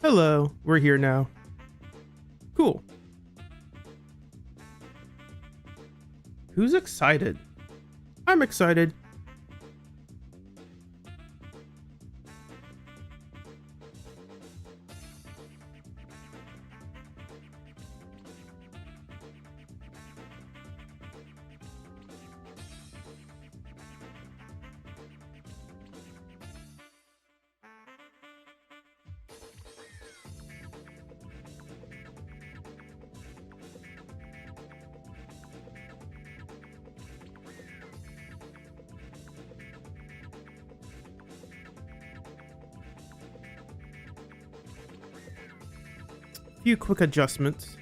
Hello, we're here now. Cool. Who's excited? I'm excited. Few quick adjustments.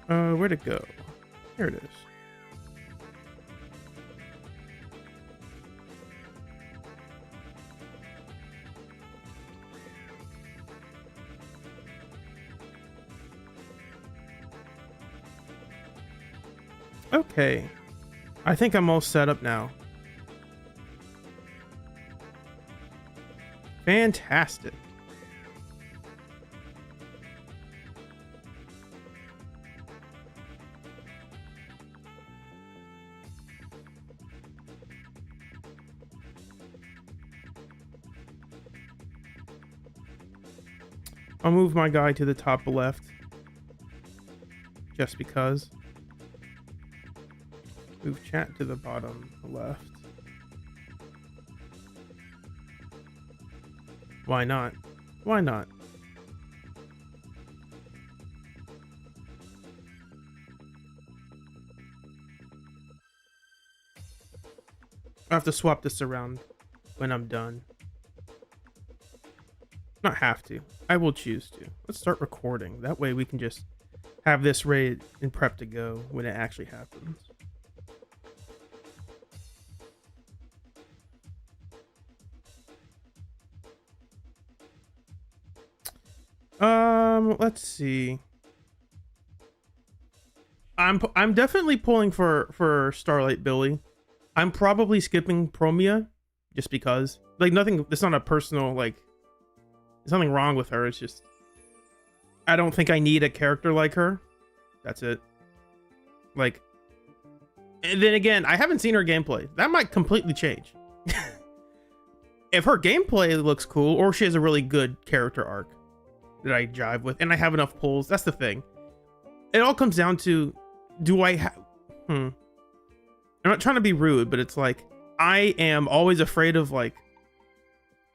Where'd it go? Here it is. Okay, I think I'm all set up now. Fantastic. I'll move my guy to the top left, just because. Move chat to the bottom left. Why not? Why not? I have to swap this around when I'm done. Not have to. I will choose to. Let's start recording. That way we can just have this ready and prep to go when it actually happens. Let's see. I'm definitely pulling for Starlight Billy. I'm probably skipping Promeia just because. Like, nothing, it's not a personal, like, there's nothing wrong with her. It's just, I don't think I need a character like her. That's it. Like, and then again, I haven't seen her gameplay. That might completely change. If her gameplay looks cool, or she has a really good character arc that I jive with, and I have enough pulls, that's the thing. It all comes down to, do I have... I'm not trying to be rude, but it's like, I am always afraid of, like,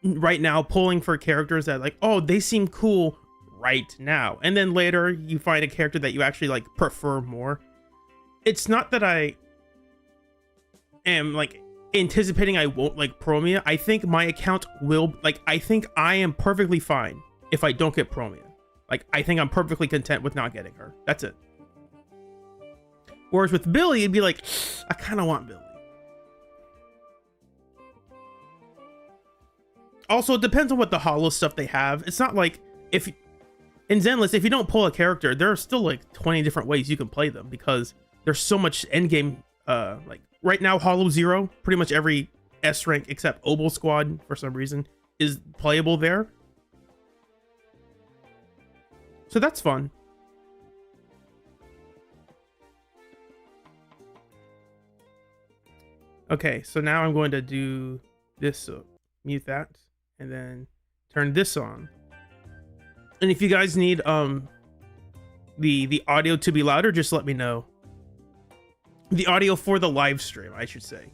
right now pulling for characters that, like, oh, they seem cool right now, and then later you find a character that you actually, like, prefer more. It's not that I am, like, anticipating I won't like Promeia. I think my account will, like, I think I am perfectly fine if I don't get Promeia. Like, I think I'm perfectly content with not getting her. That's it. Whereas with Billy, it'd be like, I kind of want Billy. Also, it depends on what the holo stuff they have. It's not like, if in Zenless, if you don't pull a character, there are still like 20 different ways you can play them, because there's so much endgame. Like right now, Holo 0, pretty much every S rank except Obel Squad for some reason is playable there. So that's fun. Okay, so now I'm going to do this, so mute that, and then turn this on. And if you guys need the audio to be louder, just let me know. The audio for the live stream, I should say.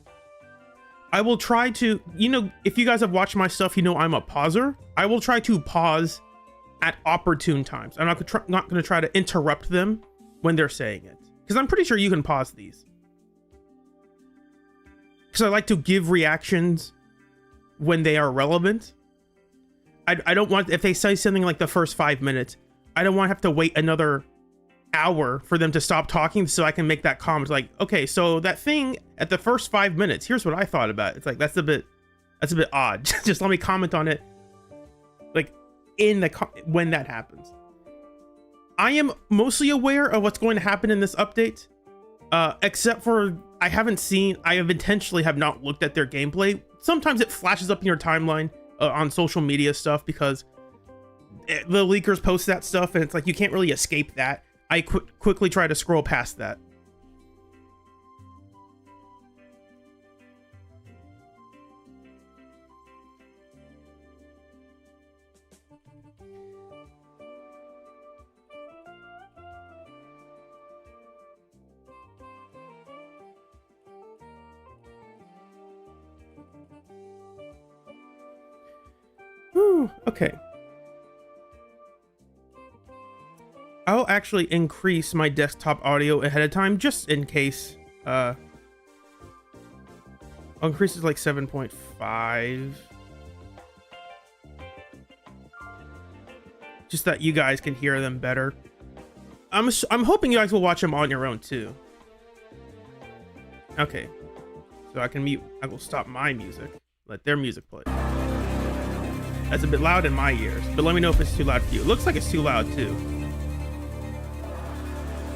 I will try to, you know, if you guys have watched my stuff, you know I'm a pauser. I will try to pause at opportune times. I'm not going to try to interrupt them when they're saying it, because I'm pretty sure you can pause these. Because I like to give reactions when they are relevant. I don't want, if they say something like the first 5 minutes, I don't want to have to wait another hour for them to stop talking so I can make that comment. Like, okay, so that thing at the first 5 minutes, here's what I thought about it. It's like, that's a bit odd. Just let me comment on it, like, when that happens. I am mostly aware of what's going to happen in this update, except for I intentionally have not looked at their gameplay. Sometimes it flashes up in your timeline on social media stuff because the leakers post that stuff, and it's like you can't really escape that. I quickly try to scroll past that. Whew, okay. I'll actually increase my desktop audio ahead of time just in case. I'll increase it to like 7.5. Just that you guys can hear them better. I'm hoping you guys will watch them on your own too. Okay. So I will stop my music. Let their music play. That's a bit loud in my ears, but let me know if it's too loud for you. It looks like it's too loud too.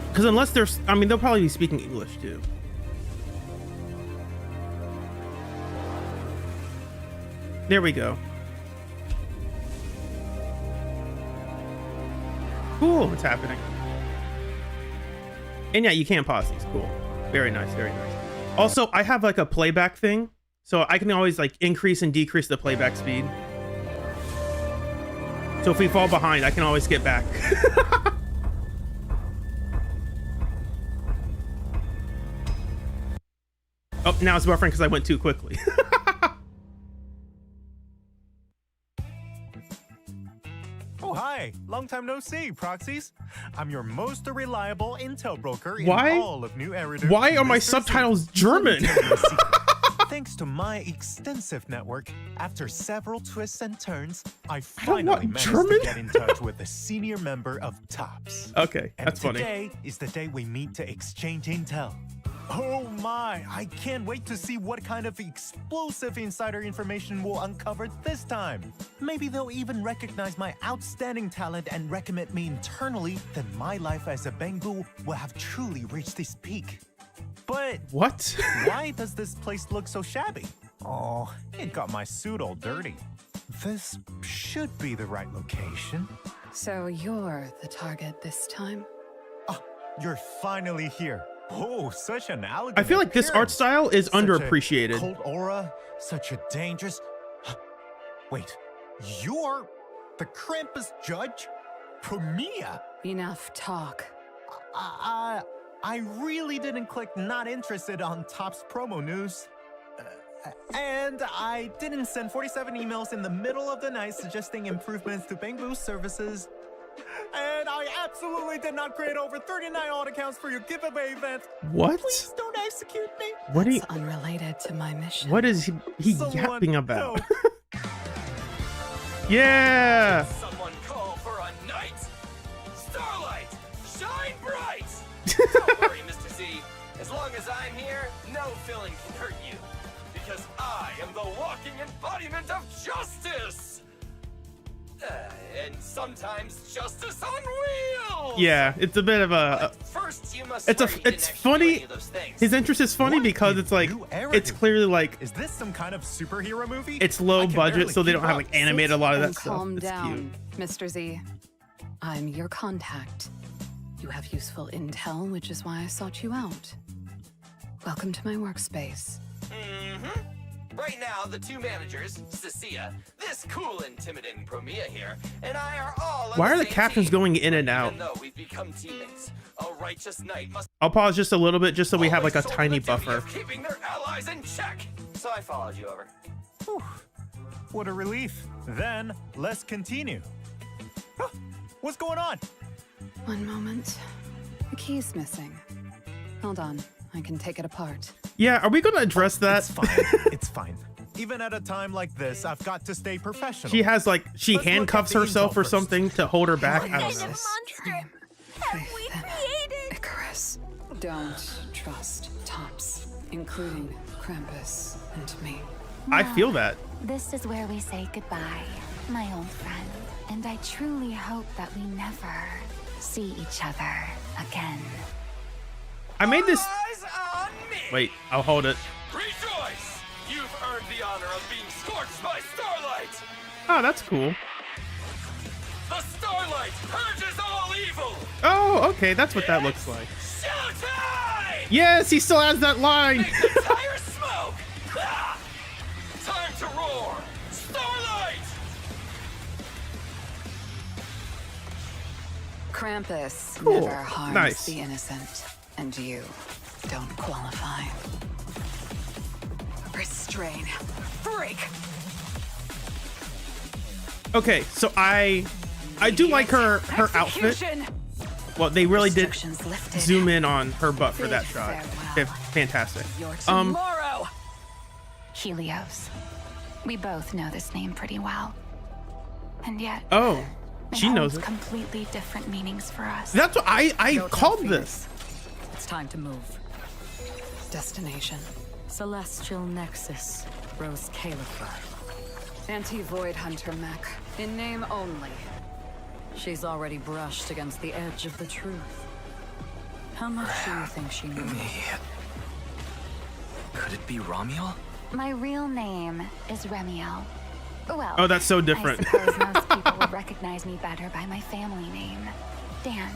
Because unless they'll probably be speaking English too. There we go. Cool, it's happening. And yeah, you can pause these. Cool. Very nice, very nice. Also, I have like a playback thing, so I can always like increase and decrease the playback speed. So if we fall behind, I can always get back. Oh, now it's buffering because I went too quickly. Oh, hi. Long time no see, proxies. I'm your most reliable intel broker in all of New Eridu. Why are my subtitles German? Thanks to my extensive network, after several twists and turns, I finally managed to get in touch with a senior member of TOPS. Okay, that's funny. funny. Today is the day we meet to exchange intel. Oh my, I can't wait to see what kind of explosive insider information we'll uncover this time. Maybe they'll even recognize my outstanding talent and recommend me internally, then my life as a Bengu will have truly reached its peak. But what? Why does this place look so shabby? Oh, it got my suit all dirty. This should be the right location. So you're the target this time? Ah, you're finally here. Oh, such an elegant I feel like this art style is underappreciated. Cold aura, such a dangerous... Wait, you're the Krampus judge? Promeia? Enough talk. I really didn't click not interested on TOPS promo news. And I didn't send 47 emails in the middle of the night suggesting improvements to Bangbu's services. And I absolutely did not create over 39 alt accounts for your giveaway event. What? Please don't execute me. What It's unrelated to my mission. What is he yapping about? Yeah. Someone call for a night. Starlight, shine bright. Don't worry, Mr. Z. As long as I'm here, no villain can hurt you. Because I am the walking embodiment of justice. And sometimes justice on wheels. Yeah, it's a bit of a. First, you must It's funny. His interest is funny because it's like it's clearly like. Is this some kind of superhero movie? It's low budget, so they don't have like animated a lot of that stuff. Calm It's down, cute. Mr. Z. I'm your contact. You have useful intel, which is why I sought you out. Welcome to my workspace. Mm-hmm. Right now, the two managers, Cecilia, this cool, intimidating Promeia here, and I are all on Why are the same captions team. going in and out? Even though we've become teammates, a righteous knight must I'll pause just a little bit just so we have like a always tiny shoulder the duty buffer. of keeping their allies in check. So I followed you over. Whew. What a relief. Then, let's continue. Huh, what's going on? One moment. The key's missing. Hold on. I can take it apart. Yeah, are we gonna address that? It's fine. It's fine. Even at a time like this, I've got to stay professional. She has like she Let's look handcuffs at the herself intel or first. something to hold her back. I don't know. Dream. Have we created? this. Don't trust Tops, including Krampus and me. I feel that. This is where we say goodbye, my old friend. And I truly hope that we never see each other again. I made this. Eyes on me. Wait, I'll hold it. Rejoice! You've earned the honor of being scorched by starlight. Oh, that's cool. The starlight purges all evil. Oh, okay, that's what that looks like. Showtime! Yes, he still has that line. Make the tire smoke. Ah! Time to roar. Starlight! Krampus Cool. never harms Nice. the innocent, and you don't qualify. Restrain. Break. Okay, so I do like her outfit. Execution. Well, they really did Restrictions lifted. zoom in on her butt for that Bid shot. farewell. Fantastic. Your tomorrow. Helios. We both know this name pretty well. And yet, Oh, it she knows holds it. completely different meanings for us. That's what I Go called tell this. Phoenix. It's time to move. Destination. Celestial Nexus, Rose Califer. Anti-Void Hunter mech. In name only. She's already brushed against the edge of the truth. How much do you think she knows? Could it be Ramiel? My real name is Remiel. Well, Oh, that's so different. I suppose most people would recognize me better by my family name, Dan.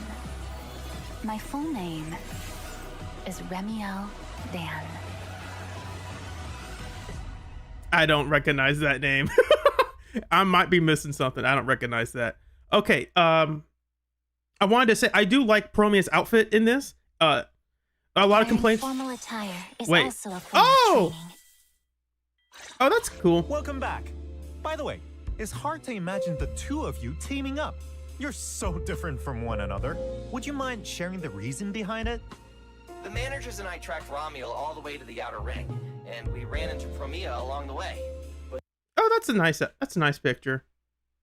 My full name is Remiel Dan. I don't recognize that name. I might be missing something. I don't recognize that. Okay, I wanted to say I do like Promeia's outfit in this. A lot of complaints. Formal attire is Wait. also a form Oh! of training. Oh, that's cool. Welcome back. By the way, it's hard to imagine the two of you teaming up. You're so different from one another. Would you mind sharing the reason behind it? The managers and I tracked Ramiel all the way to the outer ring, and we ran into Promeia along the way. Oh, that's a nice picture.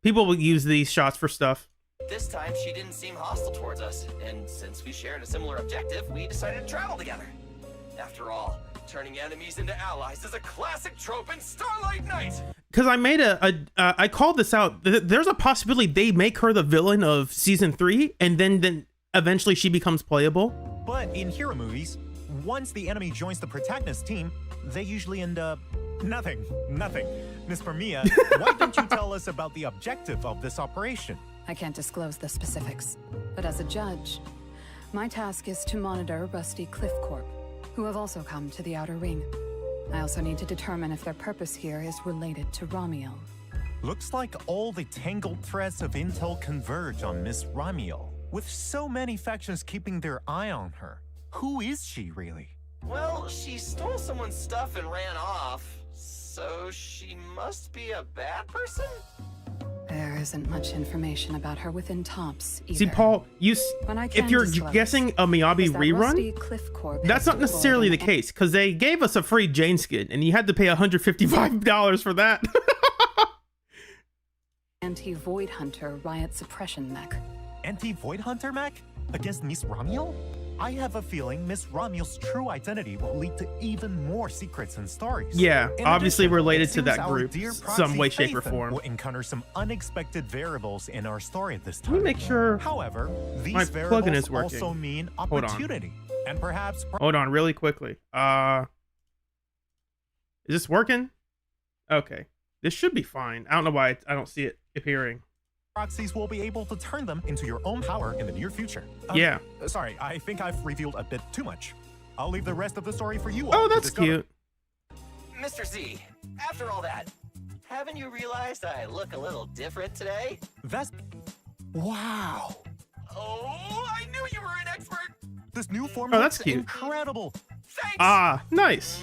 People will use these shots for stuff. This time, she didn't seem hostile towards us, and since we shared a similar objective, we decided to travel together. After all, turning enemies into allies is a classic trope in Starlight Night! Because I made I called this out. There's a possibility they make her the villain of season 3, and then eventually she becomes playable. But in hero movies, once the enemy joins the protagonist team, they usually end up nothing. Miss Promeia, why don't you tell us about the objective of this operation? I can't disclose the specifics, but as a judge, my task is to monitor Rusty Cliff Corp, who have also come to the Outer Ring. I also need to determine if their purpose here is related to Ramiel. Looks like all the tangled threads of intel converge on Miss Ramiel, with so many factions keeping their eye on her. Who is she really? Well, she stole someone's stuff and ran off, so she must be a bad person? There isn't much information about her within Tops either. See, Paul, What I if can you're disclose guessing a Miyabi is that Rusty rerun, Cliff Corp that's has not necessarily the deployed an case, because they gave us a free Jane skin, and you had to pay $155 for that. Anti-Void Hunter riot suppression mech. Anti-Void Hunter mech? Against Miss Ramiel? I have a feeling Miss Ramiel's true identity will lead to even more secrets and stories. Yeah, In obviously addition, related it to seems that our group, dear some proxy way, shape, or Phaethon form. will encounter some unexpected variables in our story this Let me time. make sure. However, these my variables plugin is working. also mean on. opportunity, and perhaps Hold on, really quickly. Is this working? Okay, this should be fine. I don't know why I don't see it appearing. proxies will be able to turn them into your own power in the near future. Yeah. Sorry, I think I've revealed a bit too much. I'll leave the rest of the story for you all Oh, to that's discover. cute. Mr. Z, after all that, haven't you realized I look a little different today? That's... Wow! Oh, I knew you were an expert! This new form Oh, that's looks cute. incredible! Thanks! Ah, nice.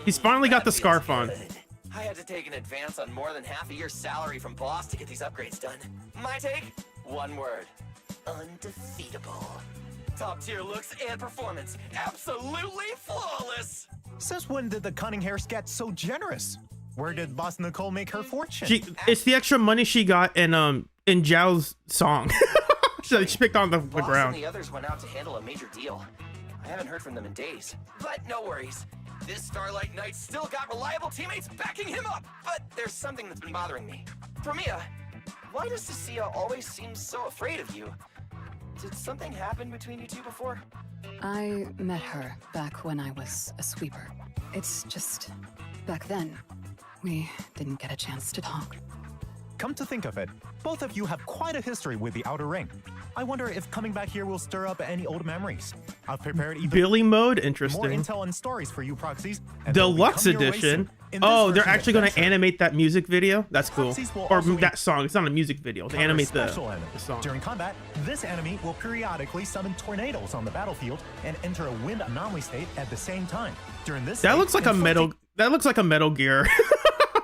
He's finally got the That scarf feels on. good. I had to take an advance on more than half a year's salary from boss to get these upgrades done. My take? One word. Undefeatable. Top tier looks and performance. Absolutely flawless! Since when did the cunning hairs get so generous? Where did Boss Nicole make her fortune? It's the extra money she got in Zhao's song. She picked on the Boss ground. and the others went out to handle a major deal. I haven't heard from them in days. But no worries. This Starlight Knight's still got reliable teammates backing him up. But there's something that's been bothering me. Promeia, why does Cecilia always seem so afraid of you? Did something happen between you two before? I met her back when I was a sweeper. It's just, back then, we didn't get a chance to talk. Come to think of it, both of you have quite a history with the Outer Ring. I wonder if coming back here will stir up any old memories. I've prepared even Billy mode, more interesting. intel and stories for you proxies. And they'll be Deluxe coming your way edition. soon. In this Oh, they're version of actually going to Adventure, animate that music video. That's cool. Proxies will Or also that song. It's not a music video. They cover animate special the enemies. song. During combat, this enemy will periodically summon tornadoes on the battlefield and enter a wind anomaly state at the same time. During this That state, looks like a metal. That looks like a Metal Gear.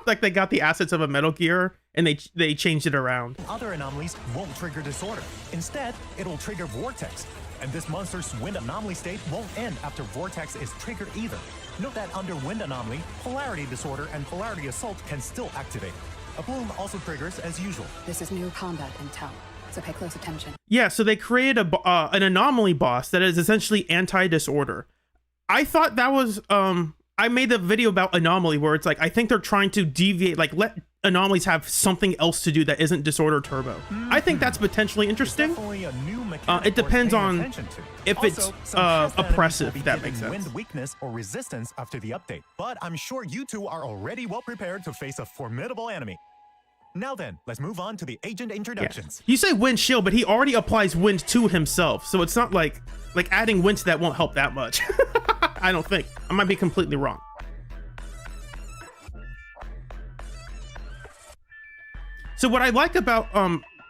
Like they got the assets of a Metal Gear and they changed it around. Other anomalies won't trigger disorder. Instead, it'll trigger Vortex. And this monster's wind anomaly state won't end after Vortex is triggered either. Note that under wind anomaly, Polarity Disorder and Polarity Assault can still activate. A bloom also triggers as usual. This is new combat intel, so pay close attention. Yeah, so they created an anomaly boss that is essentially anti-disorder. I thought that was I made the video about anomaly where it's like I think they're trying to deviate, like let anomalies have something else to do that isn't disorder turbo. I think that's potentially interesting. Definitely a new mechanic It depends worth paying on attention to. if Also, it's some test enemies oppressive, will be if that given makes sense. Wind weakness or resistance after the update. But I'm sure you two are already well prepared to face a formidable enemy. Now then, let's move on to the agent Yeah. introductions. You say wind shield, but he already applies wind to himself, so it's not like adding wind to that won't help that much. I don't think. I might be completely wrong. So what I like about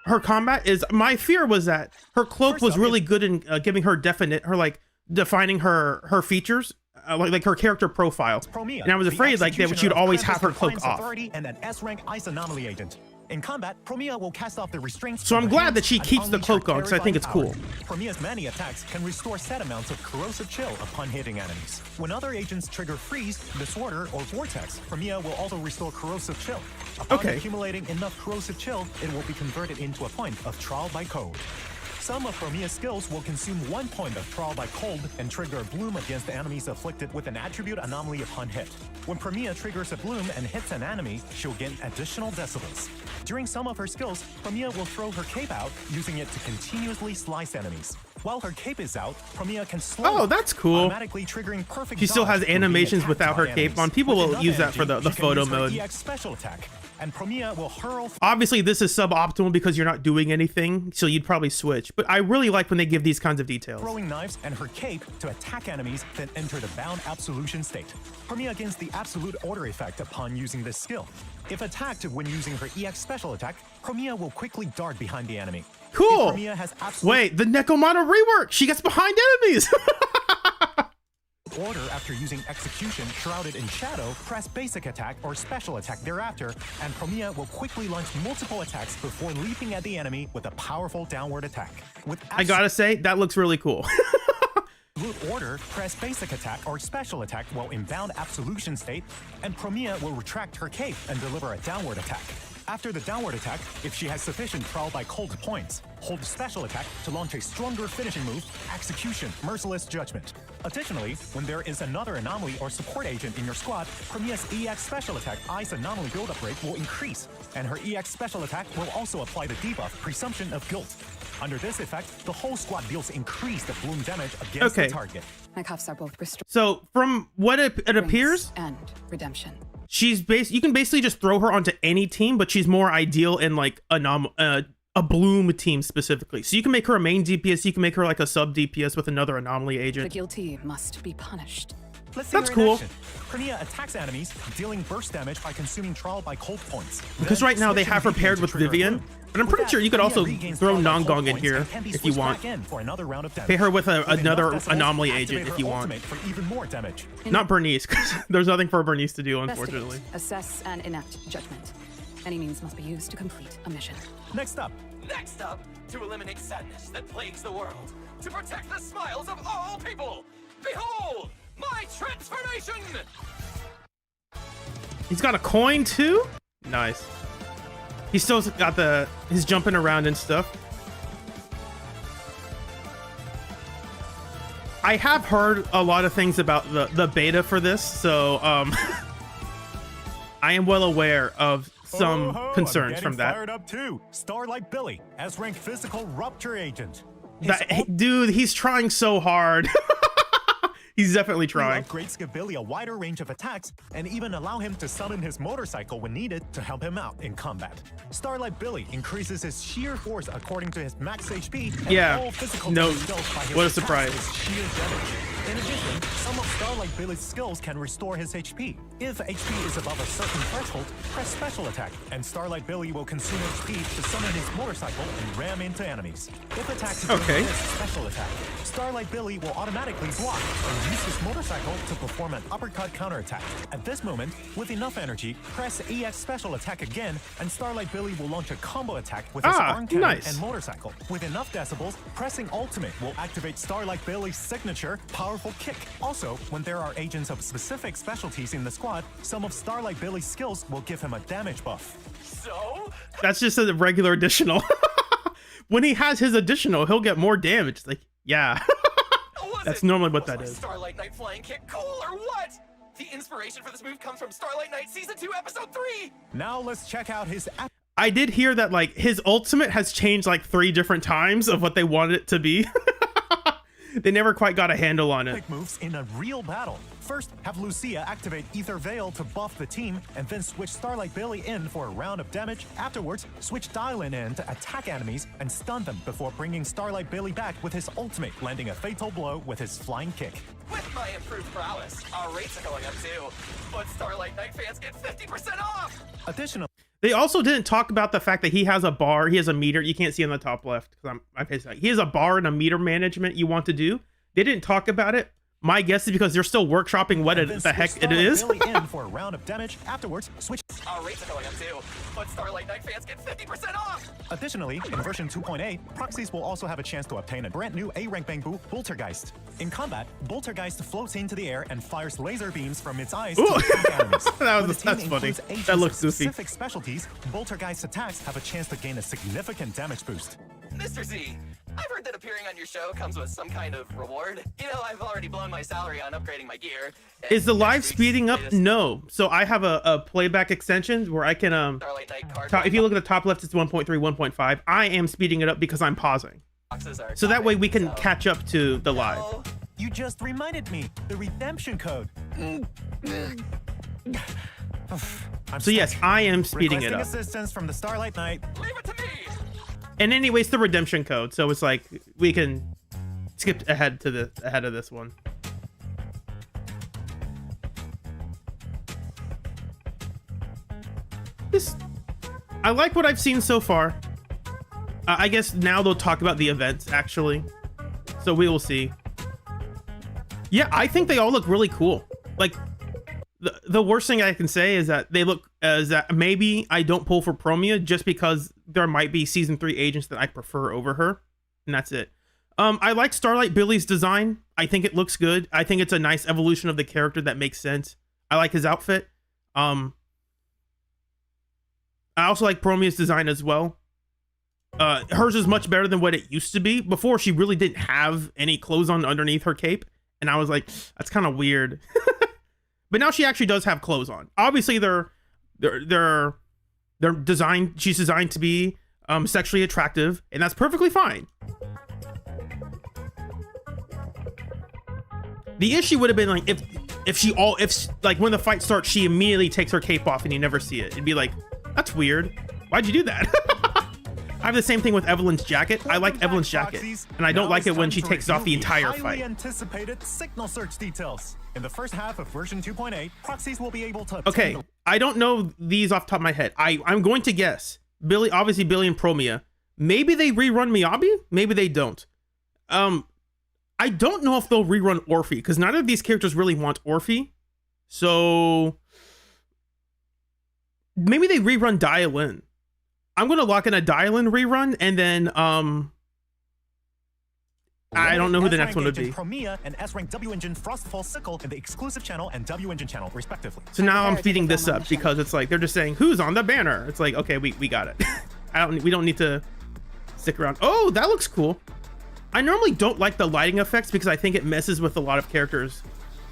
her combat is my fear was that her cloak First was up really good in giving her defining her features, like her character profile. Promeia, And I was the afraid like that executioner she'd of always Krampus have her cloak Defiance off. Authority and an S-rank ice anomaly agent. In combat, Promeia will cast off the restraints. So from I'm her glad hands that she and keeps the unleash cloak her on, 'cause I think it's terrifying cool. power. Promea's many attacks can restore set amounts of corrosive chill upon hitting enemies. When other agents trigger freeze, disorder, or vortex, Promeia will also restore corrosive chill. Upon Okay. accumulating enough corrosive chill, it will be converted into a point of trial by cold. Some of Promeia's skills will consume 1 point of trial by cold and trigger a bloom against the enemies afflicted with an attribute anomaly upon hit. When Promeia triggers a bloom and hits an enemy, she'll gain additional decibels. During some of her skills, Promeia will throw her cape out, using it to continuously slice enemies. While her cape is out, Promeia can slow Oh, that's cool. automatically triggering perfect She still dodge has when being animations attacked without by her cape enemies. on. People With will another use that for energy, the she can photo use her mode. EX special attack, and Promeia will hurl Obviously, this is suboptimal because you're not doing anything, so you'd probably switch. But I really like when they give these kinds of details. throwing knives and her cape to attack enemies, then enter the bound absolution state. Promeia gains the absolute order effect upon using this skill. If attacked when using her EX special attack, Promeia will quickly dart behind the enemy. Cool. If Promeia has absolute Wait, the Nekomata rework. She gets behind enemies. order after using execution shrouded in shadow, press basic attack or special attack thereafter, and Promeia will quickly launch multiple attacks before leaping at the enemy with a powerful downward attack. With I gotta say, that looks really cool. absolute order, press basic attack or special attack while in bound absolution state, and Promeia will retract her cape and deliver a downward attack. After the downward attack, if she has sufficient trial by cold points, hold special attack to launch a stronger finishing move, Execution, Merciless Judgment. Additionally, when there is another anomaly or support agent in your squad, Promeia's EX special attack Ice Anomaly build-up rate will increase, and her EX special attack will also apply the debuff Presumption of Guilt. Under this effect, the whole squad deals increased bloom damage against the target. My cuffs are both restraint So from what it appears, and redemption. you can basically just throw her onto any team, but she's more ideal in like a bloom team specifically. So you can make her a main DPS, you can make her like a sub DPS with another anomaly The agent. guilty must be punished. Let's see That's her in cool. action. Promeia attacks enemies, dealing burst damage by consuming trial by cold points. Because Then right now they switching have her Vivian paired to with trigger a Vivian, bloom. but I'm With pretty that, sure you could Promeia also regains throw trial by cold Nongong in points here and can be if you switched want. back in for another round of damage. Pay her with With another enough decibels, anomaly activate agent if her you want. ultimate for even more damage. Not Bernice, because there's nothing for Bernice to do, unfortunately. Investigate, assess, and enact judgment. Any means must be used to complete a mission. Next up, Next up, to eliminate sadness that plagues the world, to protect the smiles of all people. Behold, my transformation! He's got a coin too? Nice. He's still got his jumping around and stuff. I have heard a lot of things about the beta for this, so I am well aware of some concerns from that. Fired up too. Starlight Billy, S-rank physical rupture agent. Dude, he's trying so hard. He's definitely trying. Upgrades give Billy a wider range of attacks and even allow him to summon his motorcycle when needed to help him out in combat. Starlight Billy increases his sheer force according to his max HP. And Yeah. all physical No. damage dealt by his What a attacks surprise. is sheer damage. In addition, some of Starlight Billy's skills can restore his HP. If HP is above a certain threshold, press special attack, and Starlight Billy will consume HP to summon his motorcycle and ram into enemies. If attacks Okay. this special attack, Starlight Billy will automatically block and use his motorcycle to perform an uppercut counterattack. At this moment, with enough energy, press EX special attack again, and Starlight Billy will launch a combo attack with his arm cannon nice. and motorcycle. With enough decibels, pressing ultimate will activate Starlight Billy's signature powerful kick. Also, when there are agents of specific specialties in the squad, some of Starlight Billy's skills will give him a damage buff. So, That's just a regular additional. When he has his additional, he'll get more damage. It's like, yeah. That's normally what that was my is. Starlight Knight flying kick cool or what? The inspiration for this move comes from Starlight Knight Season 2, Episode 3! Now let's check out his I did hear that like his ultimate has changed like 3 different times of what they wanted it to be. They never quite got a handle on it. quick moves in a real battle. First, have Lucia activate Ether Veil to buff the team, and then switch Starlight Billy in for a round of damage. Afterwards, switch Dylan in to attack enemies and stun them before bringing Starlight Billy back with his ultimate, landing a fatal blow with his flying kick. With my improved prowess, our rates are going up too. But Starlight Knight fans get 50% off! Additionally, They also didn't talk about the fact that he has a bar, he has a meter. You can't see on the top left because I'm pissed. He has a bar and a meter management you want to do. They didn't talk about it. My guess is because they're still workshopping what the heck it is. Billy in for a round of damage. Afterwards, switch. Our rates are going up too. But Starlight Knight fans get 50% off! Additionally, in version 2.8, proxies will also have a chance to obtain a brand new A-rank Bangbu, Boltergeist. In combat, Boltergeist floats into the air and fires laser beams from its eyes to Ooh. attack enemies. That's funny. Includes agents That looks with goofy. specific specialties, Boltergeist attacks have a chance to gain a significant damage boost. Mr. Z, I've heard that appearing on your show comes with some kind of reward. You know, I've already blown my salary on upgrading my gear. Is the And live next week's speeding up? latest No. So I have a playback extension where I can Starlight Knight card if you look at the top left, it's 1.3, 1.5. I am speeding it up because I'm pausing. boxes are So that way we can so- catch up to the live. Oh, You just reminded me, the redemption code. I'm So yes, stuck. I am speeding it Requesting up. assistance from the Starlight Knight. leave it to me! And anyways, the redemption code. So it's like we can skip ahead of this one. I like what I've seen so far. I guess now they'll talk about the events actually. So we will see. Yeah, I think they all look really cool. Like the worst thing I can say is that they look as that maybe I don't pull for Promeia just because there might be season 3 agents that I prefer over her, and that's it. I like Starlight Billy's design. I think it looks good. I think it's a nice evolution of the character that makes sense. I like his outfit. I also like Promeia's design as well. Hers is much better than what it used to be. Before, she really didn't have any clothes on underneath her cape, and I was like, that's kind of weird. But now she actually does have clothes on. Obviously, they're designed. She's designed to be sexually attractive, and that's perfectly fine. The issue would have been like if like when the fight starts, she immediately takes her cape off and you never see it. It'd be like, that's weird. Why'd you do that? I have the same thing with Evelyn's jacket. I like Evelyn's jacket, and I don't like it when she takes off the entire highly fight. Anticipated signal search details. In the first half of version 2.8, proxies will be able to Okay, I don't know these off the top of my head. I'm going to guess. Obviously Billy and Promeia. Maybe they rerun Miyabi, maybe they don't. I don't know if they'll rerun Orphe, because neither of these characters really want Orphe. So maybe they rerun Dial-In. I'm gonna lock in a Dial-In rerun, and then I don't know who the next one would be. Promeia and S-rank W Engine Frostfall Sickle in the exclusive channel and W Engine channel, respectively. So now I'm speeding this up because it's like they're just saying who's on the banner. It's like, okay, we got it. We don't need to stick around. Oh, that looks cool. I normally don't like the lighting effects because I think it messes with a lot of characters'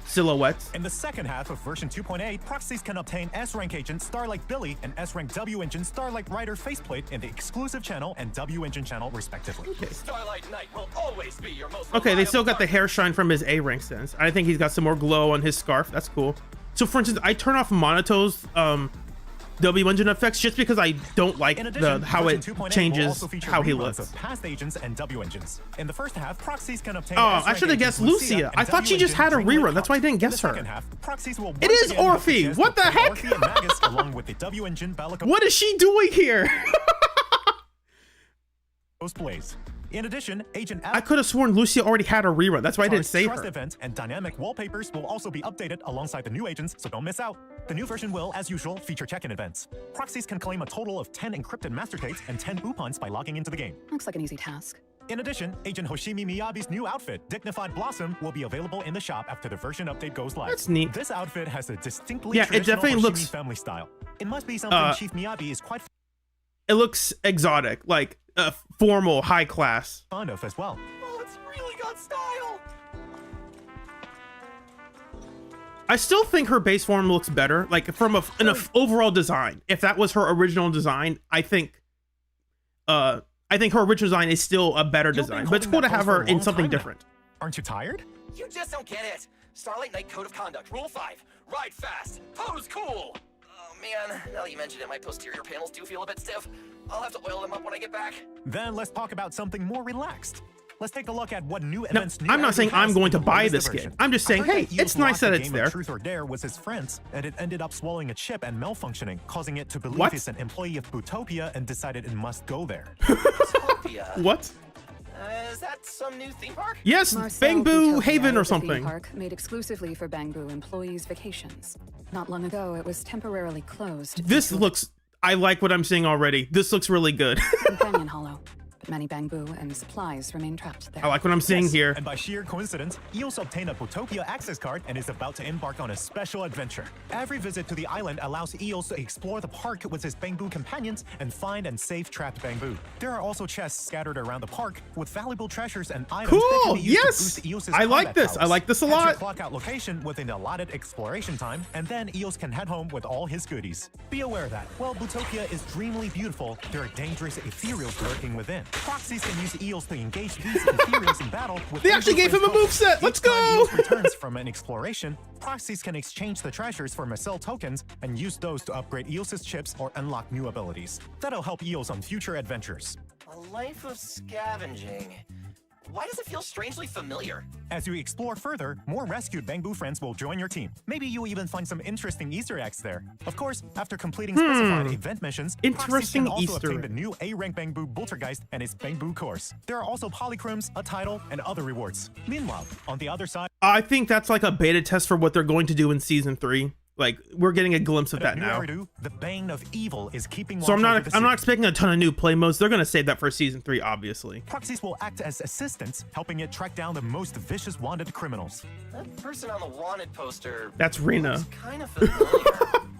silhouettes. In the second half of version 2.8, proxies can obtain S-Rank Agent Starlight Billy and S-Rank W Engine Starlight Rider faceplate in the exclusive channel and W Engine channel, respectively. Okay. Starlight Knight will always be your most Okay, they still got the reliable hair shine from his A rank sense. I think he's got some more glow on his scarf. That's cool. So for instance, I turn off Monoto's W engine effects just because I don't like In addition, how it version 2.8 will changes also feature how he reruns looks. of past agents and W engines. In the first half, proxies can obtain Oh, I S-Rank should have agents guessed Lucia Lucia. I and thought she W just had a engine Green rerun. Lake That's why I didn't Hawk. In guess the her. second half, proxies will It once is again have Orphe. chance What to the obtain heck? Orphe and Magus along with the W engine Bellicose What is she doing here? Blaze. In addition, Agent I could have sworn Lucia already had a rerun. That's why I didn't save Trust her. event and dynamic wallpapers will also be updated alongside the new agents, so don't miss out. The new version will, as usual, feature check-in events. Proxies can claim a total of 10 encrypted master tapes and 10 Upons by logging into the game. Looks like an easy task. In addition, Agent Hoshimi Miyabi's new outfit, Dignified Blossom, will be available in the shop after the version update goes live. That's neat. This outfit has a distinctly Yeah, it traditional definitely Hoshimi looks- family style. It must be something Chief Miyabi is quite It looks exotic, like formal, high class. fond of as well. Oh, it's really got style. I still think her base form looks better, like from an overall design. If that was her original design, I think her original design is still a better You've been design. But it's cool holding to that have pose for her a in long something time now. different. Aren't you tired? You just don't get it. Starlight Knight Code of Conduct, Rule 5. Ride fast. Pose cool. Oh man, now that you mention it, my posterior panels do feel a bit stiff. I'll have to oil them up when I get back. Then let's talk about something more relaxed. Let's take a look at what new Now, events. I'm not saying I'm going to buy this version. skin. I'm just saying, I heard hey, that Eels it's nice lost that the it's game there. of Truth or Dare was his friend's, and it ended up swallowing a chip and malfunctioning, causing it to believe What? it's an employee of Bootopia and decided it must go there. Utopia. What? Is that some new theme park? Yes, Marcel Bangbu Bootopia Haven or is a theme something. park made exclusively for Bangbu employees' vacations. Not long ago, it was temporarily closed. This looks. I like what I'm seeing already. This looks really good. Companion Hollow, but many Bangbu and supplies remain trapped there. I like what I'm seeing here. And by sheer coincidence, Eels obtained a Bootopia access card and is about to embark on a special adventure. Every visit to the island allows Eels to explore the park with his Bangbu companions and find and save trapped Bangbu. There are also chests scattered around the park with valuable treasures and items that Cool, can be used yes! to boost Eels' I like combat this. I prowess. like this a Head to your lot. clock out location within the allotted exploration time, and then Eels can head home with all his goodies. Be aware that, while Bootopia is dreamily beautiful, there are dangerous ethereals lurking within. Proxies can use Eels to engage these ethereals in battle with They actually gave him a different moveset. Let's Each time go! Eels returns from an exploration, proxies can exchange the treasures for Marcel tokens and use those to upgrade Eels' chips or unlock new abilities. That'll help Eels on future adventures. A life of scavenging. Why does it feel strangely familiar? As you explore further, more rescued Bangbu friends will join your team. Maybe you'll even find some interesting Easter eggs there. Of course, after completing specified event missions, proxies Interesting can also Easter obtain the egg. new A-rank Bangbu Boltergeist and its Bangbu course. There are also polychromes, a title, and other rewards. Meanwhile, on the other side, I think that's like a beta test for what they're going to do in season 3. Like we're getting a glimpse of that New now. Eridu, the Bane of Evil is keeping watch So I'm over the not city. expecting a ton of new play modes. They're gonna save that for season 3, obviously. Proxies will act as assistants, helping it track down the most vicious wanted criminals. That person on the wanted poster That's Rena. looks kind of familiar.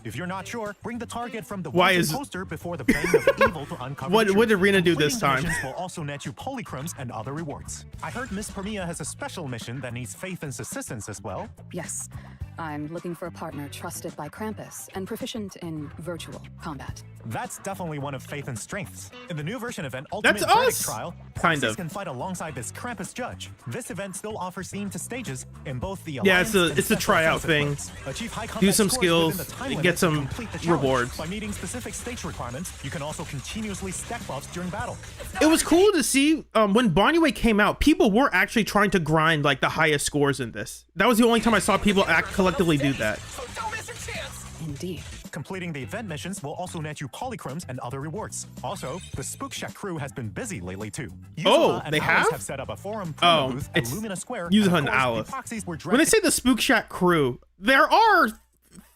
If you're not sure, bring the target from the Why wanted is- poster before the Bane of Evil to uncover What the did truth. Rena do Completing this the time? missions will also net you polychromes and other rewards. I heard Miss Promeia has a special mission that needs Faithen's assistance as well. Yes, I'm looking for a partner trusted by Krampus and proficient in virtual combat. That's definitely one of Faithen's strengths. In the new version event, Ultimate That's Verdict us! Trial, Kind proxies of. can fight alongside this Krampus judge. This event still offers theme to stages in both the Yeah, it's Alliance a- and it's a Central tryout Offensive thing. modes. Achieve high Do combat some scores skills, within the time get limit some to complete the challenge. rewards. By meeting specific stage requirements, you can also continuously stack buffs during battle. It was cool to see when Bonnyway came out, people were actually trying to grind like the highest scores in this. That was the only time I saw people collectively do that. So don't miss your chance. Indeed. Completing the event missions will also net you polychromes and other rewards. Also, the Spook Shack crew has been busy lately too. Oh, Yuzuha and they Alice have? set up a forum Oh, promo booth at it's Lumina Square. Yuzuha of and course, the Alice. proxies were When they say the Spook Shack crew, there are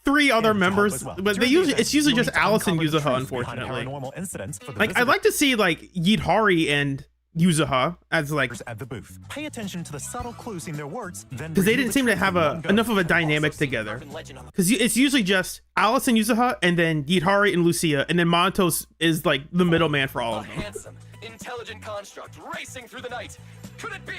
3 other and members, as well. but they During the usually event, it's usually you'll just need to Alice and uncover the Yuzuha, truth behind unfortunately. paranormal incidents for the Like I'd like to see like Yidhari and Yuzuha as like, visitors at the booth. Pay attention to the subtle clues in their words, then because they review didn't the seem to truth have in one go. enough of a dynamic together. Urban legend on the Because it's usually just Alice and Yuzuha, and then Yidhari and Lucia, and then Monotos is like the middleman for all A of them. handsome, intelligent construct racing through the night. Could it be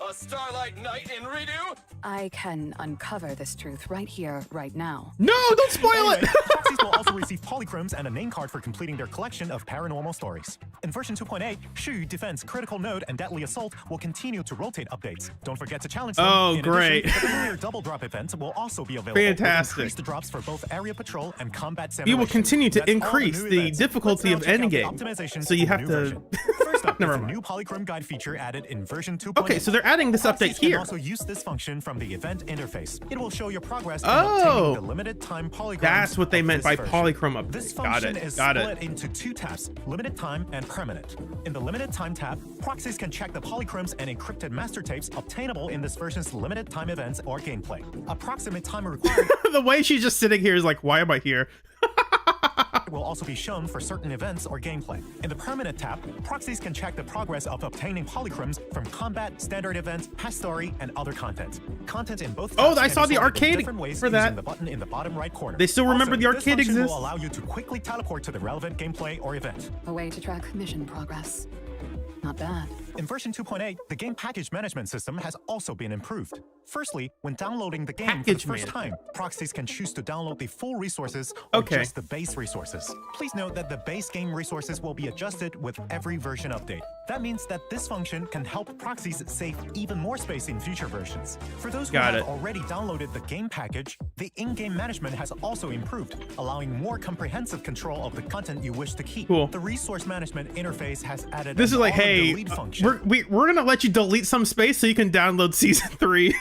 a Starlight Knight in redo? I can uncover this truth right here, right now. No, don't spoil it. Anyway, proxies will also receive polychromes and a name card for completing their collection of paranormal stories. In version 2.8, Shu Defense Critical Node and Deadly Assault will continue to rotate updates. Don't forget to challenge them. Oh, In great. Addition, the familiar double drop event will also be available. Fantastic. Increase the drops for both area patrol and combat You simulation. will continue to That's all increase new the events. difficulty Let's of now check out the endgame. optimizations So you for the have new to. version. First up, Never is a mind. new polychrome guide feature added in version 2.8. Okay, so they're adding this Proxies update can here. also use this function from the event interface. It will show your progress in Oh, obtaining the limited time polychromes. That's what they of meant this by version. polychrome update. This Got function it. is Got split it. into two tabs: limited time and permanent. In the limited time tab, proxies can check the polychromes and encrypted master tapes obtainable in this version's limited time events or gameplay. Approximate time required The way she's just sitting here is like, why am I here? will also be shown for certain events or gameplay. In the permanent tab, proxies can check the progress of obtaining polychromes from combat, standard events, past story, and other content. Content in both Oh, tabs I can saw be the sorted in arcade different ways for using that. the button in the bottom right corner. They still remember the this arcade function exists? will allow you to quickly teleport to the relevant gameplay or event. A way to track mission progress. Not bad. In version 2.8, the game package management system has also been improved. Firstly, when downloading the game for the Package first management. time, proxies can choose to download the full resources or Okay. just the base resources. Please note that the base game resources will be adjusted with every version update. That means that this function can help proxies save even more space in future versions. For those who Got have it. already downloaded the game package, the in-game management has also improved, allowing more comprehensive control of the content you wish to keep. Cool. The resource management interface has added This an is like, hey, auto-delete function. we're gonna let you delete some space so you can download season 3.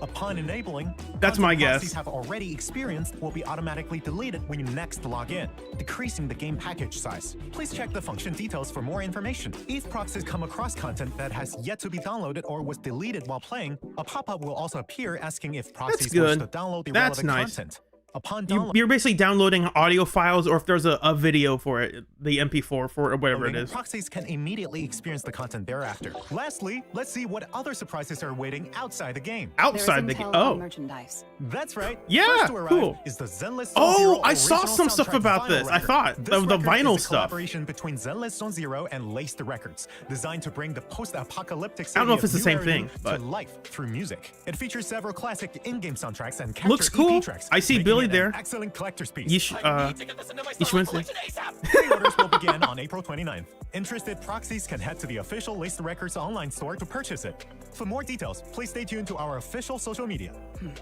Upon enabling, That's my content guess. proxies have already experienced will be automatically deleted when you next log in, decreasing the game package size. Please check the function details for more information. If proxies come across content that has yet to be downloaded or was deleted while playing, a pop-up will also appear asking if proxies wish good. to download the That's relevant nice. content. Upon downloading, You're basically downloading audio files, or if there's a video for it, the MP4 for it, or whatever it is. proxies can immediately experience the content thereafter. Lastly, let's see what other surprises are waiting outside the game. Outside There the is game. intel on Oh, merchandise. That's right. Yeah, First to arrive cool. is the Zenless Zone Oh, Zero I saw original some stuff soundtrack about vinyl this. I record. thought, This of the record vinyl is a stuff. collaboration between Zenless Zone Zero and Laced Records, designed to bring the post-apocalyptic I don't know city if it's the of same New thing, Arenu but- to life through music. It features several classic in-game soundtracks and Looks capture cool. EP tracks, I see making Billy it an there. excellent collector's piece. I need to get this into my you Starlight should collection ASAP. Pre-orders will begin on April 29th. Interested proxies can head to the official Laced Records online store to purchase it. For more details, please stay tuned to our official social media. that's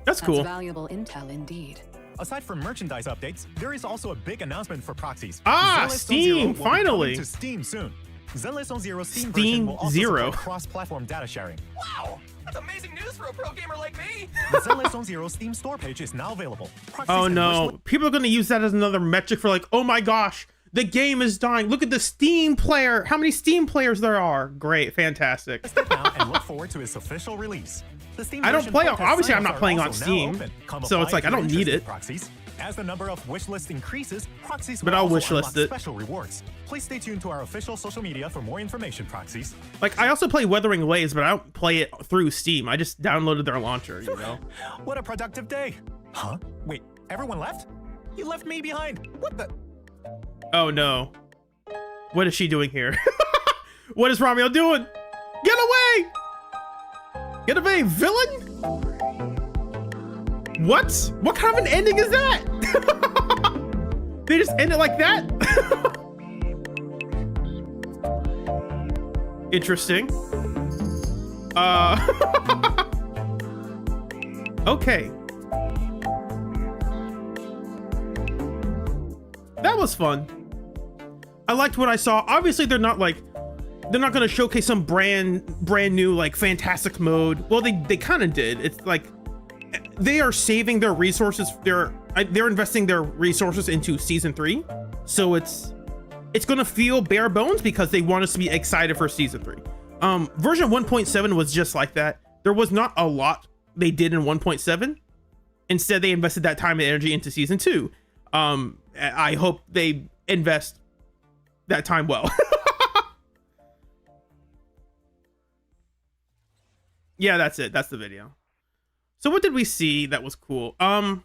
That's cool. valuable intel indeed. Aside from merchandise updates, there is also a big announcement for proxies. Ah, Zenless Zone Steam, Zero will be coming finally. to Steam soon. Zenless Zone Zero Steam Steam version will also Zero. support cross-platform data sharing. Wow, that's amazing news for a pro gamer like me. The Zenless Zone Zero Steam store page is now available. Proxies Oh and no, people are gonna use that as another metric for like, oh my gosh, the game is dying. Look at the Steam player. How many Steam players there are? Great, fantastic. wishlist it now and look forward to its official release. The Steam I don't version play on- protest obviously I'm signups not are playing on also now Steam, open. Come so it's apply like, if I don't you're need interested it. in Proxies. As the number of wishlist increases, proxies But will I'll also wishlist unlock it. special rewards. Please stay tuned to our official social media for more information, proxies. Like, I also play Wuthering Waves, but I don't play it through Steam. I just downloaded their launcher, you know? What a productive day. Huh? Wait, everyone left? You left me behind. What the? Oh no. What is she doing here? What is Romeo doing? Get away! Get away, villain! What? What kind of an ending is that? They just end it like that? Interesting. Okay. That was fun. I liked what I saw. Obviously, they're not gonna showcase some brand new like fantastic mode. Well, they kind of did. It's like they are saving their resources. They're investing their resources into season 3, so it's gonna feel bare bones because they want us to be excited for season 3. Version 1.7 was just like that. There was not a lot they did in 1.7. Instead, they invested that time and energy into season 2. I hope they invest that time well. Yeah, that's it. That's the video. So what did we see that was cool? I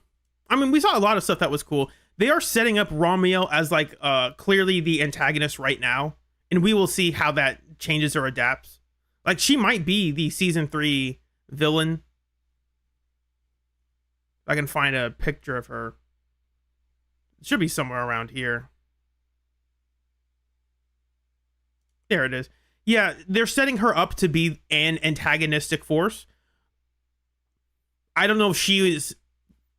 mean, we saw a lot of stuff that was cool. They are setting up Romeo as like clearly the antagonist right now and we will see how that changes or adapts. Like, she might be the season 3 villain. I can find a picture of her. It should be somewhere around here. There it is. Yeah, they're setting her up to be an antagonistic force. I don't know if she is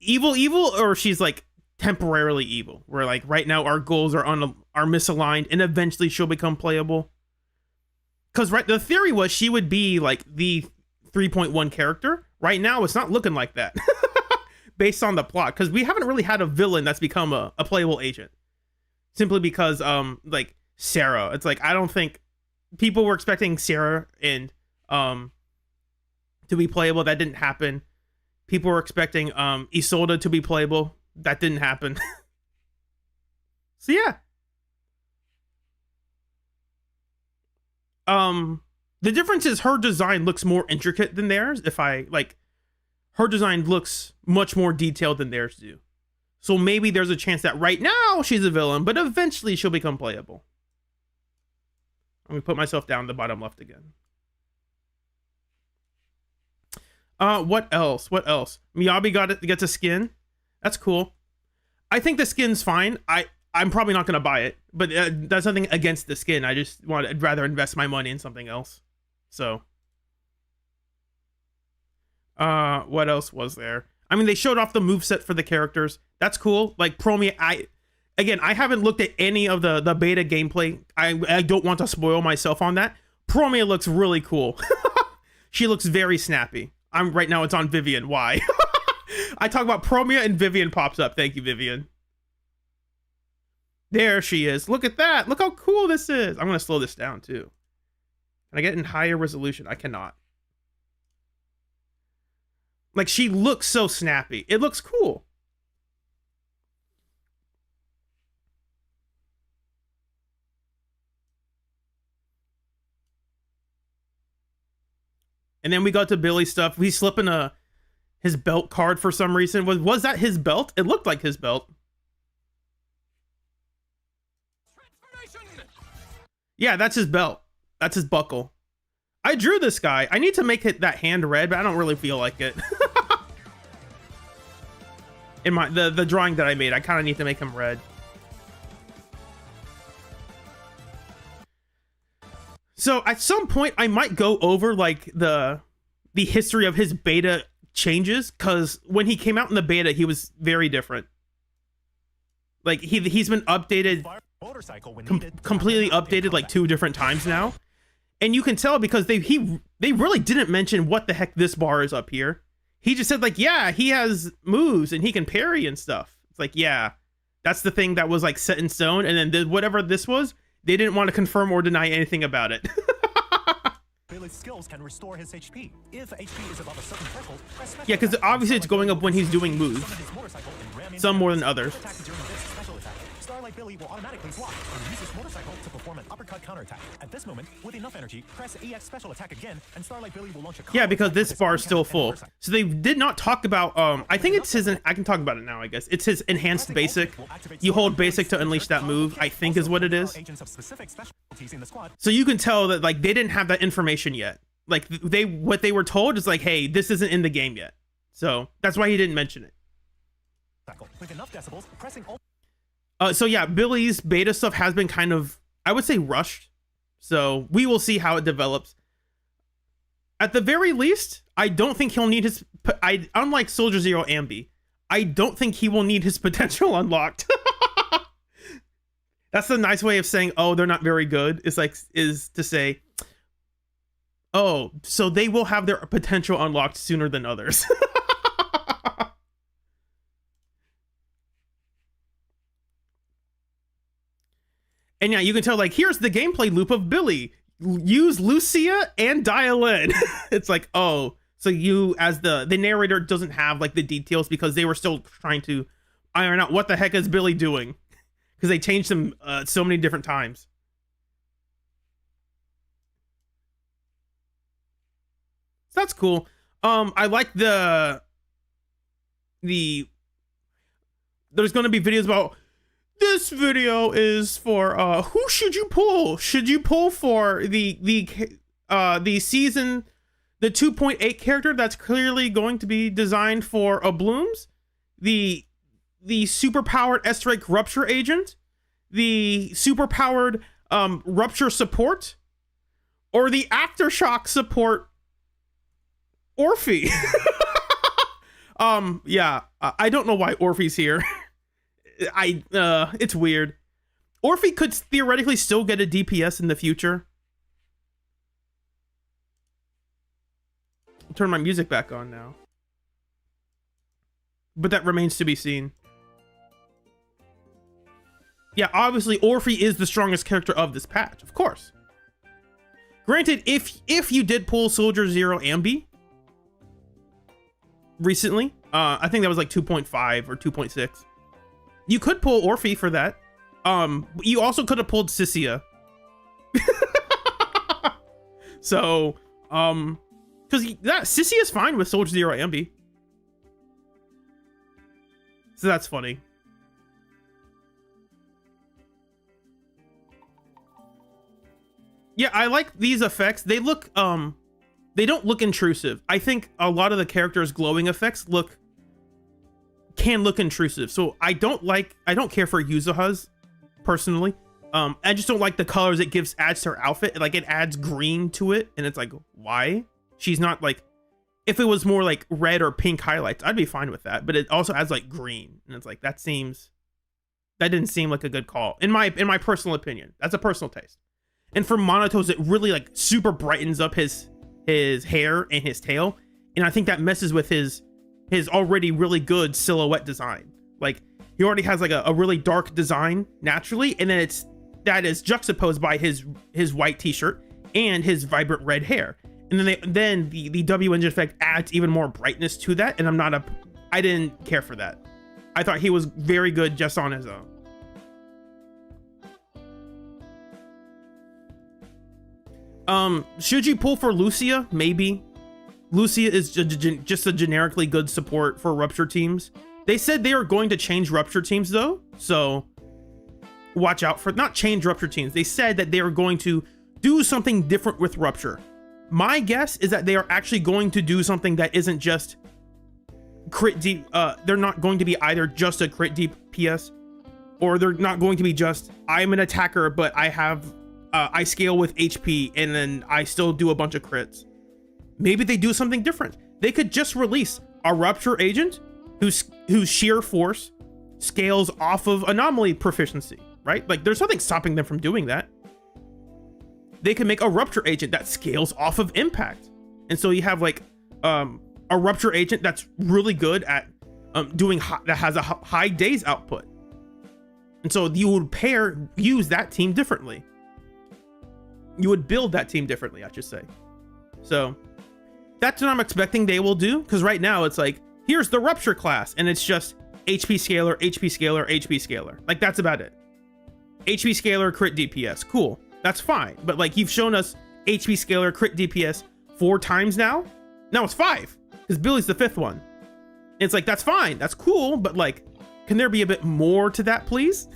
evil or if she's like temporarily evil. Where like right now our goals are misaligned and eventually she'll become playable. Because right, the theory was she would be like the 3.1 character. Right now it's not looking like that. Based on the plot, because we haven't really had a villain that's become a playable agent. Simply because like Sarah, it's like I don't think people were expecting Sarah and to be playable. That didn't happen. People were expecting Isolde to be playable. That didn't happen. So yeah. The difference is her design looks more intricate than theirs. Her design looks much more detailed than theirs do. So maybe there's a chance that right now she's a villain, but eventually she'll become playable. I'm gonna put myself down the bottom left again. What else? Miyabi gets a skin. That's cool. I think the skin's fine. I'm probably not gonna buy it, but that's nothing against the skin. I'd rather invest my money in something else. So. What else was there? I mean, they showed off the moveset for the characters. That's cool. Like Promeia, I haven't looked at any of the beta gameplay. I don't want to spoil myself on that. Promeia looks really cool. She looks very snappy. Right now it's on Vivian. Why? I talk about Promeia and Vivian pops up. Thank you, Vivian. There she is. Look at that. Look how cool this is. I'm gonna slow this down too. Can I get in higher resolution? I cannot. Like, she looks so snappy. It looks cool. And then we got to Billy stuff. He's slipping his belt card for some reason. Was that his belt? It looked like his belt. Yeah, that's his belt. That's his buckle. I drew this guy. I need to make that hand red, but I don't really feel like it. In the drawing that I made, I kind of need to make him red. So at some point, I might go over like the history of his beta changes, because when he came out in the beta, he was very different. Like he's been updated, completely updated like 2 different times now. And you can tell because they really didn't mention what the heck this bar is up here. He just said like, yeah, he has moves and he can parry and stuff. It's like, yeah, that's the thing that was like set in stone. And then whatever this was, they didn't want to confirm or deny anything about it. Billy's skills can restore his HP. If HP is above a certain threshold, press special yeah, because attack. obviously it's going up when he's doing moves. Some more than others. Starlight Billy will automatically swap and use his motorcycle to perform an uppercut counterattack. At this moment, with enough energy, press EX special attack again, and Starlight Billy will launch a yeah, because this bar is still full. So they did not talk about, I think it's his, I can talk about it now, I guess. It's his enhanced basic. You hold basic to unleash that move, I think is what it is. So you can tell that like they didn't have that information yet. Like what they were told is like, hey, this isn't in the game yet. So that's why he didn't mention it. With enough decibels, pressing so yeah, Billy's beta stuff has been kind of, I would say, rushed. So we will see how it develops. At the very least, I don't think he'll need his, unlike Soldier Zero Ambi, I don't think he will need his potential unlocked. That's the nice way of saying, oh, they're not very good. Is to say, oh, so they will have their potential unlocked sooner than others. And yeah, you can tell, like, here's the gameplay loop of Billy. Use Lucia and dial in. It's like, oh, so you, as the narrator, doesn't have, like, the details because they were still trying to iron out what the heck is Billy doing. Because they changed him so many different times. So that's cool. I like there's going to be videos about This video is for who should you pull? Should you pull for the season, the 2.8 character that's clearly going to be designed for a Blooms, the super powered S-Rank Rupture agent, the super powered Rupture support, or the Aftershock support Orphe? Yeah, I don't know why Orphe's here. It's weird. Orphe could theoretically still get a DPS in the future. I'll turn my music back on now. But that remains to be seen. Yeah, obviously Orphe is the strongest character of this patch, of course. Granted, if you did pull Soldier Zero Ambi recently, I think that was like 2.5 or 2.6. You could pull Orphe for that. You also could have pulled Sissia. So, because Sissia is fine with Soldier Zero Ambi. So that's funny. Yeah, I like these effects. They look, they don't look intrusive. I think a lot of the characters' glowing effects can look intrusive. So I don't care for Yuzuha's personally. I just don't like the colors it adds to her outfit. Like, it adds green to it, and it's like, why? She's not like, if it was more like red or pink highlights, I'd be fine with that. But it also adds like green, and it's like, that didn't seem like a good call in my personal opinion. That's a personal taste. And for Monoto's, it really like super brightens up his hair and his tail, and I think that messes with his already really good silhouette design. Like, he already has like a really dark design naturally, and then that is juxtaposed by his white t-shirt and his vibrant red hair, and then the W engine effect adds even more brightness to that. And I didn't care for that. I thought he was very good just on his own. Should you pull for Lucia? Maybe. Lucia is just a generically good support for Rupture teams. They said they are going to change Rupture teams though, so watch out for, not change Rupture teams. They said that they are going to do something different with Rupture. My guess is that they are actually going to do something that isn't just crit deep. They're not going to be either just a crit DPS, or they're not going to be just, I'm an attacker, but I scale with HP and then I still do a bunch of crits. Maybe they do something different. They could just release a Rupture agent whose sheer force scales off of anomaly proficiency, right? Like, there's nothing stopping them from doing that. They can make a Rupture agent that scales off of impact. And so you have like a Rupture agent that's really good at that has a high days output. And so you would use that team differently. You would build that team differently, I should say. So that's what I'm expecting they will do, because right now it's like, here's the Rupture class, and it's just HP scaler, HP scaler, HP scaler. Like, that's about it. HP scaler, crit DPS, cool, that's fine. But like, you've shown us HP scaler, crit DPS 4 times now. Now it's 5, because Billy's the 5th one. And it's like, that's fine, that's cool, but like, can there be a bit more to that, please?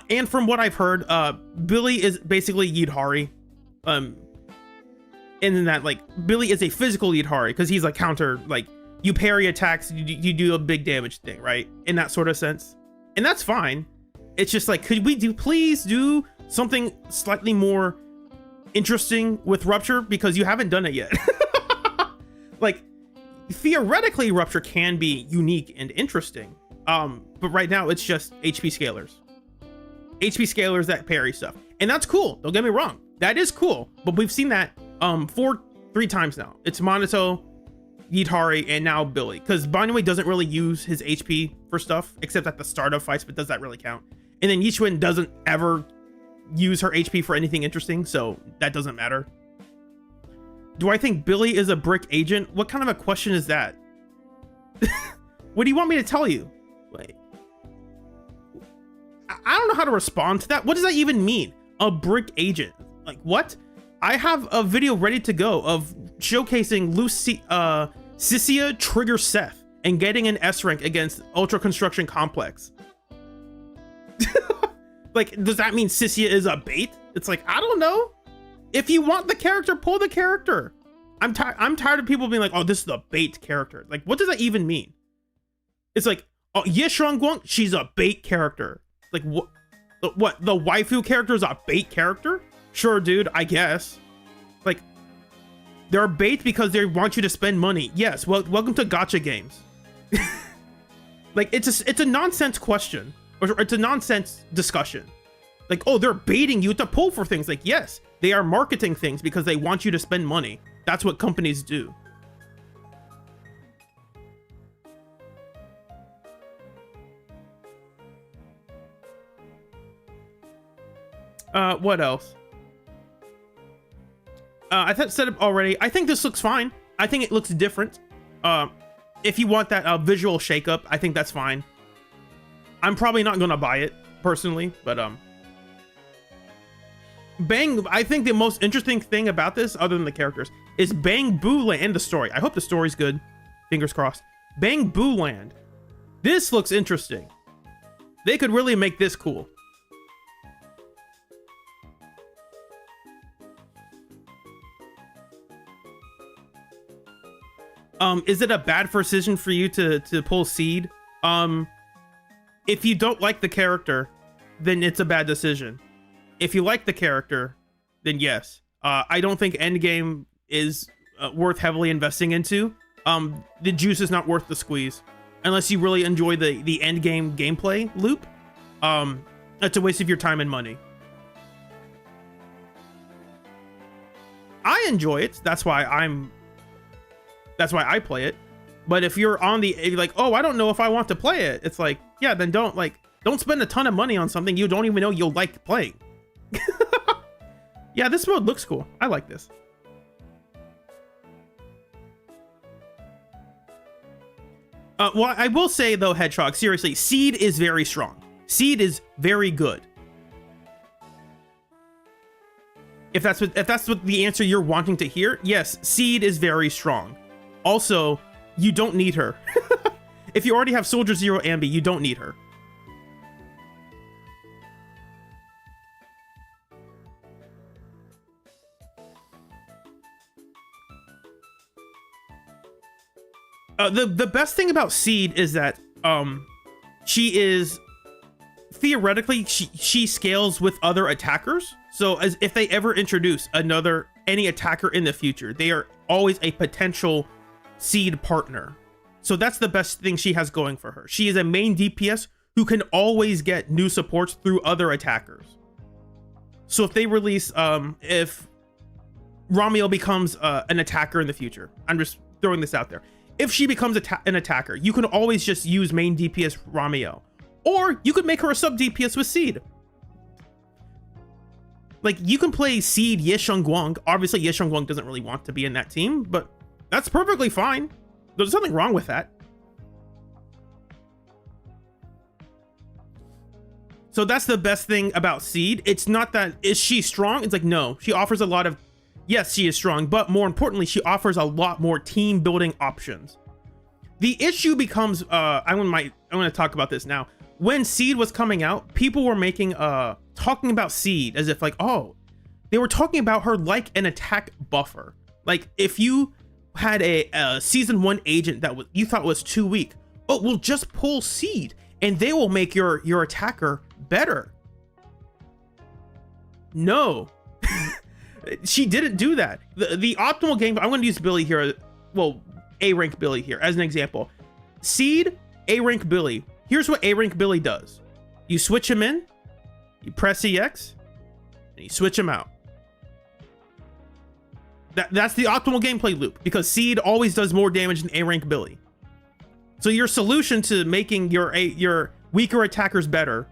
And from what I've heard, Billy is basically Yidhari. And then that, like, Billy is a physical Yidhari, because he's like counter, like, you parry attacks, you do a big damage thing, right? In that sort of sense. And that's fine. It's just like, could we please do something slightly more interesting with Rupture, because you haven't done it yet. Like, theoretically, Rupture can be unique and interesting. But right now it's just HP scalers. HP scalers that parry stuff. And that's cool. Don't get me wrong. That is cool. But we've seen that 3 times now. It's Monoto, Yidhari, and now Billy. Because Banwei doesn't really use his HP for stuff, except at the start of fights, but does that really count? And then Yichuan doesn't ever use her HP for anything interesting, so that doesn't matter. Do I think Billy is a brick agent? What kind of a question is that? What do you want me to tell you? Wait. I don't know how to respond to that. What does that even mean? A brick agent? Like, what? I have a video ready to go of showcasing Sissia trigger Seth and getting an S rank against Ultra Construction Complex. Like, does that mean Sissia is a bait? It's like, I don't know. If you want the character, pull the character. I'm tired of people being like, oh, this is a bait character. Like, what does that even mean? It's like, oh, Ye Guang, she's a bait character. Like, what? The waifu character is a bait character? Sure, dude, I guess. Like, they're bait because they want you to spend money. Yes, well, welcome to gacha games. Like, it's a nonsense question, or it's a nonsense discussion. Like, oh, they're baiting you to pull for things. Like, yes, they are marketing things because they want you to spend money. That's what companies do. What else? I said it already. I think this looks fine. I think it looks different. If you want that visual shakeup, I think that's fine. I'm probably not gonna buy it personally, but Bang. I think the most interesting thing about this, other than the characters, is Bang Boo Land and the story. I hope the story's good. Fingers crossed. Bang Boo Land. This looks interesting. They could really make this cool. Is it a bad decision for you to pull Seed? If you don't like the character, then it's a bad decision. If you like the character, then yes. I don't think Endgame is worth heavily investing into. The juice is not worth the squeeze. Unless you really enjoy the Endgame gameplay loop. It's a waste of your time and money. I enjoy it. That's why I play it. But if you're like, oh, I don't know if I want to play it, it's like, yeah, then don't spend a ton of money on something you don't even know you'll like playing. Yeah, this mode looks cool. I like this. Well, I will say though, Hedgehog, seriously, Seed is very strong. Seed is very good. If that's what the answer you're wanting to hear, yes, Seed is very strong. Also, you don't need her. If you already have Soldier Zero Ambi, you don't need her. The best thing about Seed is that she is theoretically she scales with other attackers. So as if they ever introduce any attacker in the future, they are always a potential Seed partner. So that's the best thing she has going for her. She is a main DPS who can always get new supports through other attackers. So if they release, if Ramiel becomes an attacker in the future, I'm just throwing this out there. If she becomes an attacker, you can always just use main DPS Ramiel. Or you could make her a sub DPS with Seed. Like, you can play Seed Ye Guang. Obviously, Ye Guang doesn't really want to be in that team, but that's perfectly fine. There's nothing wrong with that. So that's the best thing about Seed. It's not that, is she strong? It's like, no, she offers a lot of, yes, she is strong, but more importantly, she offers a lot more team building options. The issue becomes, I want to talk about this now. When Seed was coming out, people were talking about Seed as if like, oh, they were talking about her like an attack buffer. Like if you had a season 1 agent that you thought was too weak, oh, we'll just pull Seed and they will make your attacker better. No. She didn't do that. The optimal game, I'm going to use Billy here, well, A-rank Billy here as an example. Seed, A-rank Billy. Here's what A-rank Billy does. You switch him in, you press EX, and you switch him out. That's the optimal gameplay loop, because Seed always does more damage than A-rank Billy. So your solution to making your weaker attackers better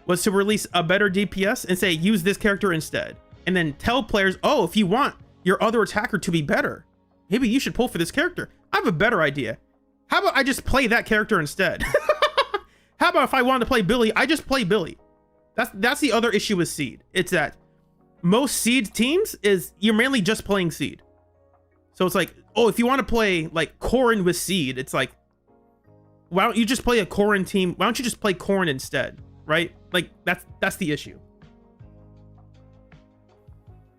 was to release a better DPS and say, use this character instead. And then tell players, oh, if you want your other attacker to be better, maybe you should pull for this character. I have a better idea. How about I just play that character instead? How about if I wanted to play Billy, I just play Billy? That's the other issue with Seed. It's that most Seed teams is you're mainly just playing Seed. So it's like, oh, if you want to play like Corrin with Seed, it's like, why don't you just play a Corrin team? Why don't you just play Corrin instead, right? Like that's the issue.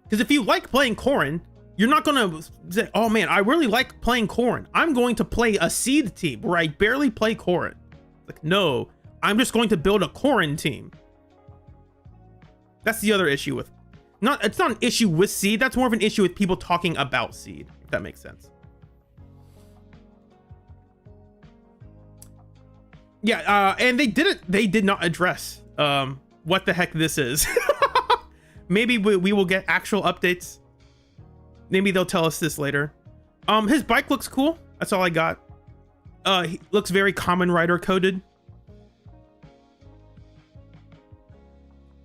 Because if you like playing Corrin, you're not gonna say, oh man, I really like playing Corrin. I'm going to play a seed team where I barely play Corrin. Like, no, I'm just going to build a Corrin team. That's the other issue with, it's not an issue with seed, that's more of an issue with people talking about seed, if that makes sense. Yeah, and they did not address what the heck this is. Maybe we will get actual updates. Maybe they'll tell us this later. His bike looks cool. That's all I got. He looks very Kamen Rider coded.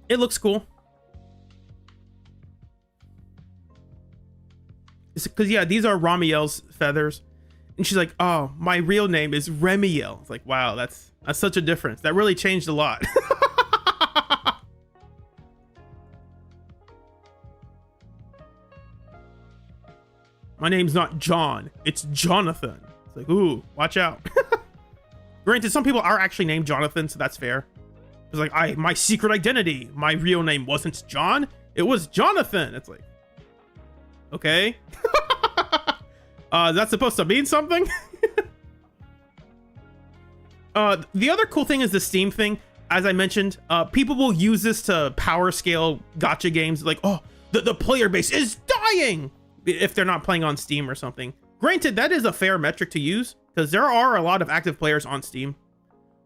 It looks cool. Because yeah, these are Ramiel's feathers. And she's like, oh, my real name is Remiel. It's like, wow, that's such a difference. That really changed a lot. My name's not John, it's Jonathan. It's like, ooh, watch out. Granted, some people are actually named Jonathan, so that's fair. It's like, my secret identity, my real name wasn't John, it was Jonathan. It's like, okay. That's supposed to mean something? The other cool thing is the Steam thing. As I mentioned, people will use this to power scale gacha games. Like, oh, the player base is dying if they're not playing on Steam or something. Granted, that is a fair metric to use because there are a lot of active players on Steam.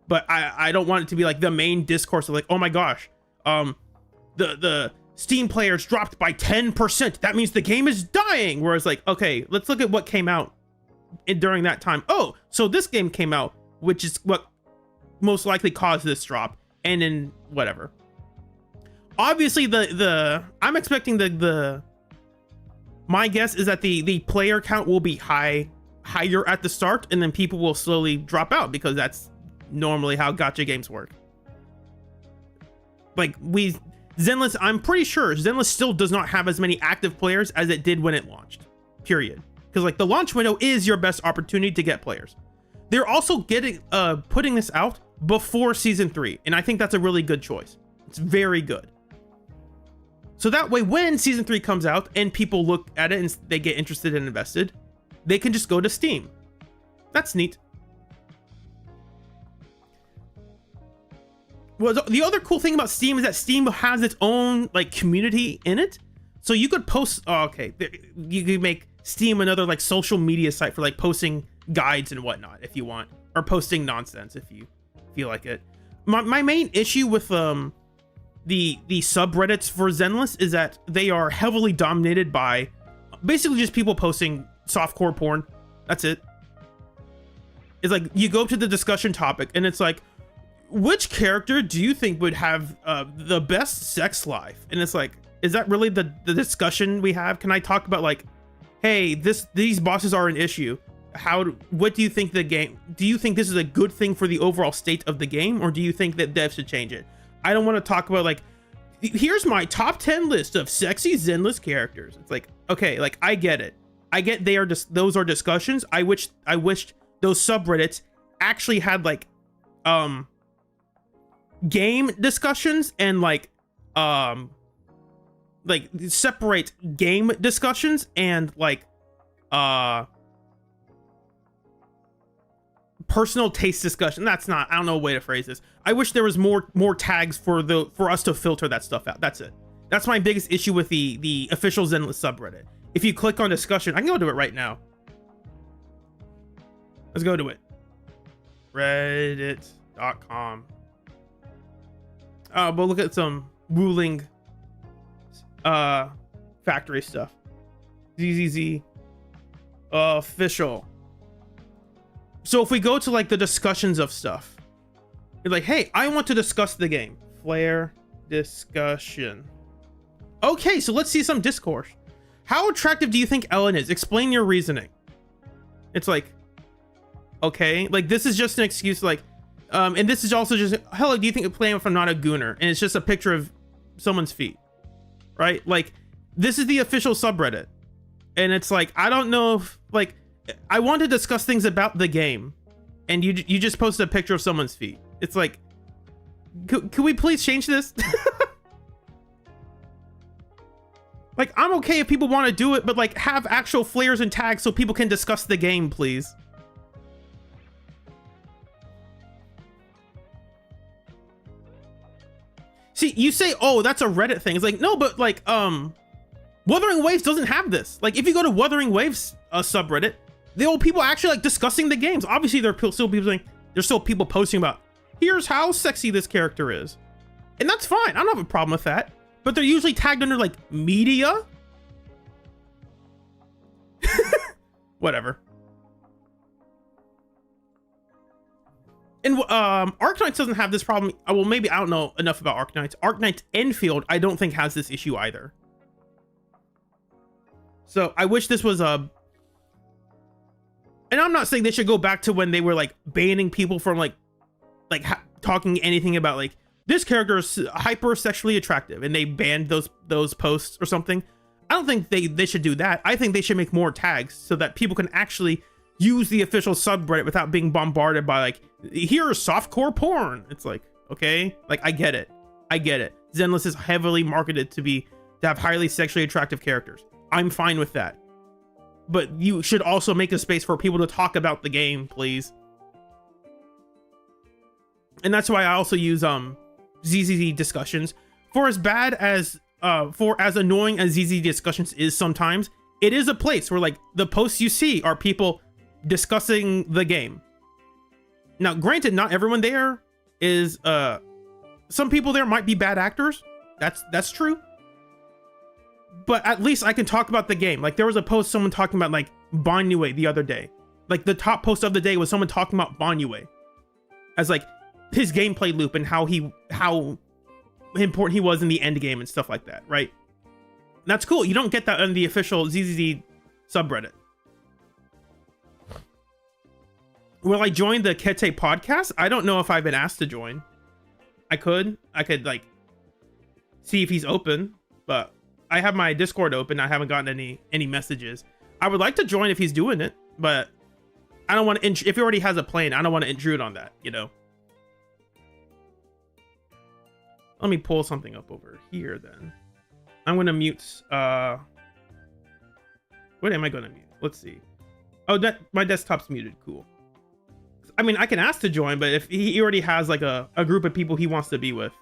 But I don't want it to be like the main discourse of like, oh my gosh, the Steam players dropped by 10%. That means the game is dying. Whereas like, okay, let's look at what came out during that time. Oh, so this game came out, which is what most likely caused this drop. And then whatever. Obviously I'm expecting my guess is that the player count will be higher at the start, and then people will slowly drop out because that's normally how gacha games work. Like Zenless, I'm pretty sure Zenless still does not have as many active players as it did when it launched, period. Because like the launch window is your best opportunity to get players. They're also putting this out before season 3, and I think that's a really good choice. It's very good. So that way, when season 3 comes out and people look at it and they get interested and invested, they can just go to Steam. That's neat. Well, the other cool thing about Steam is that Steam has its own like community in it. So you could post, you could make Steam another like social media site for like posting guides and whatnot if you want, or posting nonsense if you feel like it. My main issue with the subreddits for Zenless is that they are heavily dominated by basically just people posting softcore porn. That's it. It's like you go to the discussion topic and it's like, which character do you think would have the best sex life? And it's like, is that really the discussion we have? Can I talk about like, hey, these bosses are an issue. What do you think the game? Do you think this is a good thing for the overall state of the game, or do you think that devs should change it? I don't want to talk about like, here's my top 10 list of sexy Zenless characters. It's like, okay, like I get it. I get those are discussions. I wished those subreddits actually had like game discussions and like separate game discussions and like personal taste discussion. I don't know a way to phrase this. I wish there was more tags for us to filter that stuff out. That's it. That's my biggest issue with the official Zenless subreddit. If you click on discussion, I can go to it right now. Let's go to it. Reddit.com. But look at some ruling factory stuff. ZZZ official. So if we go to like the discussions of stuff, you're like, hey, I want to discuss the game. Flare discussion. Okay, so let's see some discourse. How attractive do you think Ellen is? Explain your reasoning. It's like, okay, like this is just an excuse, like, and this is also just, hello, do you think playing from not a gooner? And it's just a picture of someone's feet, right? Like, this is the official subreddit. And it's like, I don't know if, like, I want to discuss things about the game. and you just posted a picture of someone's feet. It's like, can we please change this? Like, I'm okay if people want to do it, but like have actual flares and tags so people can discuss the game, please. See, you say, oh, that's a Reddit thing. It's like, no, but like, Wuthering Waves doesn't have this. Like, if you go to Wuthering Waves subreddit, the old people actually like discussing the games. Obviously, there's still people posting about, here's how sexy this character is. And that's fine. I don't have a problem with that. But they're usually tagged under like media. Whatever. And Arknights doesn't have this problem. Well, maybe I don't know enough about Arknights. Arknights Enfield, I don't think has this issue either. So I wish this was a... And I'm not saying they should go back to when they were like banning people from like talking anything about like, this character is hyper sexually attractive, and they banned those posts or something. I don't think they should do that. I think they should make more tags so that people can actually use the official subreddit without being bombarded by like, here's softcore porn. It's like, okay, like I get it. Zenless is heavily marketed to have highly sexually attractive characters. I'm fine with that. But you should also make a space for people to talk about the game, please. And that's why I also use ZZZ discussions. For as bad as for as annoying as ZZZ discussions is sometimes, it is a place where like the posts you see are people discussing the game. Now, granted, not everyone there is some people there might be bad actors. That's true. But at least I can talk about the game. Like there was a post someone talking about like Banyue the other day. Like the top post of the day was someone talking about Banyue as like his gameplay loop and how important he was in the end game and stuff like that, right? And that's cool. You don't get that on the official ZZZ subreddit. Will I join the Kete podcast? I don't know if I've been asked to join. I could like see if he's open, but I have my Discord open. I haven't gotten any messages. I would like to join if he's doing it, but I don't want to, if he already has a plan, I don't want to intrude on that, you know? Let me pull something up over here then. I'm going to mute, what am I going to mute? Let's see. Oh, my desktop's muted. Cool. I mean, I can ask to join, but if he already has like a group of people he wants to be with,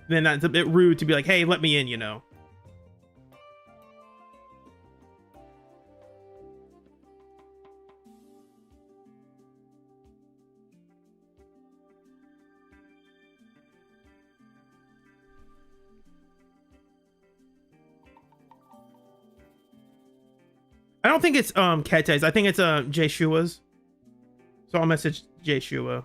then that's a bit rude to be like, hey, let me in, you know? I don't think it's Kete's. I think it's Jeshua's. So I'll message Jeshua.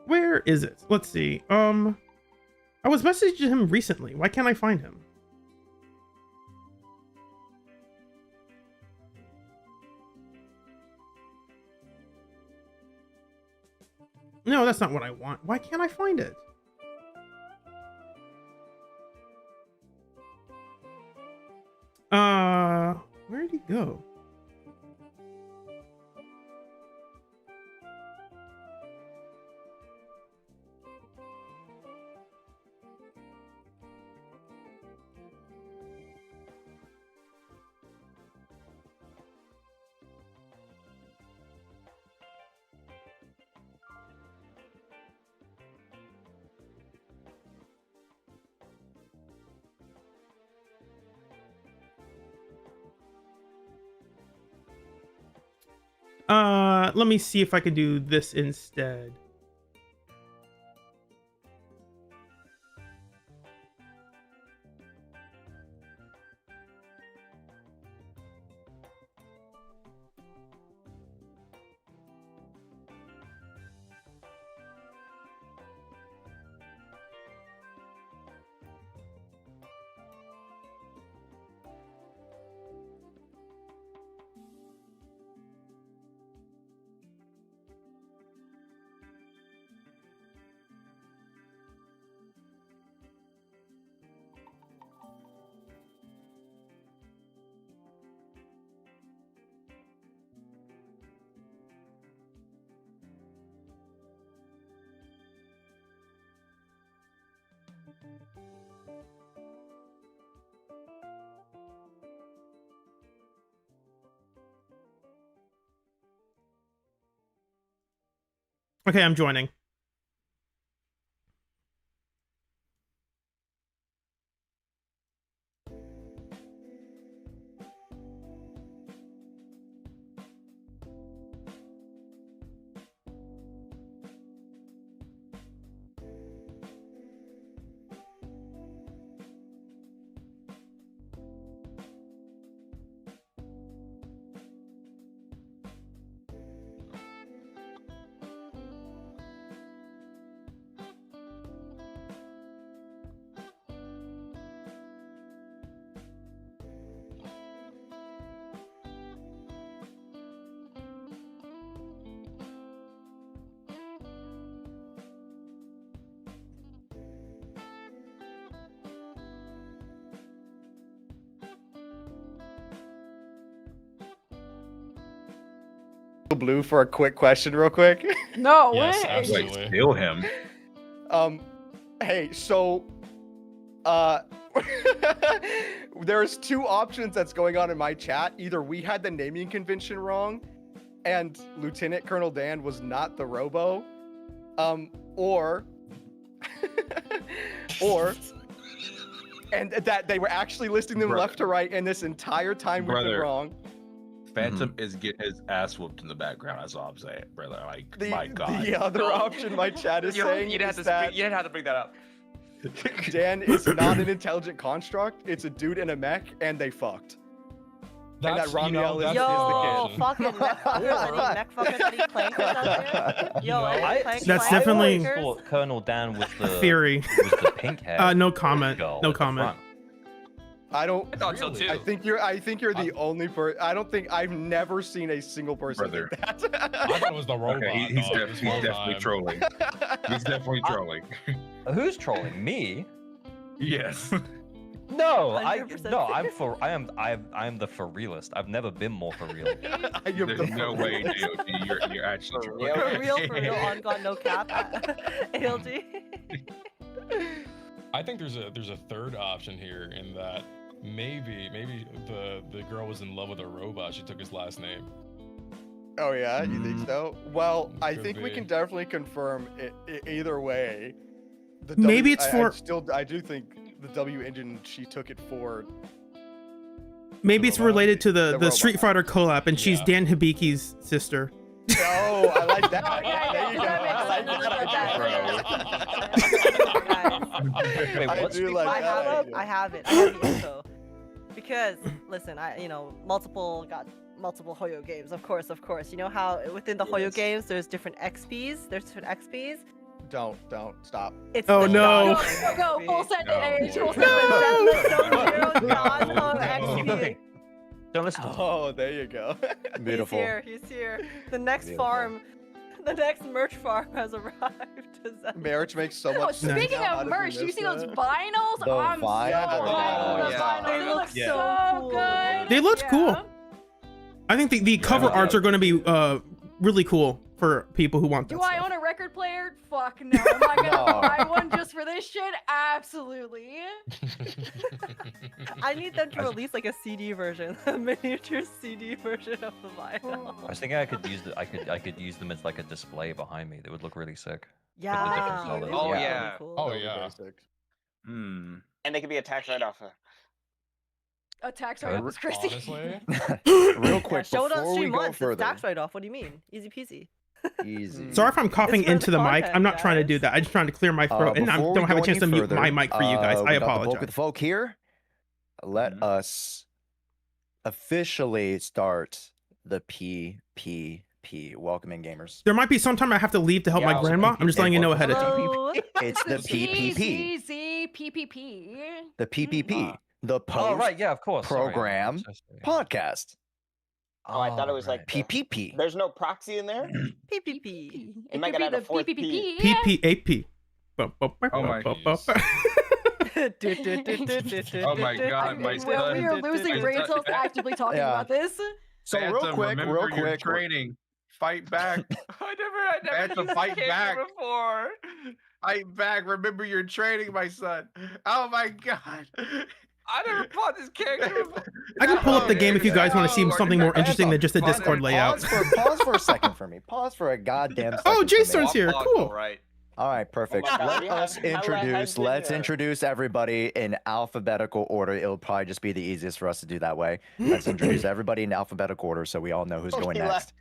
Where is it? Let's see. I was messaging him recently. Why can't I find him? No, that's not what I want. Why can't I find it? Where did he go? Let me see if I can do this instead. Okay, I'm joining. Blue for a quick question real quick. No Yes, way. absolutely. Wait, steal him. Hey, so there's two options that's going on in my chat. Either we had the naming convention wrong and Lieutenant Colonel Dan was not the robo, or and that they were actually listing them Brother. left to right, and this entire time we've been Brother. wrong. Phantom is getting his ass whooped in the background. That's all I'm saying, brother. Like, my God. The other option my chat is saying you didn't is that you didn't have to bring that up. Dan is not an intelligent construct. It's a dude in a mech, and they fucked. And that Ramiel is the Yo, kid. fucking mech fuckers, mech fuckers, clankers out there. Yo, any clank That's clank definitely- clankers? thought Colonel Dan was the Theory. was the pink hair. No comment. girl No at the comment. front. I don't. I thought so too. I think you're the only person. I don't think I've never seen a single person Brother. do that. I thought it was the robot. Okay, he's, dog, this whole definitely time. trolling. He's definitely trolling. Who's trolling me? Yes. No, 100%. I am the for realist. I've never been more for real. There's no way, AOD, you're actually For trolling. For real, on God, no cap. ALG. I think there's a third option here in that maybe the girl was in love with a robot. She took his last name. Oh yeah, you think so? Well, I Could think we be. can definitely confirm either way. The Maybe it's for- I do think the W engine she took it for. Maybe it's robot? related to The the Street robot. Fighter collab, and she's Yeah. Dan Hibiki's sister. Oh, I like that. Yeah, There you go. that makes I like sense. that. Wait, I what's do like I that. have I have it. I have the info. Because listen, multiple Hoyo games, of course. You know how within the Hoyo Yes. games there's different XPs. There's different XPs. Don't stop. It's Oh, the no. non-Hoyo Go full XP. send No. it, Age. Full The send it. Zenless Zone No. non-Hoyo No. XP. Don't listen to me. Oh, there you go. Beautiful. He's here. The next Beautiful. farm, the next merch farm has arrived. To Zenless. Marriage makes so Oh, much sense. speaking How of did we merch, you miss see those that? vinyls? The I'm vinyl? so glad Oh, for those yeah. vinyls. They They look look so so cool. good. They looked cool. Yeah. I think the cover arts are going to be really cool for people who want that Do I stuff. own a record player? Fuck no. Am I gonna No. buy one just for this shit? Absolutely. I need them to release like a CD version, a miniature CD version of the vinyl. I was thinking I could use them as like a display behind me. That would look really sick. Yeah. different colors. they would Oh, be yeah. really cool. Oh That would be yeah. very sick. Hmm. And they could be a tax write-off. A tax Good. write-off was crazy. Honestly, Real quick, Show it on before we stream go once. It's further, tax write-off. What do you mean? Easy peasy. easy. Sorry if I'm coughing It's for into the the mic. content, I'm not trying to do guys. that. I'm just trying to clear my throat, and I Before don't we have a go chance any to mute further, my mic for you guys. we I got the bulk of apologize. the folk here. Let Mhm. us officially start the PPP. Welcoming gamers. There might be some time I have to leave to help Yeah, my I was grandma. I'm just letting you know ahead of time. Hello. It's the PPP. PPP. The PPP. The post Oh right, yeah, of course. Sorry. program I'm so sorry. podcast. Oh, I thought it was like right. PPP. There's no proxy in there. PPP. It might get out a fourth P. PPAP. Oh my goodness. Oh my God, my We son. are losing my brain son- cells actively talking Yeah. about this. So Phantom, real quick, remember real your quick. training. Fight back. I never Had to fight came here back. before. Fight back. Remember your training, my son. Oh my god. I never fought this character before. I can pull up the game if you guys want to see something more interesting than just the Discord layout. Pause for a second for me. Pause for a goddamn second. Oh, for me. Jason's here. Cool. Right. All right, perfect. Oh my God, Let's introduce everybody in alphabetical order. It'll probably just be the easiest for us to do that way. Let's introduce everybody in alphabetical order so we all know who's going next.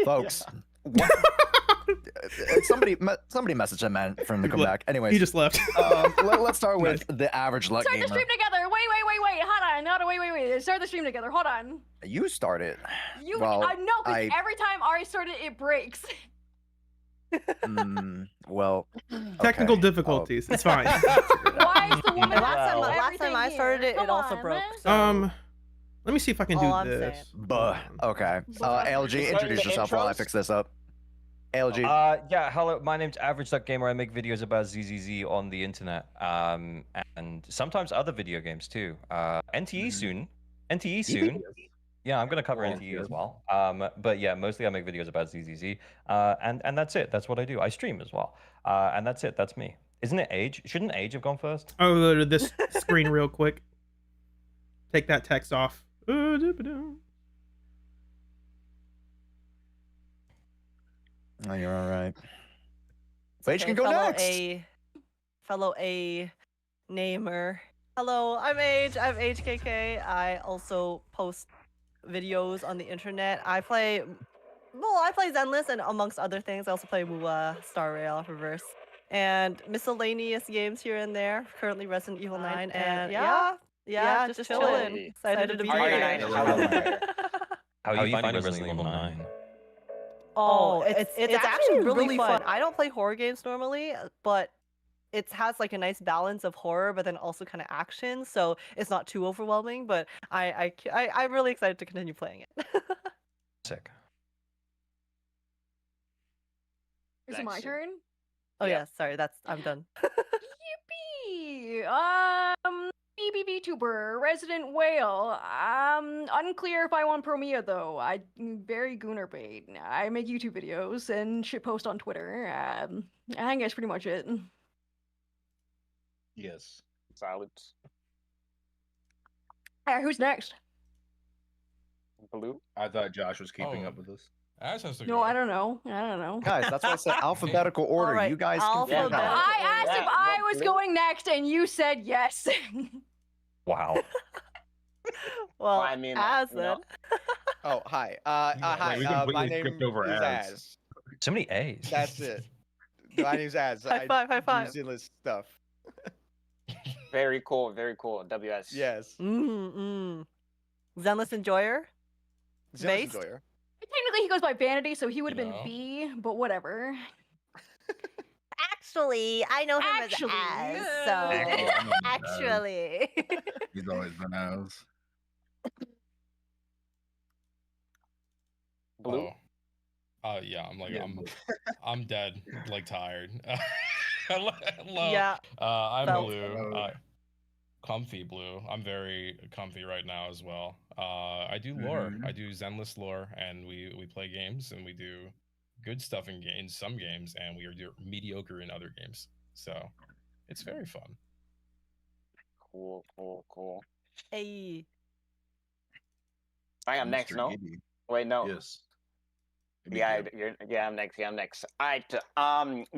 Folks, somebody messaged him man from the comeback. Anyways, He just left. let's start with the average luck Start the gamer. stream together. Wait. Hold on. No, wait. Start the stream together. Hold on. You started. You, Well, I know, because every time Ari started, it breaks. Well, Technical okay. difficulties. It's fine. Why is the woman Last time I started it, it also broke. So. Let me see if I can do All I'm this. Okay. LG, introduce yourself while I fix this up. LG. Yeah, hello. My name's Average Duck Gamer. I make videos about ZZZ on the internet, and sometimes other video games too. NTE soon. NTE soon. Yeah, I'm gonna cover NTE as well. But yeah, mostly I make videos about ZZZ, and that's it. That's what I do. I stream as well, and that's it. That's me. Isn't it Age? Shouldn't Age have gone first? I'll go to this screen real quick. Take that text off. Oh, you're all right. Phage Okay, can go fellow next. Fellow A namer. Hello, I'm Age. I'm HKK. I also post videos on the internet. I play Zenless, and amongst other things, I also play Mua, Star Rail, Reverse, and miscellaneous games here and there. Currently Resident Evil 9, and yeah, just chilling. Excited to be here. How are you finding Resident Evil 9? Oh, it's actually really fun. I don't play horror games normally, but it has like a nice balance of horror, but then also kind of action, so it's not too overwhelming. But I'm really excited to continue playing it. Sick. Is it my turn? Oh yeah, sorry, I'm done. Yippee! BB VTuber, Resident Whale. Unclear if I want Promeia though. I'm very gooner bait. I make YouTube videos and shit post on Twitter. I think that's pretty much it. Yes. Silence. Who's next? Blue. I thought Josh was keeping up with us. No, I don't know. Guys, that's why I said alphabetical order. Alright, You guys can figure it out. I asked if I was Blue. going next, and you said yes. Wow. Well, I mean, as you know. then. Oh, hi. Wait, we My completely name skipped over is Az. Az. So many A's. That's it. My name's Az. High five, high five. Do Zenless stuff. Very cool. Very cool. WS. Yes. Zenless enjoyer. Zenless Based? enjoyer. Technically, he goes by Vanity, so he would have been B, but whatever. Actually, I know him Actually. as Az, so actually. He's always been Az. Blue. Yeah, I'm dead, like tired. Hello. Yeah. I'm felt. Blue. Comfy Blue. I'm very comfy right now as well. I do lore. I do Zenless lore, and we play games, and we do good stuff in some games, and we are mediocre in other games. So it's very fun. Cool. Hey. I am next, Mr. no? Giddy. Wait, no. Yes. Yeah, I'm next. Alright.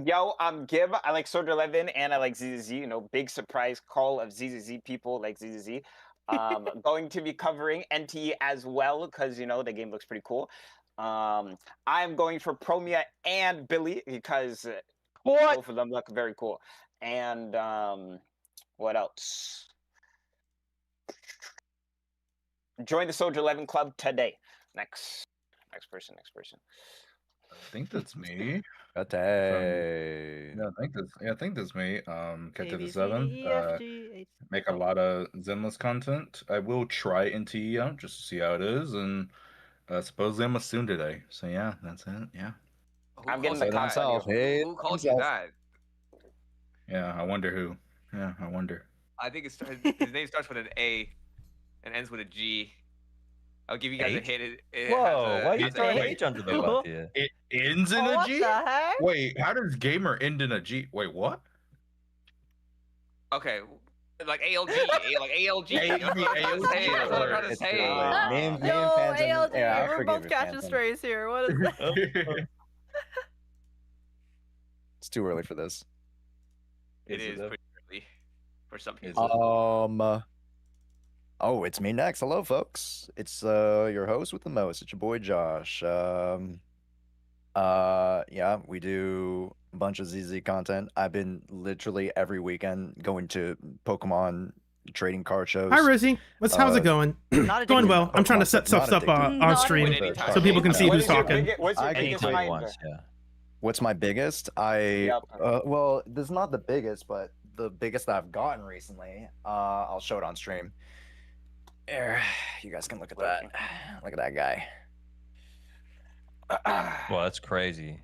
Yo, I'm Gib. I like Soldier 11 and I like ZZZ. You know, big surprise call of ZZZ people like ZZZ. Going to be covering NTE as well because you know the game looks pretty cool. I'm going for Promeia and Billy because both of them look very cool. And what else? Join the Soldier 11 club today. Next person. I think that's me. Okay. Yeah, I think that's me. Cat to the A, B, C, 7. D, E, F, G, H. Make a lot of Zenless content. I will try NTE out just to see how it is, and supposedly I'm a soon today. So yeah, that's it. Yeah. I'm getting the called content. Who called you that? Yeah, I wonder who. Yeah, I wonder. I think his name starts with an A and ends with a G. I'll give you guys a H? hint. It Whoa, has a, why are you has a throwing H. H under the bus here? It ends in Oh, a what G? the heck? Wait, how does gamer end in a G? Wait, what? Okay, like ALG, like ALG. That's what I'm trying to say. That's what I'm trying to It's say. too late. Me and Yo, Phantom. ALG, Yeah, I we're forgive both you, catching Phantom. strays here. What is that? It's too early for this. It is though? pretty early for some people. Oh, it's me next. Hello, folks. It's your host with the most. It's your boy Josh. Yeah, we do a bunch of ZZ content. I've been literally every weekend going to Pokemon trading card shows. Hi, Rizzy. How's it going? Not Going addicted. well. I'm trying to set stuff up on stream so people can see who's talking. What's your biggest Anytime find? once, yeah. What's my biggest? Well, this is not the biggest, but the biggest that I've gotten recently. I'll show it on stream. There, you guys can look at that. Look at that guy. Well, that's crazy.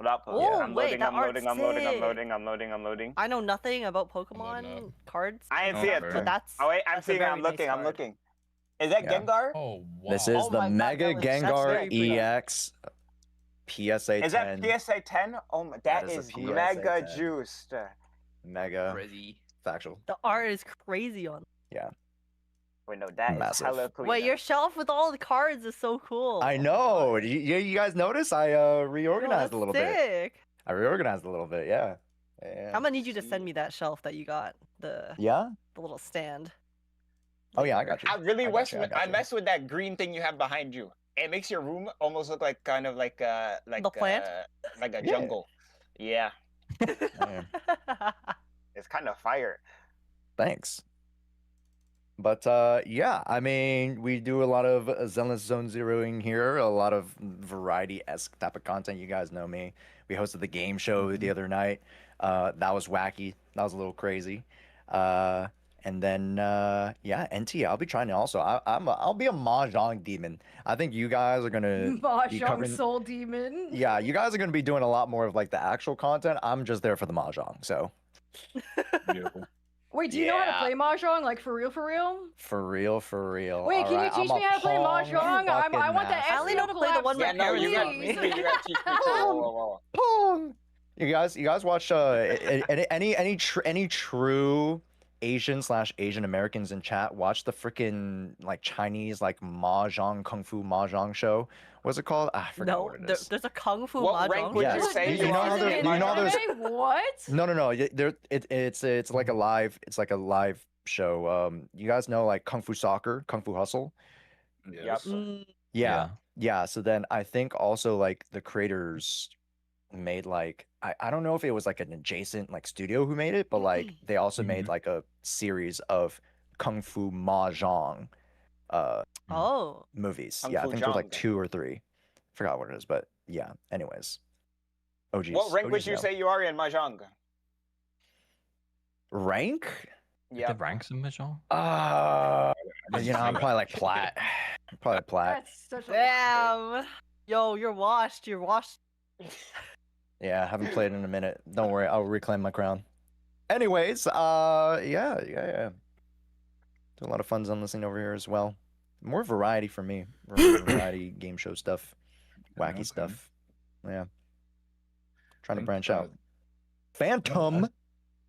Oh, I'm wait, loading, that I'm loading, I'm loading, I'm art's loading, I'm loading, I'm loading. I know nothing about Pokemon cards. I ain't see it. But that's. Oh wait, I'm that's a seeing it. very I'm looking. nice I'm card. looking. Is that Yeah. Gengar? Oh wow. This is Oh the my God, Mega that was- that's Gengar very pretty. EX PSA 10. Is that PSA 10? Oh my, that is a is PSA mega 10. juiced. Mega Crazy. factual. The art is crazy on. Yeah. Wait, no, that is Massive. hella clean. Wait, your shelf with all the cards is so cool. I know. You guys notice I reorganized Oh, a little that's bit. sick. I reorganized a little bit. Yeah. Yeah. I'm gonna need you to send me that shelf that you got. The Yeah? little stand. Oh yeah, I got you. I really I got wish you, I got I you. mess with that green thing you have behind you. It makes your room almost look like kind of like The plant? like a Yeah. jungle. Yeah, Yeah. it's kind of fire. Thanks. But yeah, I mean, we do a lot of Zenless Zone Zeroing here, a lot of variety-esque type of content. You guys know me. We hosted the game show the other night. That was wacky. That was a little crazy. And then yeah, NT. I'll be trying to also. I'll be a mahjong demon. I think you guys are gonna be Mahjong covering. Soul Demon. Yeah, you guys are gonna be doing a lot more of like the actual content. I'm just there for the mahjong. So Beautiful. Wait, do you know how to Yeah. play Mahjong? Like, for real, for real? for real, for real. Wait, can you Alright, teach I'm me a how to play Pong Mahjong? I fucking want the master. I only know to play the one Yeah, with no, you got Harry. you got to teach me. Whoa, whoa, whoa. Pong. You guys watch any true Asian/Asian Americans in chat watch the freaking like Chinese like mahjong kung fu mahjong show. What's it called? I forgot No, what it is. there's a kung fu What mahjong. rank would you Yes. say You know how Isn't there- it you know how there's- anime? What? No. It's like a live show. You guys know like Kung Fu Soccer, Kung Fu Hustle. Yes. Yeah. So then I think also like the creators made like I don't know if it was like an adjacent like studio who made it, but like they also made like a series of Kung Fu Mahjong Oh. movies. Kung Yeah, I Fu think there's like Jong. 2 or 3. Forgot what it is, but yeah. Anyways. OGs. What rank would OGs you know. say you are in mahjong? Rank? Yeah. The ranks in Mahjong? You know, I'm probably like plat. Probably plat. That's such a Damn. Yo, you're washed. You're washed. Yeah, I haven't played in a minute. Don't worry, I'll reclaim my crown. Anyways, yeah. Do a lot of fun on listening over here as well. More variety for me. More variety game show stuff, wacky Okay. stuff. Yeah. Trying to Think, branch out. Phantom.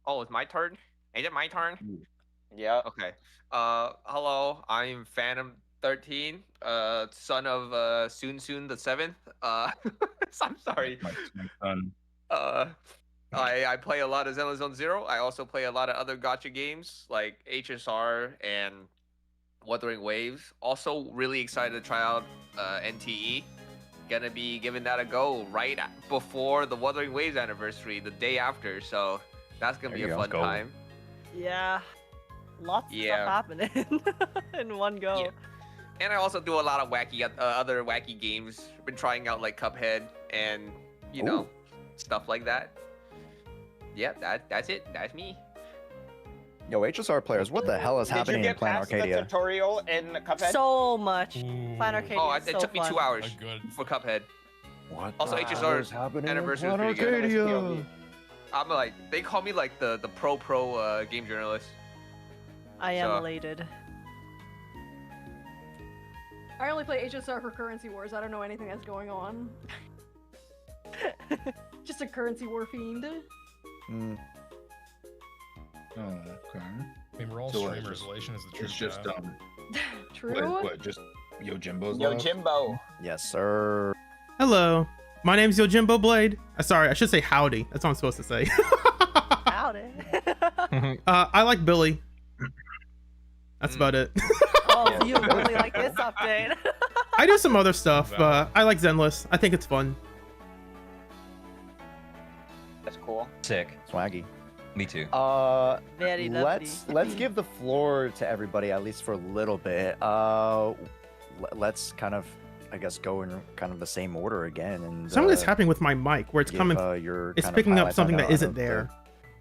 Oh, it's my turn. Is it my turn? Yeah. Okay. Hello. I'm Phantom 13. Son of Soon the 7th. I'm sorry. My son. I play a lot of Zenless Zone Zero. I also play a lot of other gacha games like HSR and Wuthering Waves. Also, really excited to try out NTE. Gonna be giving that a go right before the Wuthering Waves anniversary, the day after. So that's gonna There be you a go. fun Go. time. Yeah. Lots of Yeah. stuff happening in one go. Yeah. And I also do a lot of wacky, other wacky games. Been trying out like Cuphead and you know stuff like that. Yeah, that's it. That's me. Yo, HSR players, what the hell is Did you happening in get Planet past the Arcadia? tutorial in Cuphead? So much. Planet Arcadia. Oh, is it so took me fun. 2 hours Good. for Cuphead. What Also, the hell HSR's is happening in anniversary was Planet pretty good. Arcadia? I'm like, they call me like the pro game journalist. I am So- elated. I only play HSR for currency wars. I don't know anything that's going on. Just a currency war fiend. Mm. Oh, okay. I mean, we're all So streamers. Relation is the truth. It's just True. what? Just Yojimbo's Yo, left? Jimbo. Yes, sir. Hello. My name's Yojimbo Blade. Sorry, I should say howdy. That's what I'm supposed to say. Howdy. I like Billy. That's about it. Oh, so you really like this update. I do some other stuff, but I like Zenless. I think it's fun. That's cool. Sick. Swaggy. Me too. Very lovely. Let's give the floor to everybody at least for a little bit. Let's kind of, I guess, go in kind of the same order again. And Something that's happening with my mic, where it's give, coming. your It's kind of picking up highlights. something that I isn't know there.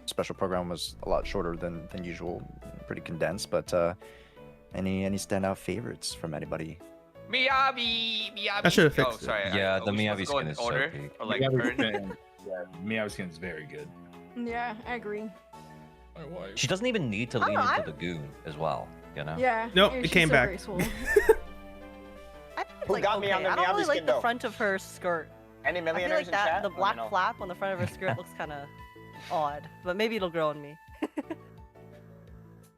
the special program was a lot shorter than usual, pretty condensed. But any standout favorites from anybody? Miyabi. I should have Oh, fixed it. sorry. Yeah, the we supposed Miyabi to go skin in is so order, peak. or like Miyabi turn? skin, yeah, Miyabi skin is very good. Yeah, I agree. She doesn't even need to I lean don't know, into the goon as well, you know? Yeah. Nope, yeah, it she's came so back. graceful. I think it's Who like, got me on okay. the I don't really Miyabi like skin, the though? front of her skirt. Any I feel millionaires like in that chat? the Let me black know. flap on the front of her skirt looks kind of odd, but maybe it'll grow on me.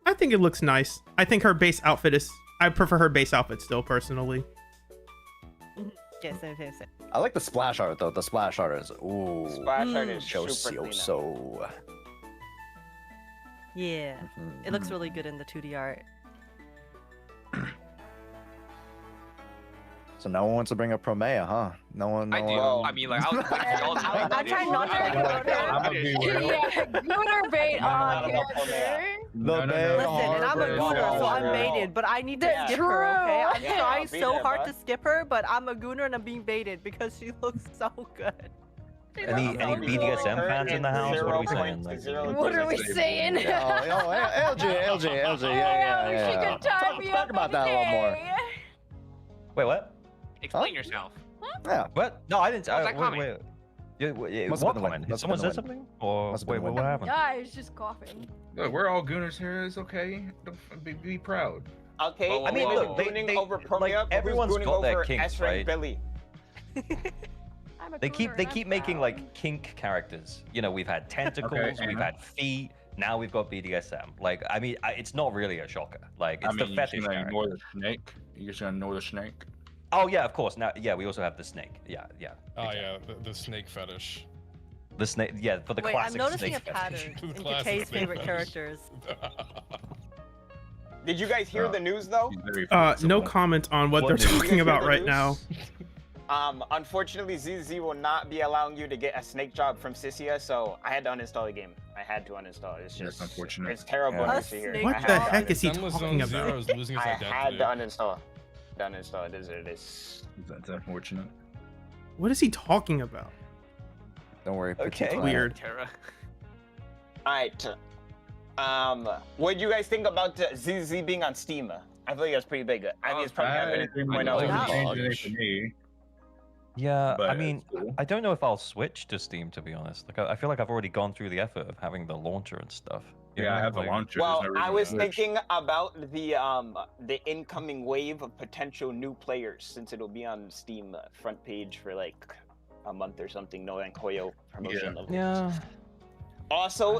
I think it looks nice. I think her base outfit is. I prefer her base outfit still, personally. Yeah, same. I like the splash art though. The splash art is Splash art is shows super clean. so. Yeah, it looks really good in the 2D art. So no one wants to bring up Promeia, huh? No one. I do. I mean, like, I was I'm trying not to bring it up. Yeah, gooner bait on character. The Listen, and I'm a gooner, so I'm baited, but I need to skip her, okay? I'm Yeah, trying be so there, hard bud. to skip her, but I'm a gooner and I'm being baited because she looks so good. Any BDSM fans in the house? What are we saying? Like, What are we saying? LG, yeah. She could tie me Talk up about that a little more. wait, what? Explain yourself. Yeah. What? No, I didn't. What was that comment? Wait. Yeah, Must have what been the comment? wind. Did Must have someone been say the wind. something? Or Must have wait, been the what wind. happened? Yeah, I was just coughing. Look, we're all gooners here. It's okay. Be proud. Okay, Whoa, whoa, I mean, whoa, look, whoa. they- gooning over Promeia, like, but who's everyone's gooning got their over kinks, Ezra and right? Billy? I'm a They gooner keep and I'm making proud. like kink characters. You know, we've had tentacles, we've had feet. Now we've got BDSM. Like, I mean, it's not really a shocker. Like, it's the you're fetish just gonna character. ignore the snake. You're just gonna ignore the snake. Oh yeah, of course. Now, yeah, we also have the snake. Yeah. Oh yeah, the snake fetish. The snake. Yeah, for the Wait, I'm classic noticing snake a fetish. pattern in Classic KK's snake favorite fetish. characters. Did you guys hear the news though? No comment on what they're Did you guys talking hear about the right news? now. Unfortunately, ZZ will not be allowing you to get a snake job from Sisia, so I had to uninstall the game. I had to uninstall it. It's just unfortunate. It's terrible Yeah. to A see here. What I the had to heck is he uninstall. talking about? is losing its I had identity. to uninstall. It is. It is. That's unfortunate. What is he talking about? Don't worry. Okay. Weird. Terra. Alright. What do you guys think about ZZ being on Steam? I feel like that's pretty big. I think it's probably happening 3.0. Yeah, But I mean, it's cool. I don't know if I'll switch to Steam, to be honest. Like, I feel like I've already gone through the effort of having the launcher and stuff. You Yeah, I know, have the like- launcher. Well, There's no I reason was to switch. thinking about the incoming wave of potential new players since it'll be on Steam front page for like a month or something. No Koyo promotion. Yeah. Also,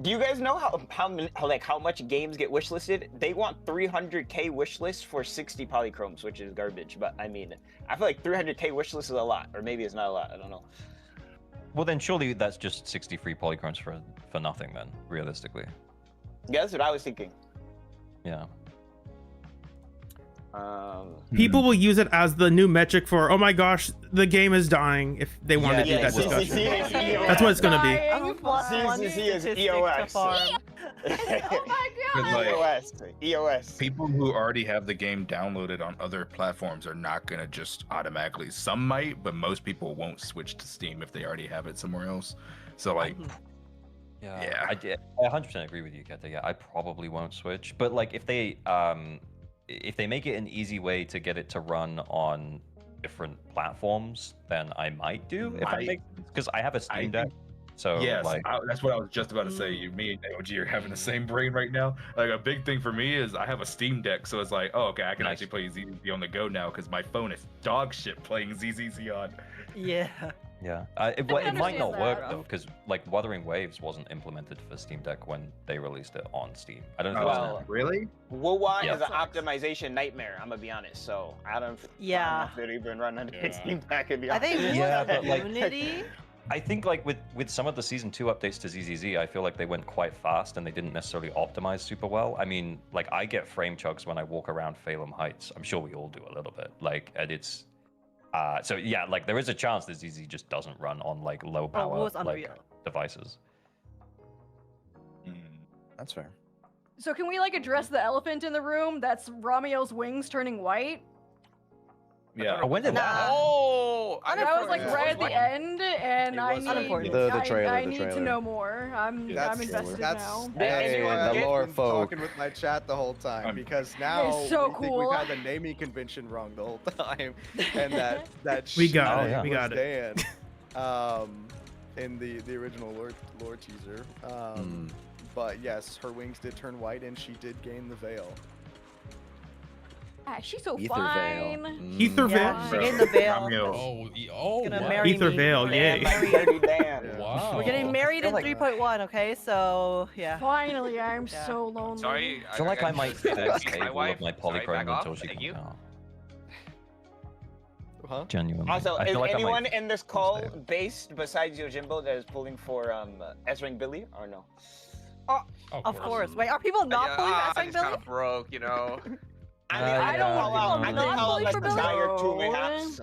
do you guys know how much games get wishlisted? They want 300k wishlist for 60 polychromes, which is garbage. But I mean, I feel like 300k wishlist is a lot, or maybe it's not a lot. I don't know. Well, then surely that's just 60 free polychromes for nothing, then, realistically. Yeah, that's what I was thinking. Yeah. People will use it as the new metric for, oh my gosh, the game is dying, if they want to do that discussion. That's what it's going to be. CCC is EOS. Oh my god! EOS. People who already have the game downloaded on other platforms are not gonna just automatically. Some might, but most people won't switch to Steam if they already have it somewhere else. So like, Yeah. I 100% agree with you, Keta. Yeah, I probably won't switch. But like, if they make it an easy way to get it to run on different platforms, then I might do. If that makes sense, because I have a Steam Deck, So yes, like, that's what I was just about to say. Me and OG are having the same brain right now. Like a big thing for me is I have a Steam Deck, so it's like, oh, okay, I can actually play ZZZ on the go now because my phone is dog shit playing ZZZ on. Yeah. yeah, can it might understand not that. work though, because like Wuthering Waves wasn't implemented for Steam Deck when they released it on Steam. I don't know if it was Well, now. Really? WoWa Yeah. is an optimization nightmare. I'm gonna be honest. So I don't. Yeah. I don't know if it even run on Yeah. Steam Deck. To be I think honest. Yeah, but, like- Unity. I think like with some of the season 2 updates to ZZZ, I feel like they went quite fast and they didn't necessarily optimize super well. I mean, like I get frame chugs when I walk around Phalem Heights. I'm sure we all do a little bit. Like, and it's so yeah, like there is a chance that ZZ just doesn't run on like low power was like Unreal. devices. That's fair. So can we like address the elephant in the room? That's Ramiel's wings turning white. Yeah. Oh, when did that happen? Oh, I That was like yeah. right at the end, and It I was need unimportant. The trailer, I the need to trailer. know more. I'm invested now. Hey, why the I've lore been folk. talking with my chat the whole time because now It's so we think cool. we've had the naming convention wrong the whole time, and that We got shit it. We was got it. Dan, in the original lore teaser. But yes, her wings did turn white, and she did gain the veil. Ah, she's so Ether fine. veil. Ether Yeah, veil. she gained the veil. Oh, Gonna wow. marry Ether me. veil, yay. Dirty Dan. Wow. We're getting married in like- 3.1. Okay, so yeah. Finally, I'm Yeah. so lonely. Sorry. I feel like I might gotta fix excuse Cable my wife. of my Sorry, back polychrome off. until she Thank comes you. out. Huh? Genuinely. Also, I is feel like I might anyone in this call stay. based besides Yojimbo that is pulling for S-Ring Billy or no? Of course. Wait, are people not pulling for S-Ring He's kind Billy? of broke, you know. I don't call out. know. I Not can call it pulling like for the Billy? dire two mayhaps.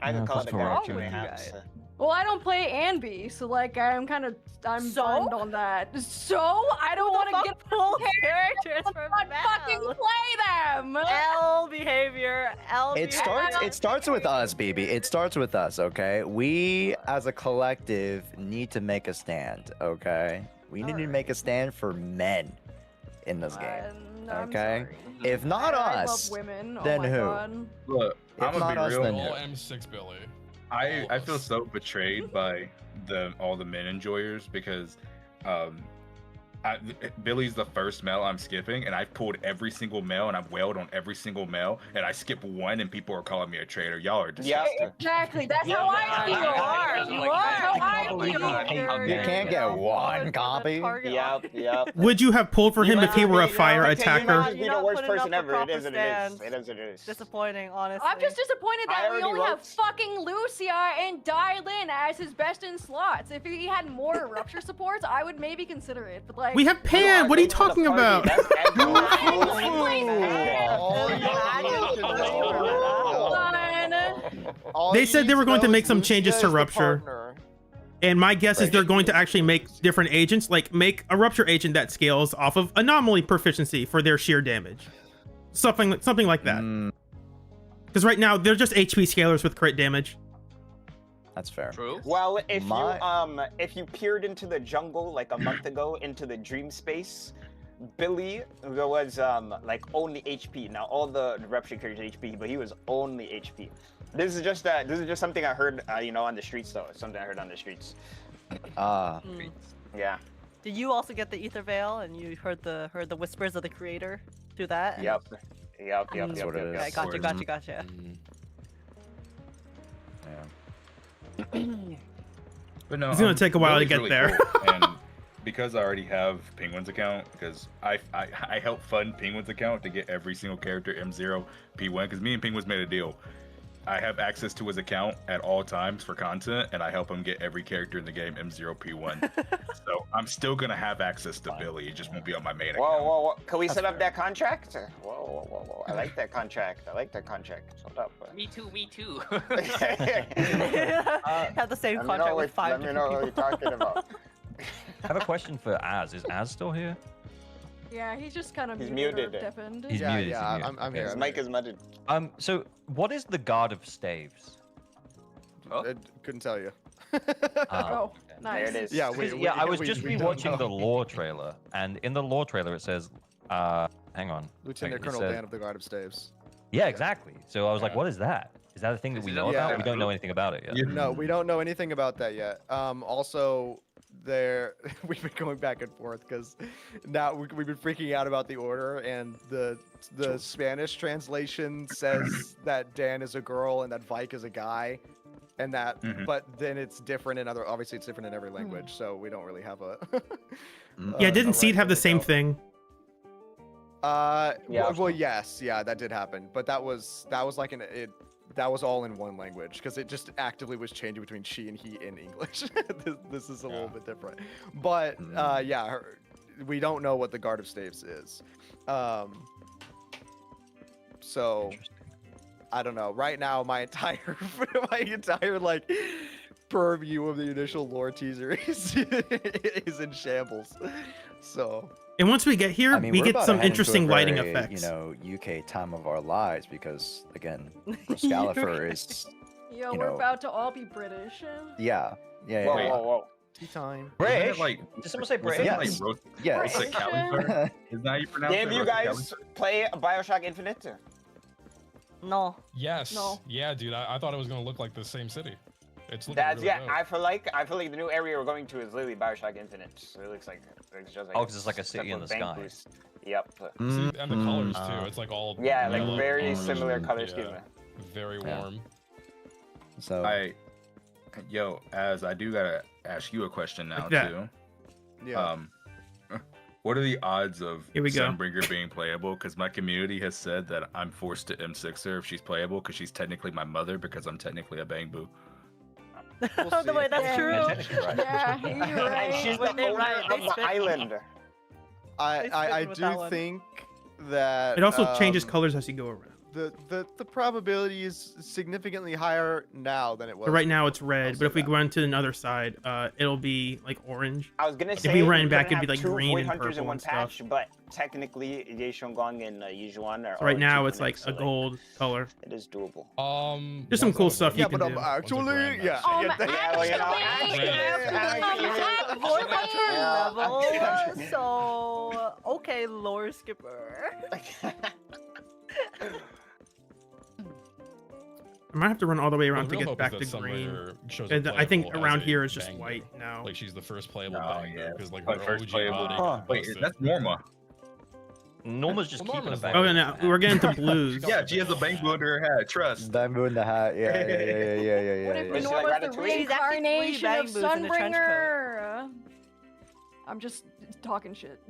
I can Yeah, call it fuck the for dire rock, two you mayhaps. Well, I don't play and B, so like I'm burned on that. So I don't want to get pull characters Let's for not fucking play them. L behavior. L It starts with us, BB. It starts with us, okay? We as a collective need to make a stand, okay? We need to make a stand for men in this game. I'm Okay? sorry. If not I us, love women. then oh my who? God. Look, If I'm not gonna us, be then real. All M6 Billy. I feel so betrayed by all the men enjoyers because Billy's the first male I'm skipping, and I've pulled every single male and I've wailed on every single male, and I skip one and people are calling me a traitor. Y'all are disgusting. Exactly. That's how I feel. You are. That's how I feel. You can't get one copy. Yep. Would you have pulled for him if he were a fire Okay, attacker? You're You're the not worst putting up person a ever. It proper is what it stand. is. It is what it is. Disappointing, honestly. I'm just disappointed I that we already only have wrote- fucking Lucia and Dylan as his best in slots. If he had more rupture supports, I would maybe consider it. But like, We have Pan. What are you talking about? They said they were going to make some changes to Rupture. And my guess is they're going to actually make different agents, like make a Rupture agent that scales off of anomaly proficiency for their sheer damage. Something like that. Because right now, they're just HP scalers with crit damage. That's fair. True. Well, if you peered into the jungle like a month ago into the dream space, Billy was like only HP. Now all the Rupture characters HP, but he was only HP. This is just something I heard, on the streets though. It's something I heard on the streets. Yeah. Did you also get the Ether Veil and you heard the whispers of the creator through that? Yep. That's what it is. Okay, gotcha. But no, It's gonna take a while to Billy's get really there. cool, and because I already have Penguin's account, because I help fund Penguin's account to get every single character M0 P1, because me and Penguin's made a deal. I have access to his account at all times for content, and I help him get every character in the game M0 P1. So I'm still gonna have access to Billy. It just won't be on my main account. Whoa. Can we set up that contract? Whoa. I like that contract. Hold up. Me too. Have the same contract with 5 Let me different know what people. you're talking about. I have a question for Az. Is Az still here? yeah, he's just kind of He's muted. muted. Or deafened. He's muted. Yeah, he's muted. I'm Okay. here. His mic is muted. So what is the Guard of Staves? I couldn't tell you. Oh, nice. There it is. Yeah, I was just we don't rewatching know. the lore trailer, and in the lore trailer it says, hang on. Lieutenant It Colonel says- Dan of the Guard of Staves. Yeah, exactly. So I was like, what is that? Is that a thing that we know Yeah. about? We don't know anything about it yet. No, we don't know anything about that yet. Also, we've been going back and forth because now we've been freaking out about the order, and the Spanish translation says that Dan is a girl and that Vike is a guy, and that but then it's different in other. Obviously, it's different in every language, so we don't really have a. Yeah, didn't Seed have the same thing? Well, yes, yeah, that did happen, but that was like that was all in one language because it just actively was changing between she and he in English. This is a little bit different, but yeah, we don't know what the Guard of Staves is. So I don't know. Right now, my entire like purview of the initial lore teaser is in shambles. So. And once we get here, we get some interesting lighting effects. You know, UK time of our lives because again, Scalifer is. Yo, we're about to all be British. Yeah. Whoa. Tea time. British? Like, did someone say British? Yes. Yes. Is that how you pronounce it? Dave, you guys play Bioshock Infinite? No. Yes. No. Yeah, dude. I thought it was gonna look like the same city. It's looking That's really dope. I feel like the new area we're going to is literally Bioshock Infinite. So it looks like it's just like. Oh, because it's like a city in the sky. Boost. Yep. See, and the colors too. It's like all. Yeah, like yellow, very orange, similar color yeah, scheme. Very warm. So as I do gotta ask you a question now too. Yeah. What are the odds of Here we go. Sunbringer being playable? Because my community has said that I'm forced to M6 her if she's playable because she's technically my mother because I'm technically a bang boo. The way that's true. Yeah, you're right. And she's the owner of the island. I do think that It also changes colors as you go around. The probability is significantly higher now than it was. But right now it's red, but if we go on to another side, it'll be like orange. I was gonna say if we ran we back, couldn't it'd be like have two green Void and Hunters in purple one and stuff. patch, but technically Yeishongong and Yijuan are. So right now all it's like so, a gold color. It is doable. There's some cool stuff you Yeah, can but do. actually, yeah. Well, you know, Void Hunter level. So okay, lore skipper. I might have to run all the way around The to real get hope back is to that green. Sunbringer shows up And I think playable around as a here is just bang white boo. now. Like she's the first playable Oh, bang yeah. because like Like her first OG playable. body. Wait, that's Norma. Norma's just Well, keeping Norma's a bang. Oh, and now we're getting to blues. Yeah, she has a bang boo under her hat. Trust. Bamboo in the hat. Yeah. What if Is she like Norma's the Ratatouille? She's actually reincarnation of three bang boos in a trench Sunbringer? I'm just talking shit.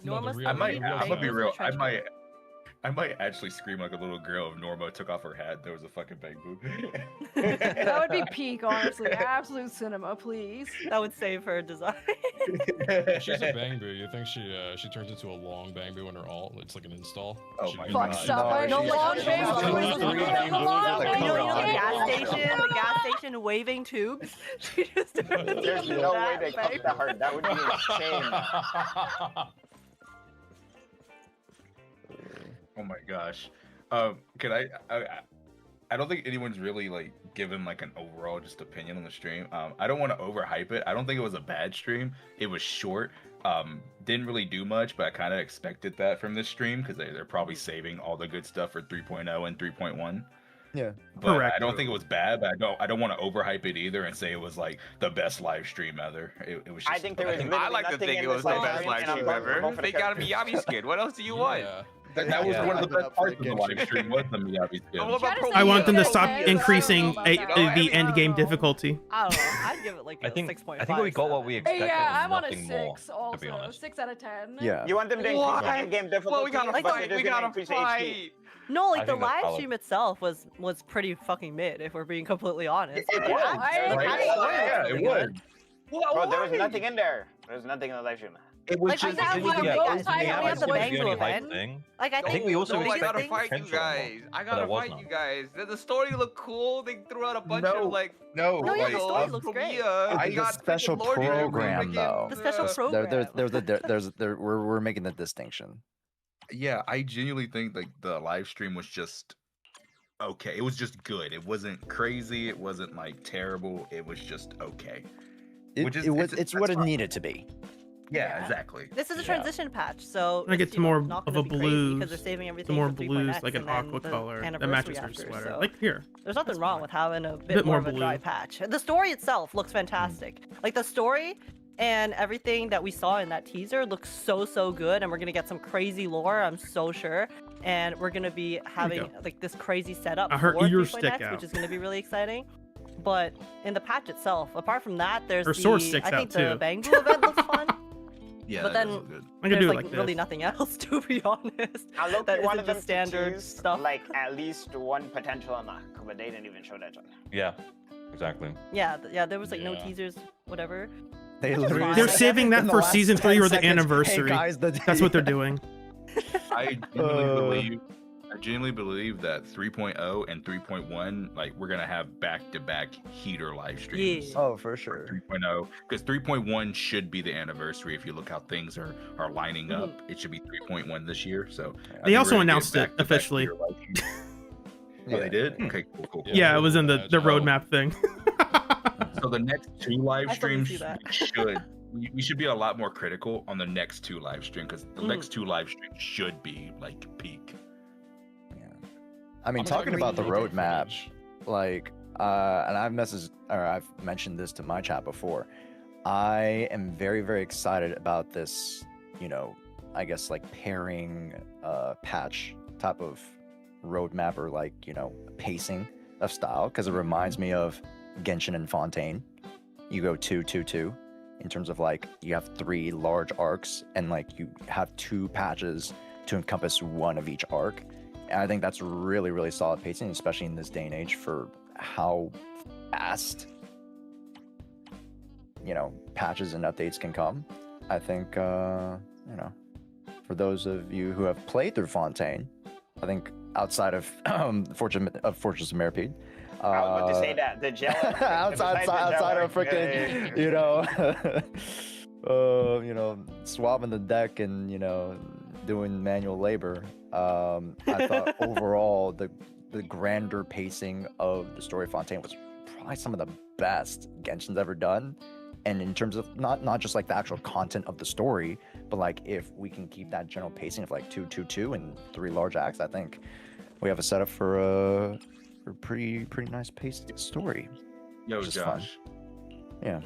Norma's I'm gonna be real. trench coat. I might actually scream like a little girl if Norma took off her hat. There was a fucking bang boo. That would be peak, honestly. Absolute cinema, please. That would save her design. If she's a bang boo. You think she turns into a long bang boo in her alt? It's like an install. Oh She my can- Fuck, God. stop. I No, know like, long three bang boos. bang Long You know bang the gas station waving tubes? She just There's no way they cut that hard. That would be insane. Oh my gosh. Can I don't think anyone's really like given like an overall just opinion on the stream. I don't want to overhype it. I don't think it was a bad stream. It was short. Didn't really do much, but I kind of expected that from this stream because they're probably saving all the good stuff for 3.0 and 3.1. Yeah. But Correct. I don't think it was bad, but I don't want to overhype it either and say it was like the best live stream ever. It was just, I think there was. I like to think it was the best live stream ever. They got a Miyabi skin. What else do you want? Yeah. that was Yeah. one of the best parts of the live stream was the Miyabi skin. What about Try to I want them to say stop okay, increasing but I don't know about the that. end game difficulty. I don't know. I'd give it like a I think 6.5. I think we got what we expected. Yeah, I'm and on a nothing more, 6 also. to be honest. 6 out of 10. Yeah. You want them to increase What? the end-game difficulty? Well, we gotta but fight. they're We gonna gotta increase the HP. fight. No, I like the think that's live valid. stream itself was pretty fucking mid, if we're being completely honest. It was. Yeah, it was. Bro, there was nothing in there. There was nothing in the live stream. It was Like, just. I we thought have we both had sides we of have the the bang only boo hype event. thing. Like I think we also No, I gotta expected fight you potential guys. I but gotta it was fight not. you guys. The story looked cool. They threw out a bunch No. of like. No, No, yeah, like, the story looks great. It's a got special freaking Lord Eater, program, freaking, though. The special program. We're making the distinction. yeah, I genuinely think like the live stream was just okay. It was just good. It wasn't crazy. It wasn't like terrible. It was just okay. It's what it needed to be. Yeah, exactly. This is a Yeah. transition patch, so I get it's, to more not of gonna a be crazy because blues, they're saving to everything more for blues, 3.x like an and then aqua the color that anniversary matches her after, sweater. so Like here. there's nothing wrong with having a bit, bit more more of a dry blue. patch. The story itself looks fantastic. Like the story and everything that we saw in that teaser looks so good, and we're gonna get some crazy lore, I'm so sure. And we're gonna be having go. like this crazy setup Her for ears 3.x, stick out. which is gonna be really exciting. But in the patch itself, apart from that, there's Her the sword sticks I think out, the too. Bangbu event looks fun. Yeah, but that then does look good. I can there's do it like like really this. nothing else, to be honest. I look That at one isn't of them just standard tease, stuff. like at least one potential unlock, but they didn't even show that one. Yeah, exactly. Yeah, there was like no Yeah. teasers, whatever. They Which is literally fine, I They're guess. saving that in the for last season 3 10 or the seconds, anniversary. Hey guys, That's what they're doing. I genuinely believe that 3.0 and 3.1, like we're gonna have back-to-back heater live streams. Yeah. Oh, for sure. 3.0, because 3.1 should be the anniversary. If you look how things are lining up, it should be 3.1 this year. So I They think also we're gonna get announced it back-to-back officially. heater live streams. Oh, they did? Okay, cool. Yeah, it was in the roadmap thing. So the next 2 live I totally streams see that. we should be a lot more critical on the next 2 live streams, because the next 2 live streams should be like peak. I mean, I'm talking talking about the really roadmap, like, and I've mentioned this to my chat before. I am very excited about this, I guess like pairing patch type of roadmap, or like, pacing of style, because it reminds me of Genshin and Fontaine. You go 2-2-2 in terms of like you have 3 large arcs, and like you have 2 patches to encompass one of each arc. And I think that's really solid pacing, especially in this day and age for how fast, patches and updates can come. I think, for those of you who have played through Fontaine, I think outside of Fortress of Merpede, I was about to say that the gel. outside of freaking, swabbing the deck and doing manual labor. I thought overall the grander pacing of the story of Fontaine was probably some of the best Genshin's ever done. And in terms of not just like the actual content of the story, but like if we can keep that general pacing of like 2-2-2 and 3 large acts, I think we have a setup for a pretty nice paced story. Yo, which is fun. Josh. Yeah.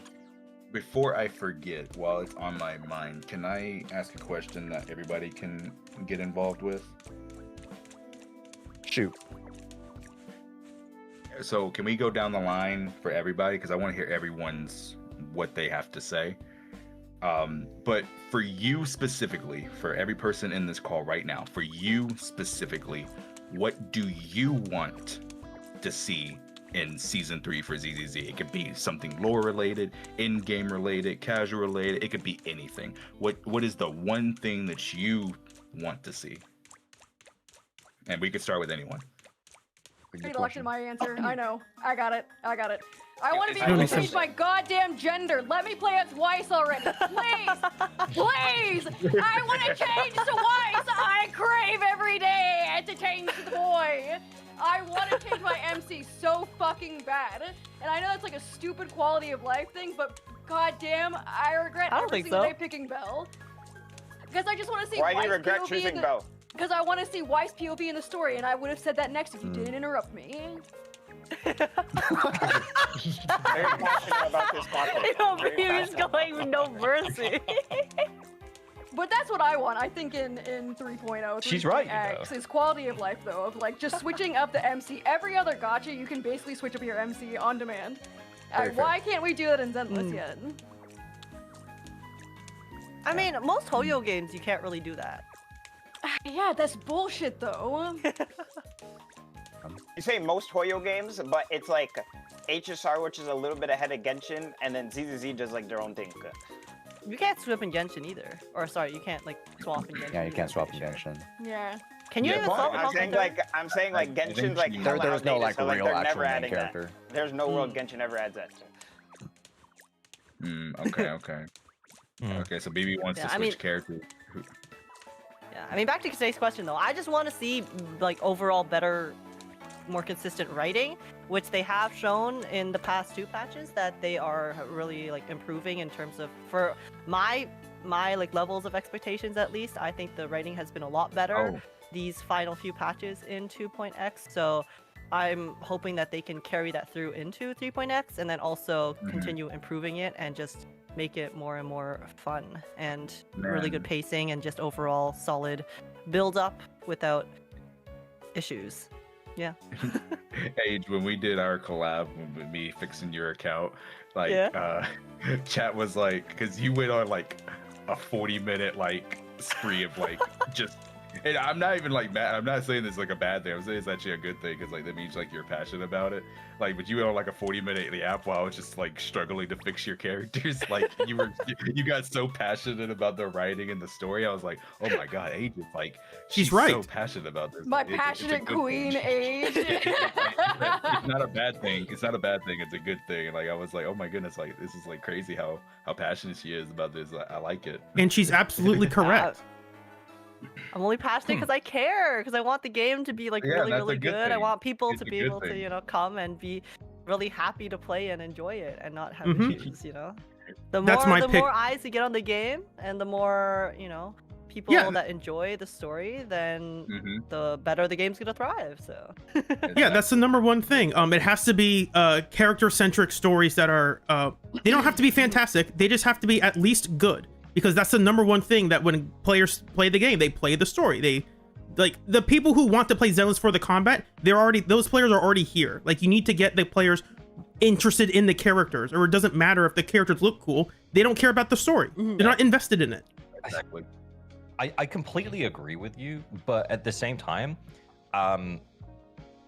Before I forget, while it's on my mind, can I ask a question that everybody can get involved with? Shoot. So can we go down the line for everybody? Because I want to hear everyone's what they have to say. But for you specifically, for every person in this call right now, for you specifically, what do you want to see in season 3 for ZZZ? It could be something lore related, in-game related, casual related. It could be anything. What is the one thing that you want to see? And we could start with anyone. Great election, my answer. I know. I got it. I want to be I able to don't change my goddamn gender. Let me play as Weiss already. Please. Please. I want to change to Weiss. I crave every day to change to the boy. I want to change my MC so fucking bad. And I know that's like a stupid quality of life thing, but goddamn, I regret I don't every think single so. day picking Belle. Because I just want to see Why do you Weiss regret POV choosing in Belle? Because I want to see Weiss POV in the story, and I would have said that next if you didn't interrupt me. Very passionate about this topic. He was going no mercy. But that's what I want. I think in 3.0, She's right, 3.x is quality of life though, of like just switching up the MC. Every other gacha, you can basically switch up your MC on demand. Very fair. Why can't we do that in Zenless yet? I mean, most Hoyo games you can't really do that. Yeah, that's bullshit though. You say most Hoyo games, but it's like HSR, which is a little bit ahead of Genshin, and then ZZZ does like their own thing. You can't swap in Genshin either. Or sorry, you can't like swap in Genshin. Yeah, you either, can't I'm swap in pretty sure. Genshin. Yeah. Can you Yeah, even but swap in I'm saying like Genshin's like There hella was no outdated, like so, real they're actual never main adding character. that. There's no world Genshin ever adds that. Okay. Okay, so BB wants Yeah, to I switch mean- characters. Yeah, I mean, back to today's question though. I just want to see like overall better, more consistent writing, which they have shown in the past 2 patches that they are really like improving in terms of, for my my like levels of expectations at least, I think the writing has been a lot better these final few patches in 2.x. So I'm hoping that they can carry that through into 3.x and then also continue improving it and just make it more and more fun and really good pacing and just overall solid build up without issues. Yeah. Age, when we did our collab with me fixing your account, like chat was like, because you went on like a 40-minute like spree of like just. And I'm not even like mad. I'm not saying this like a bad thing. I'm saying it's actually a good thing because like that means like you're passionate about it. Like, but you went on like a 40-minute app while I was just like struggling to fix your characters. Like you got so passionate about the writing and the story. I was like, oh my god, Age is like she's right. so passionate about this. My It's passionate a good queen, thing. Age. It's not a bad thing. It's not a bad thing. It's a good thing. And like I was like, oh my goodness, like this is like crazy how passionate she is about this. I like it. And she's absolutely correct. I'm only passionate because I care, because I want the game to be like really, that's a really good good. I thing. want people It's to a be good able to, thing. you know, come and be really happy to play and enjoy it and not have Mhm. issues, you know. The That's more my the pick. more eyes you get on the game and the more, you know, people Yeah. that enjoy the story, then the better the game's gonna thrive. So Yeah, that's the number one thing. It has to be character-centric stories that are they don't have to be fantastic. They just have to be at least good, because that's the number one thing that when players play the game, they play the story. They like the people who want to play Zenless for the combat, those players are already here. Like, you need to get the players interested in the characters, or it doesn't matter if the characters look cool. They don't care about the story. They're not invested in it. Exactly. I completely agree with you, but at the same time,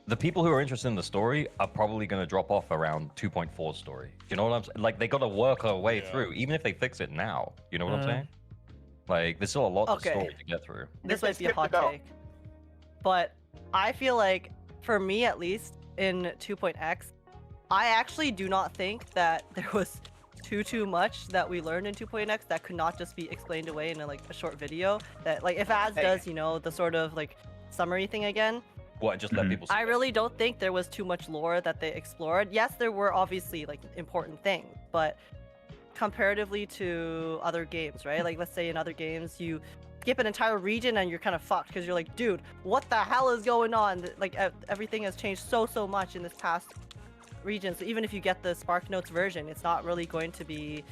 the people who are interested in the story are probably going to drop off around 2.4 story. You know what I'm saying? Like, they got to work their way through, even if they fix it now. You know what I'm saying? Like, there's still a lot of story to get through. this might be a hot take, but I feel like, for me at least, in 2.x, I actually do not think that there was too much that we learned in 2.x that could not just be explained away in like a short video. That, like, if Az does, you know, the sort of like summary thing again. What, just let people see I really don't think there was too much lore that they explored. Yes, there were obviously like important things, but comparatively to other games, right? Like, let's say in other games you skip an entire region and you're kind of fucked because you're like, dude, what the hell is going on? Like, everything has changed so much in this past region. So even if you get the Spark Notes version, it's not really going to be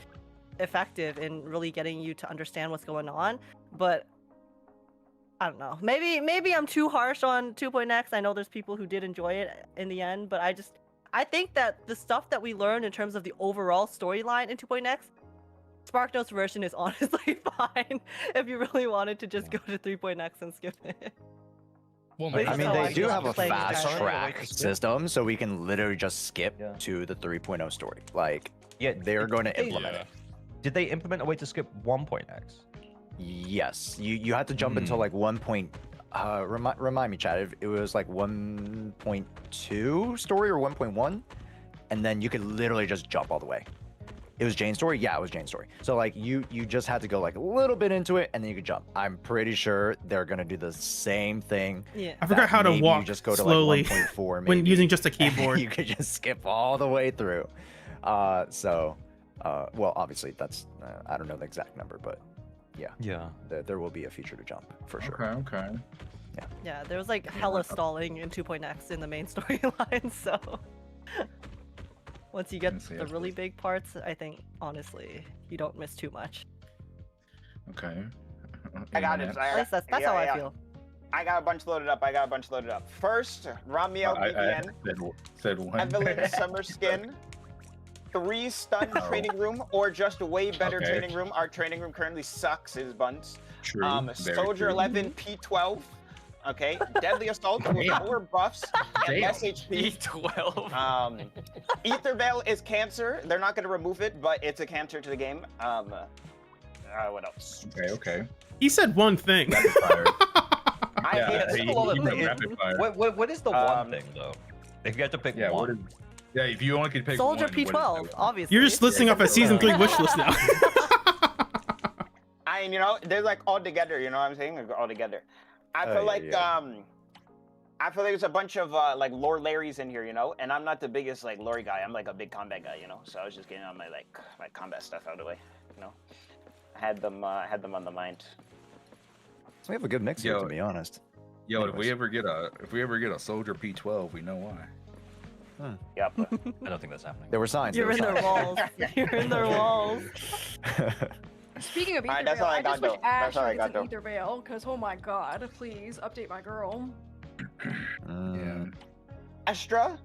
effective in really getting you to understand what's going on. But I don't know. Maybe I'm too harsh on 2.x. I know there's people who did enjoy it in the end, but I think that the stuff that we learned in terms of the overall storyline in 2.x, Spark Notes version is honestly fine if you really wanted to just go to 3.x and skip it. Well, I mean, they do have a playing fast it. track system, so we can literally just skip to the 3.0 story. Like, they're going to implement it. Did they implement a way to skip 1.x? Yes, you had to jump until like 1. Remind me, Chad. It was like 1.2 story or 1.1, and then you could literally just jump all the way. It was Jane's story. Yeah, it was Jane's story. So like you just had to go like a little bit into it, and then you could jump. I'm pretty sure they're gonna do the same thing. Yeah. I forgot how to maybe walk you just go to slowly like 1.4 when using just a keyboard. You could just skip all the way through. Well, obviously that's I don't know the exact number, but yeah, there will be a feature to jump for sure. Okay. Yeah, there was like hella stalling in 2.x in the main storyline, so once you get the really big parts, I think honestly you don't miss too much. Okay. I got it. At least that's how I feel. I got a bunch loaded up. First, Ramiel BVN, said one. Evelyn Summer Skin, 3 stun training room, or just a way better training room. Our training room currently sucks, is buns. True. very Soldier true. 11 P12. Okay, Deadly Assault with 4 buffs and less HP. P12. Ether Veil is cancer. They're not going to remove it, but it's a cancer to the game. What else? Okay. He said one thing. I hate What is the one thing though? If you had to pick one. If you only could pick Soldier one, P12, obviously. You're just listing off a season 3 wish list now. You know, they're like all together. You know what I'm saying? They're all together. I feel like I feel like there's a bunch of like lore Larrys in here, you know, and I'm not the biggest like lore guy. I'm like a big combat guy, you know. So I was just getting on my my combat stuff out of the way, you know. had them on the mind. So we have a good mix here, to be honest. Yo, if we ever get a soldier P12, we know why. Yep. I don't think that's happening. There were signs. You're in there their were walls. You're in their walls. Speaking of Ether Alright, that's Veil, all I I just got, wish though. That's all I Asher gets got, an though. Ether Veil, because oh my god, please update my girl. Yeah. Astra?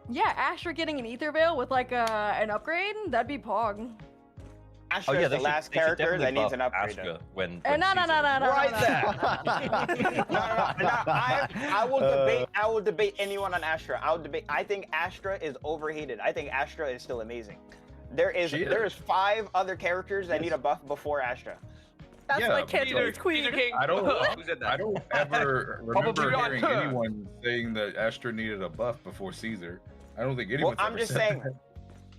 Yeah, Asher getting an Ether Veil with like an upgrade, that'd be pog. Astra is the last character that needs an upgrade. When No. Right I will debate anyone on Astra. I think Astra is overhated. I think Astra is still amazing. There is 5 other characters that need a buff before Astra. That's Yeah, my but Canter's like, queen. I don't ever remember Probably hearing not. anyone saying that Astra needed a buff before Caesar. I don't think anyone. Well, I'm just saying.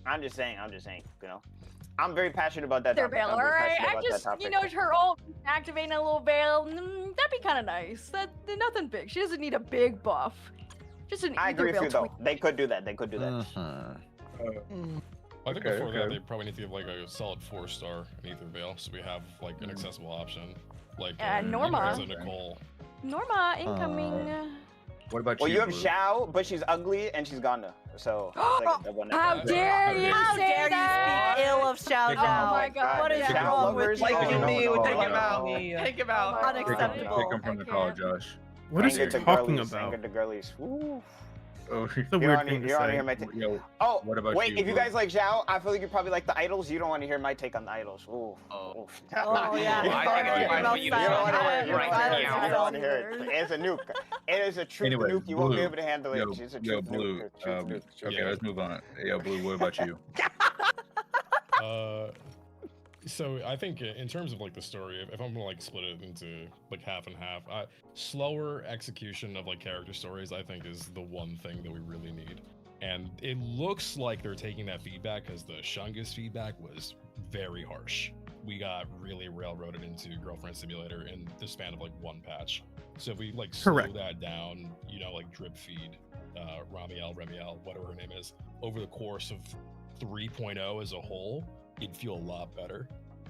You know, I'm very passionate about that. Ether topic. Veil, I'm very alright? passionate I about that just, topic. her ult activating a little veil, that'd be kind of nice. Nothing big. She doesn't need a big buff. Just an I Ether agree with Veil you though. tweak. They could do that. They could do that. I think Okay, before that, okay. they probably need to give like a solid 4-star in Ether Veil, so we have like an accessible option. Like Norma. Nicole. Norma incoming. What about Well, you? you have Blue? Xiao, but she's ugly and she's Ganda. So it's like a double How negative. dare you How say dare you that? speak ill of Xiao Oh Zhao? my god, What is yeah. wrong with Like you? me, would Take him Oh, out. no. Take him out. Unacceptable. Take him from the call, Josh. What is he Anger to talking girlies, about? anger to girlies. Woo. Oh, It's a You're weird on, thing to you're on say. here, my take. yo, Oh, what about wait, you, if you Blue? guys like Xiao, I feel like you probably like the idols. You don't want to hear my take on the idols. Ooh. Oh. Oof. Oh, yeah. You I don't think wanna it's hear fine it. for you to You don't want to hear it. You don't right want to hear it. now. You don't want to hear it. It's a nuke. It is a truth Anyway, nuke. You won't be Blue. able to handle it. Yo, It's a yo, truth Blue. nuke. Truth nuke. Okay, Yeah. let's move on. Yo, Blue, what about you? So I think in terms of like the story, if I'm gonna like split it into like half and half, slower execution of like character stories, I think is the one thing that we really need. And it looks like they're taking that feedback because the Shungus feedback was very harsh. We got really railroaded into Girlfriend Simulator in the span of like one patch. So if we like slow Correct. that down, you know, like drip feed Ramiel, whatever her name is, over the course of 3.0 as a whole, it'd feel a lot better,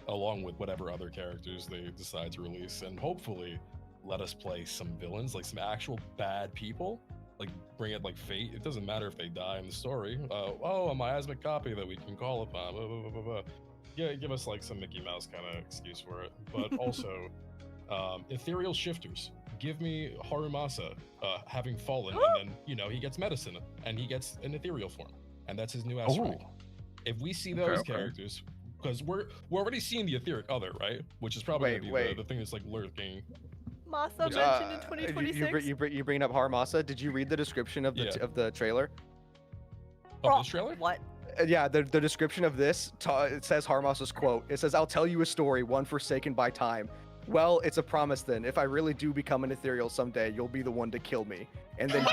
along with whatever other characters they decide to release, and hopefully let us play some villains, like some actual bad people. Like bring it like Fate. It doesn't matter if they die in the story. Oh, a miasmic copy that we can call upon. Blah, blah, blah, blah, blah. Yeah, give us like some Mickey Mouse kind of excuse for it. But also, ethereal shifters. Give me Harumasa having fallen, and then he gets medicine and he gets an ethereal form, and that's his new ass rank. If we see those characters, because we're already seeing the etheric other, right? Which is probably gonna be the thing that's like lurking. Masa mentioned in 2026. You bring up Harmasa. Did you read the description of the of the trailer? Of this trailer? What? Yeah, the description of this, it says Harmasa's quote. It says, "I'll tell you a story, one forsaken by time. Well, it's a promise then. If I really do become an ethereal someday, you'll be the one to kill me." And then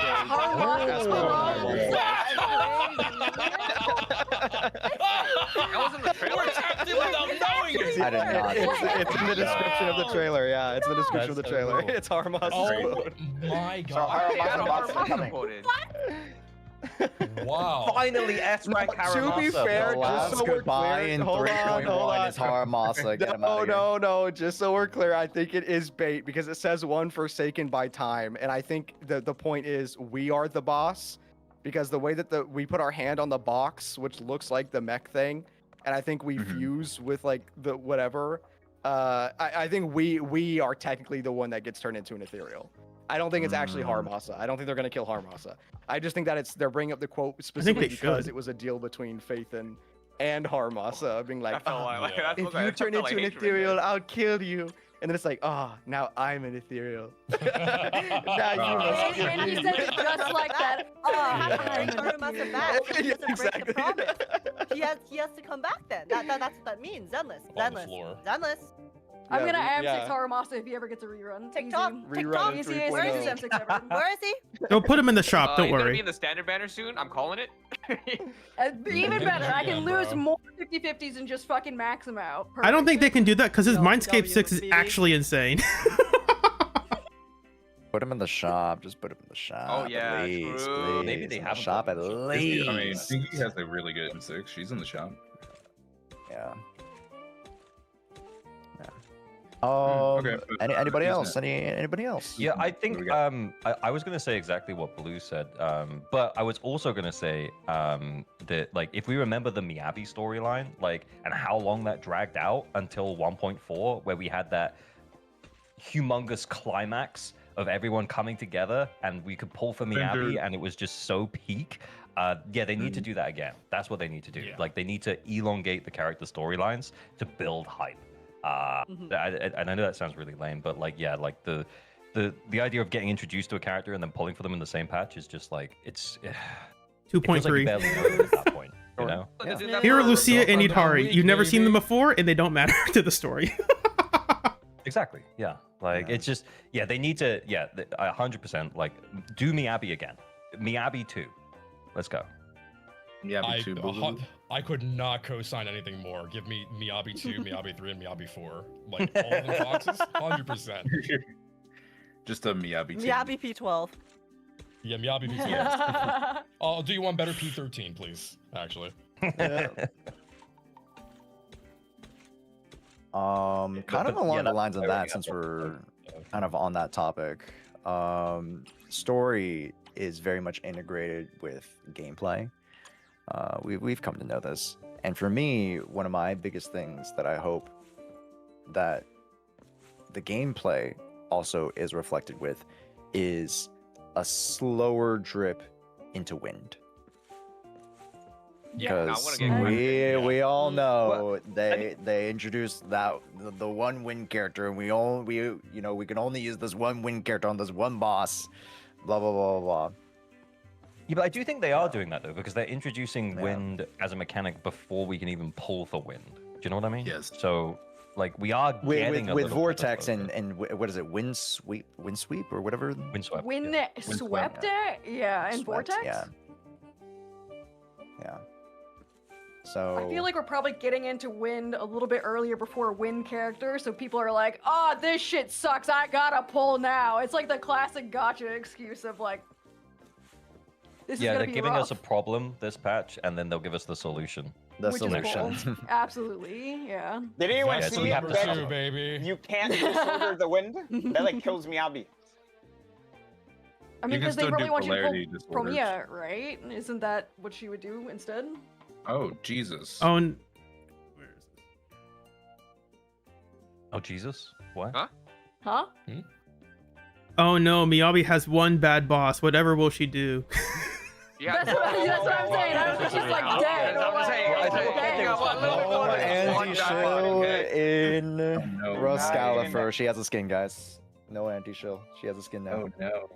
That was in the trailer. I did not. It's in the description of the trailer. Yeah, it's in the description of the trailer. It's Harmasa's quote. My So God. Harumasa coming. Wow. Finally, S rank To be fair, just so we're clear, hold on. is Haramasa. Get him out of here. No. Just so we're clear, I think it is bait because it says one forsaken by time, and I think the point is we are the boss because the way that we put our hand on the box, which looks like the mech thing, and I think we fuse with like the whatever. I think we are technically the one that gets turned into an ethereal. I don't think it's actually Harmasa. I don't think they're gonna kill Harmasa. I just think that they're bringing up the quote specifically because it was a deal between Faith and Harmasa, being like, if you turn into an ethereal, I'll kill you. And then it's like, now I'm an ethereal. Now you must kill And he me. said it just like that. Bring Harumasa back. He doesn't break the promise. He has to come back then. That's what that means. Zenless. I'm gonna M6 yeah. Haramasa if he ever gets a rerun. TikTok. Rerun Easy. in Where is 3.0. he? Where is he? Don't put him in the shop. Don't He's gonna be worry. in the standard banner soon. I'm calling it. Even better, I can Yeah, lose bro. more 50-50s and just fucking max him out. I don't think they can do that because his No, Mindscape 6 is WB. actually insane. Put him in the shop. Just put him in the shop. Oh, yeah, please, true. please. Maybe they In the haven't shop at put him in the least. I mean, Pinky has a really good M6. She's in the shop. Yeah. Okay, but, Anybody who's else? next? Anybody else? Yeah, I think we got? I was gonna say exactly what Blue said, but I was also gonna say that like if we remember the Miyabi storyline, like and how long that dragged out until 1.4, where we had that humongous climax of everyone coming together and we could pull for Miyabi and it was just so peak. Yeah, they need to do that again. That's what they need to do. Yeah. Like they need to elongate the character storylines to build hype. And I know that sounds really lame, but like yeah, like the idea of getting introduced to a character and then pulling for them in the same patch is just like it's 2.3. Like at that point, you know? Yeah. Here are Lucia and Itari. You've never seen them before, and they don't matter to the story. Exactly. Yeah. Like it's just they need to 100% like do Miyabi again. Miyabi 2. Let's go. Miyabi 2. I could not co-sign anything more. Give me Miyabi 2, Miyabi 3, and Miyabi 4. Like all of the boxes, 100%. Just a Miyabi 2. Miyabi P12. Yeah, Miyabi P12. I'll do you one better P13, please. Actually. Kind of along the lines of that, since we're kind of on that topic, story is very much integrated with gameplay. We've come to know this, and for me, one of my biggest things that I hope that the gameplay also is reflected with is a slower drip into wind. Because we all know they introduced the one wind character, and we can only use this one wind character on this one boss, blah blah blah blah. Yeah, but I do think they are doing that though, because they're introducing wind as a mechanic before we can even pull for wind. Do you know what I mean? Yes. So like we are getting with vortex and what is it, wind sweep or whatever? Windswept. Wind swept it? Yeah, and Swept, vortex? Yeah. So I feel like we're probably getting into wind a little bit earlier before wind character, so people are like, oh, this shit sucks, I gotta pull now. It's like the classic gotcha excuse of like, this is gonna they're be giving rough. us a problem this patch, and then they'll give us the solution. Which is cool. Absolutely, yeah. Did anyone Yeah, so see we have to that solve baby. you can't disorder the wind? That like kills Miyabi. I mean, You can because they still really do want you to polarity pull disorders. Promeia, right? Isn't that what she would do instead? Oh Jesus. Oh, and Oh Jesus! What? Huh? oh no, Miyabi has one bad boss. Whatever will she do? Yeah, That's what I'm saying. I don't think she's like dead. anti-shill in No, Roscalifer. She has a skin, guys. No anti-shill. She has a skin now. Oh no.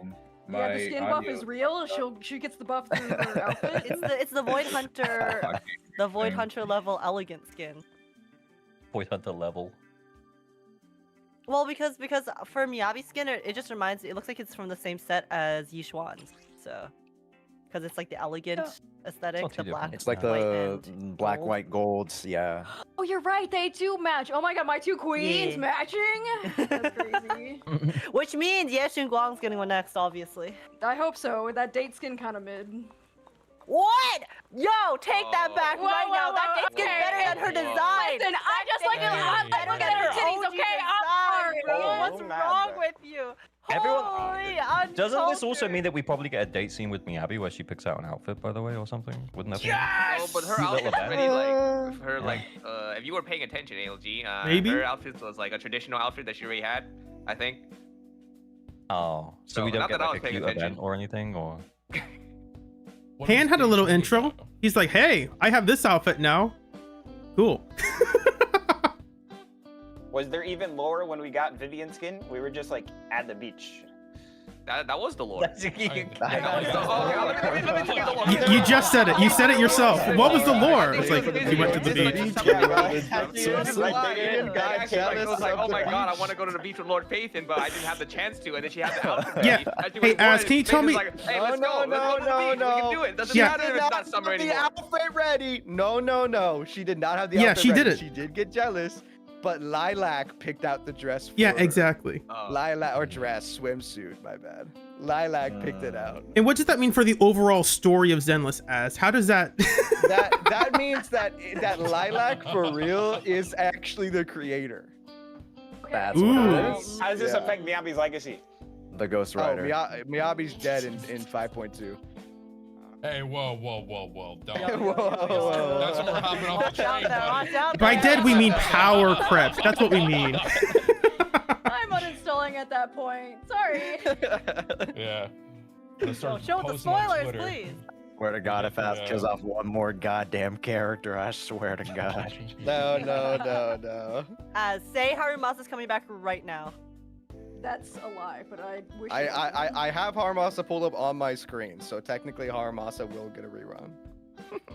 Yeah, the skin buff is real. She gets the buff through her outfit. It's the Void Hunter, the Void Hunter level elegant skin. Void Hunter level. Well, because for Miyabi skin, it just reminds me. It looks like it's from the same set as Yishuan's. So, because it's like the elegant aesthetic, the black. It's like white, the and black, gold. white, golds. Yeah. Oh, you're right. They do match. Oh my god, my two queens Yeah. matching. That's crazy. Which means Ye Guang's getting one next, obviously. I hope so. That date skin kind of mid. What? Yo, take that back Whoa, right now. whoa, That whoa, date's getting okay. better than her design. Listen, I just like it. I like looking at her titties. Okay, I'm sorry. What's wrong with you? Everyone, Holy, doesn't this also mean that we probably get a date scene with Miyabi where she picks out an outfit, by the way, or something? Wouldn't that be? Oh, but her Cute little outfit's event? already like her like if you were paying attention, ALG, Maybe? her outfit was like a traditional outfit that she already had, I think. Oh, so No, we don't not get that I like was a paying cute attention. event or anything, or? Han had a little intro. He's like, hey, I have this outfit now. Cool. Was there even lore when we got Vivian skin? We were just like at the beach. That was the lore. You just said it. You said it yourself. What was the lore? It's like you went to the beach. It was like, oh my god, I want to go to the beach with Lord Pathan, but I didn't have the chance to, and then she had the outfit. Yeah. Hey, Az, can you tell me? Like, hey, let's go. Let's go to the beach. We can do it. Doesn't Yeah. matter if it's not summer the anymore. outfit ready. No. She did not have the Yeah, outfit she ready. did it. She did get jealous, but Lilac picked out the dress for Yeah, her. exactly. Lilac or dress, swimsuit, my bad. Lilac picked it out. And what does that mean for the overall story of Zenless as? How does that? That means that Lilac for real is actually the creator. That's what it is. How does this affect Miyabi's legacy? The Ghost Oh, Rider. Miyabi's dead in 5.2. Hey, whoa. Don't. Whoa. That's what we're hopping off the train. By dead, we mean power crept. That's what we mean. I'm uninstalling at that point. Sorry. Yeah. Show the spoilers, please. Swear to God, if Ash kills off one more goddamn character, I swear to God. No. Say Harumasa's coming back right now. That's a lie, but I wish. I have Haramasa pulled up on my screen, so technically Haramasa will get a rerun.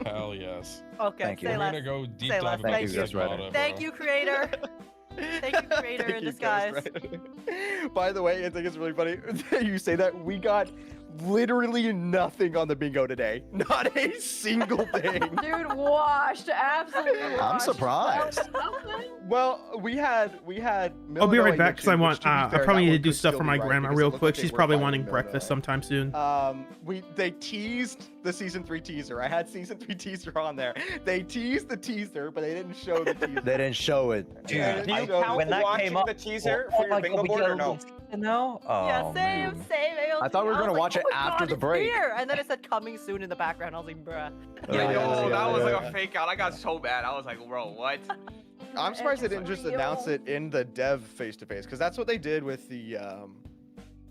Hell yes. Okay, Thank you. say We're less. gonna go deep Say dive less. about Thank this you. Ghost Rider. Thank you, creator. Thank you, creator in disguise. By the way, I think it's really funny you say that. We got literally nothing on the bingo today. Not a single thing. Dude, washed. Absolutely washed. I'm surprised. Well, we had. I'll be right Millinois back because I mentioned, want. which, to be I fair, probably that need to one do could stuff still for be my right grandma because it real looked quick. like they She's were probably fighting wanting Millinois. breakfast sometime soon. They teased the season 3 teaser. I had season 3 teaser on there. They teased the teaser, but they didn't show the teaser. They didn't show it. Dude, Yeah, do you so- count when that watching came up, the teaser oh for your my bingo God, we board get or a no? little now? Oh, Yeah, same. I thought we were I gonna was watch like, it oh my after God, the it's break. here. And then it said coming soon in the background. I was like, bruh. Yeah, yo, that was like yeah. a fake out. I got so bad. I was like, bro, what? I'm surprised they didn't just announce it in the dev face-to-face, because that's what they did with the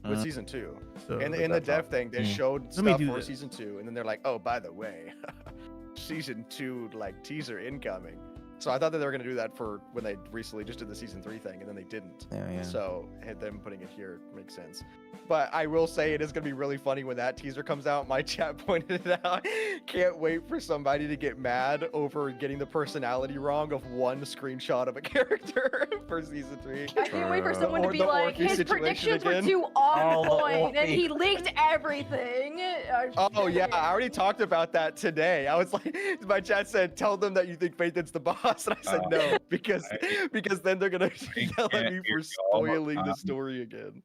with season 2. So, in the dev thing, they showed Let me stuff do for this. season 2, and then they're like, oh, by the way, season 2 like teaser incoming. So I thought that they were gonna do that for when they recently just did the season 3 thing, and then they didn't. Yeah. So them putting it here makes sense. But I will say it is gonna be really funny when that teaser comes out. My chat pointed it out. Can't wait for somebody to get mad over getting the personality wrong of one screenshot of a character for season 3. I can't wait for someone to Or be the like, Orky his situation predictions were again. too on Oh, the point, and Orky. he leaked everything. Oh yeah, I already talked about that today. I was like, my chat said, "Tell them that you think Phaeton's the boss," and I said no because then they're gonna yell at me for spoiling the story again.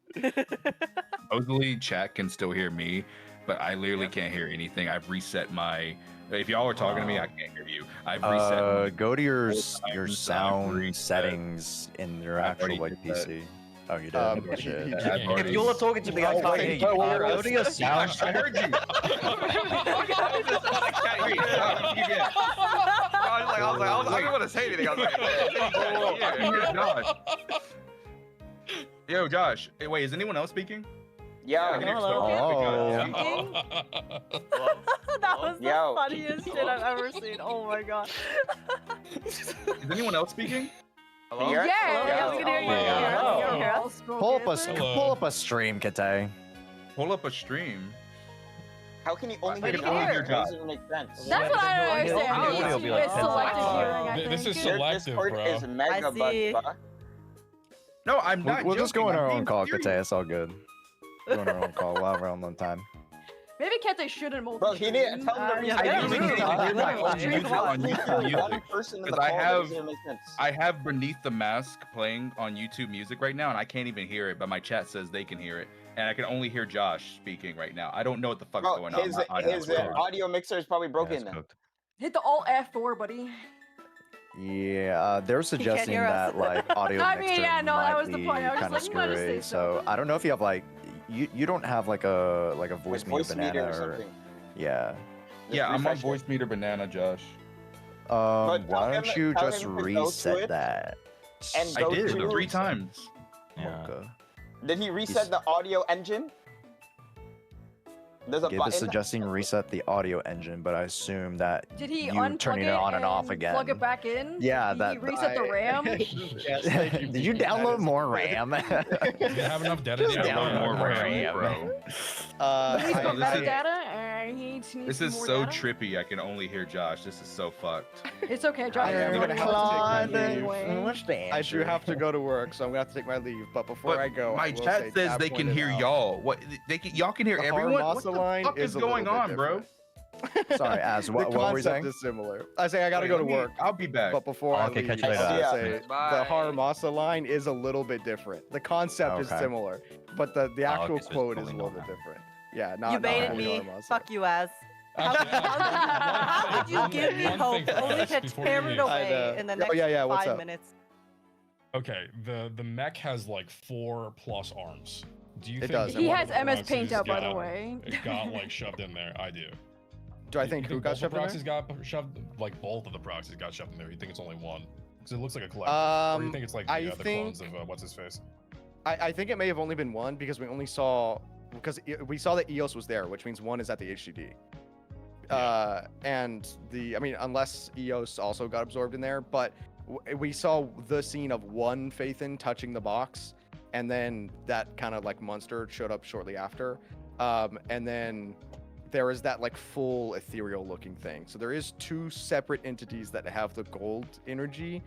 Supposedly, chat can still hear me, but I literally can't hear anything. I've reset my. If y'all are talking to me, I can't hear you. I've reset. Go to your I've sound reset. settings in your I've actual already like did that. PC. Oh, you did. Um, Oh, shit. he- I've If already- you're talking to me, I can't hear you. Go to your sound. I heard you. I didn't want to say anything. I was like, Yo, Josh. Hey, wait, is anyone else speaking? Yo, Hello. Oh. That was the Yo. funniest shit I've ever seen. Oh my God. Is anyone else speaking? hello? Yeah, Yeah. we can hear you. Oh, We can hear you. Pull up a stream, Kate. Pull up a stream. How can you only I hear can only hear Josh? That doesn't make sense. That's what I don't understand. Audio will be like It's 10 selective seconds. hearing, I This think. is Your selective, Discord bro. is mega see. bugged, No, I'm not. We'll just go joking. on our I'm own being call, Kate. serious. It's all good. Go on our own call. We'll have our own time. Maybe Kete shouldn't multi. Bro, he didn't tell him the reason. yeah, I usually yeah, can't hear my literally. own music on YouTube Music. One person in the Because I call have- doesn't even make sense. I have Beneath the Mask playing on YouTube Music right now, and I can't even hear it, but my chat says they can hear it. And I can only hear Josh speaking right now. I don't know what the fuck's Bro, going on. his My audio's his weird. audio mixer is probably broken then. Hit the Alt F4, buddy. Yeah, they're suggesting hear us. that like audio I mean, mixer yeah, no, that might was the be point. I was kind of just like, you might just say screwy. So something. I don't know if you have like you don't have like a voice meter Voice banana meter or or something. yeah. Yeah, I'm on refresh it. Voice Meter Banana, Josh. Why tell don't him- you tell just him to go to reset it that? and I go did to- 3 times. Yeah. Okay. Did he reset the audio engine? There's a Gabe is button. suggesting reset the audio engine, but I assume that Did he you unplug turning it it on and off again. Plug it back in? Yeah, Did that- he reset the RAM? Yes, thank you, Did you Pete. That download is- more RAM? You have enough data to download more RAM, bro. Please no, go this back is- data. I need This some is more so data. trippy. I can only hear Josh. This is so fucked. It's okay, Josh. I'm you're gonna doing have to well take my leave. anyway. I do have to go to work, so I'm gonna have to take my leave. But before But I go, my I will chat say says Tab they can pointed hear out y'all. What y'all can hear the everyone? What Haramasa the line fuck is a little going bit on, bro? different. Sorry, Az, The what were you concept saying? is similar. I say I gotta go to work. I'll be back. But before Oh, I okay, leave, catch you I later. will Yeah. say Bye. the Haramasa line is a little bit different. The concept is Okay. similar, but the actual okay, so it's quote is a totally little not bit different. Yeah, not You baited fully me. Haramasa. Fuck you, Az. How How did you give me hope only to tear it I away know. in the Oh, next yeah, what's 5 up? minutes? Okay, the mech has like 4+ arms. Do you It think does, that He one has of the MS Paint proxies out, by the got- way. It got like shoved in there. I do. Do I think you who got both shoved the in proxies there? got shoved? Like both of the proxies got shoved in there. You think it's only one? Because it looks like a collective. Or you think it's like the clones of what's his face? I think it may have only been one because we only saw we saw that EOS was there, which means one is at the HDD. And I mean, unless EOS also got absorbed in there, but we saw the scene of one Phaethon touching the box, and then that kind of like monster showed up shortly after. And then there is that like full ethereal looking thing. So there is 2 separate entities that have the gold energy,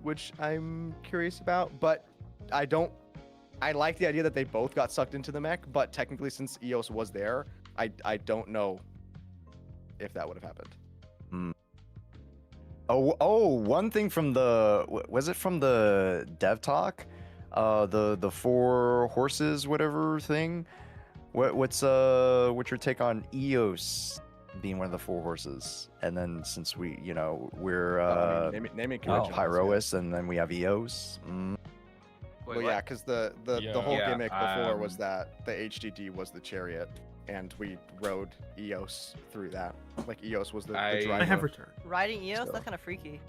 which I'm curious about, but I like the idea that they both got sucked into the mech, but technically since EOS was there, I don't know if that would have happened. One thing from was it from the dev talk? The 4 horses, whatever thing. What's your take on EOS being one of the 4 horses? And then since we're naming Pyrois, and then we have EOS. Well, yeah, because the whole gimmick before was that the HDD was the chariot, and we rode EOS through that. Like EOS was the driver. I have returned. Riding EOS, that's kind of freaky.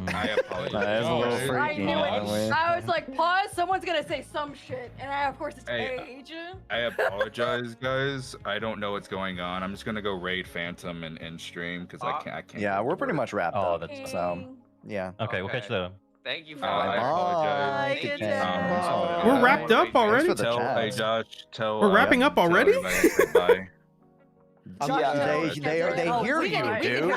I apologize. That is a little I freaky. knew it. Anyway. I was like, pause. Someone's gonna say some shit, and of course it's Hey, Paige. I apologize, guys. I don't know what's going on. I'm just gonna go raid Phantom and stream because I can't. Yeah, we're pretty much wrapped Oh, up. that's So yeah. Okay, we'll catch you later. Thank you for I apologize. Good job. We're wrapped up already? Thanks for the Tell, chat. hey Josh, tell. We're wrapping up tell already? everybody to say bye. They hear you, dude. Oh,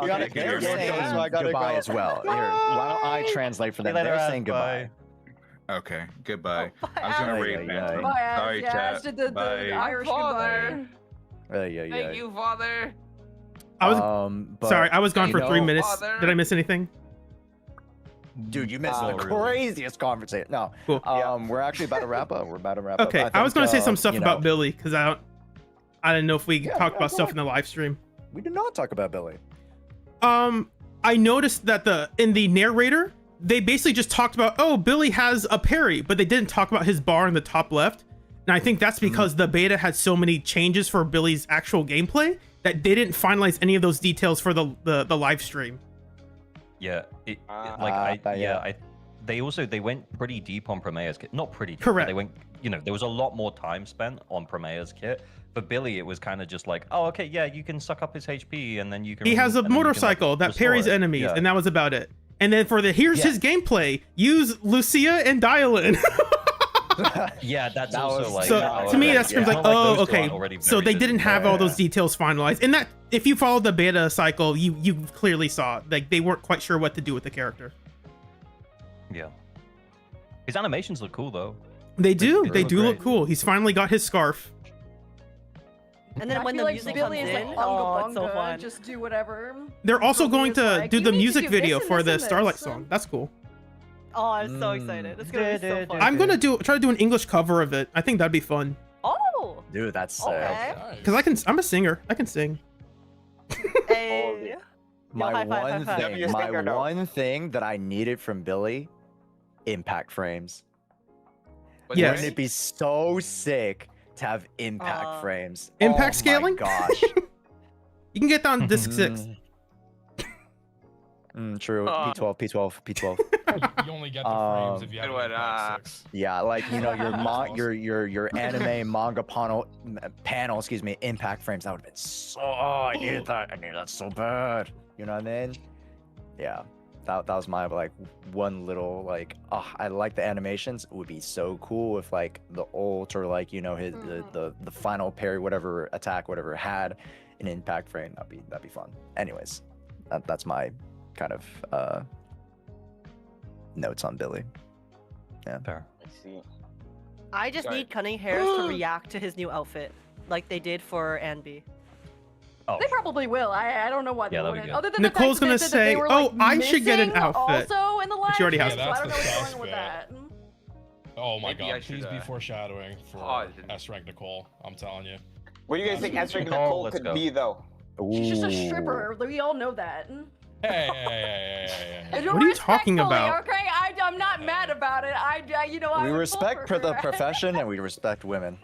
They're okay. Good. saying so I gotta goodbye go. as well. Here, why don't I translate for them? They're saying goodbye. Okay, goodbye. Oh, I was gonna Ay, raid ay, Phantom. ay. Bye, Sorry, yeah, chat. did the Bye. Irish goodbye. Thank you, Father. I was But, sorry. I was gone for 3 minutes. Father. Did I miss anything? Dude, you missed Oh, the really? craziest conversation. No, Cool. we're actually about to wrap up. Okay, I was think, gonna say some stuff you about know, Billy because I didn't know if we Yeah, talked yeah, about go stuff ahead. in the live stream. We did not talk about Billy. I noticed that in the narrator, they basically just talked about, oh, Billy has a parry, but they didn't talk about his bar in the top left. And I think that's because the beta had so many changes for Billy's actual gameplay that they didn't finalize any of those details for the live stream. Yeah, they went pretty deep on Promeia's kit. Not pretty deep. but Correct. They went, there was a lot more time spent on Promeia's kit. For Billy, it was kind of just like, oh, okay, yeah, you can suck up his HP, and then you can. He has a and then you can, like, motorcycle that restore parries it. enemies, Yeah. and that was about it. And then for here's his gameplay, use Lucia and dial in. Yeah, that's That also was- like. So oh, to me, okay, that screams yeah. like, It's not oh, those two okay. aren't already So very they didn't different. have all Yeah. those details finalized. And that, if you followed the beta cycle, you clearly saw like they weren't quite sure what to do with the character. Yeah. His animations look cool though. They do. They They look do look great. cool. He's finally got his scarf. And then I when feel the like music Billy comes is in, like, oh, it's so unga bunga, fun. just do whatever. They're also Billy going is to like, do "You the need to music do this video and for this the and Starlight this." song. That's cool. Oh, I'm so excited. It's gonna be so fun. I'm gonna try to do an English cover of it. I think that'd be fun. Oh, Dude, that's sick. okay. Cause I'm a singer. I can sing. Hey. My high five, high one five. thing, You're my singer, though. one thing that I needed from Billy, impact frames. But Yes. Wouldn't it be so sick to have impact frames? Impact Oh scaling? My gosh. You can get that on disc 6. True. P12, P12, P12. You only get the frames if you have Good one, Impact 6. Yeah, like your anime manga panel, excuse me, impact frames. That would have been so. Oh, I needed that. I needed that so bad. You know what I mean? Yeah, that was my like one little like. Oh, I like the animations. It would be so cool if like the ult or like his the final parry, whatever attack, whatever had an impact frame. That'd be fun. Anyways, that's my kind of notes on Billy. Yeah. Fair. I see. I just Sorry. need Cunning Hairs to react to his new outfit, like they did for Anby. Oh, They probably will. I don't know why they Yeah, that'd be wouldn't. good. Other than Nicole's the gonna fact that they say, were, "Oh, like, I should get an missing outfit." Also in the live But she already has stream, one. so I don't know That's what's the going with best that. Oh my Maybe I god, please should, be foreshadowing for pause and- S rank Nicole. I'm telling you. What do you guys think S rank Nicole, Nicole let's could go. be though? She's just a Ooh. stripper. We all know that. Hey. What are you talking about? Respectfully, Okay, I'm not mad about it. You know, We I would respect pull for the her. profession and we respect women.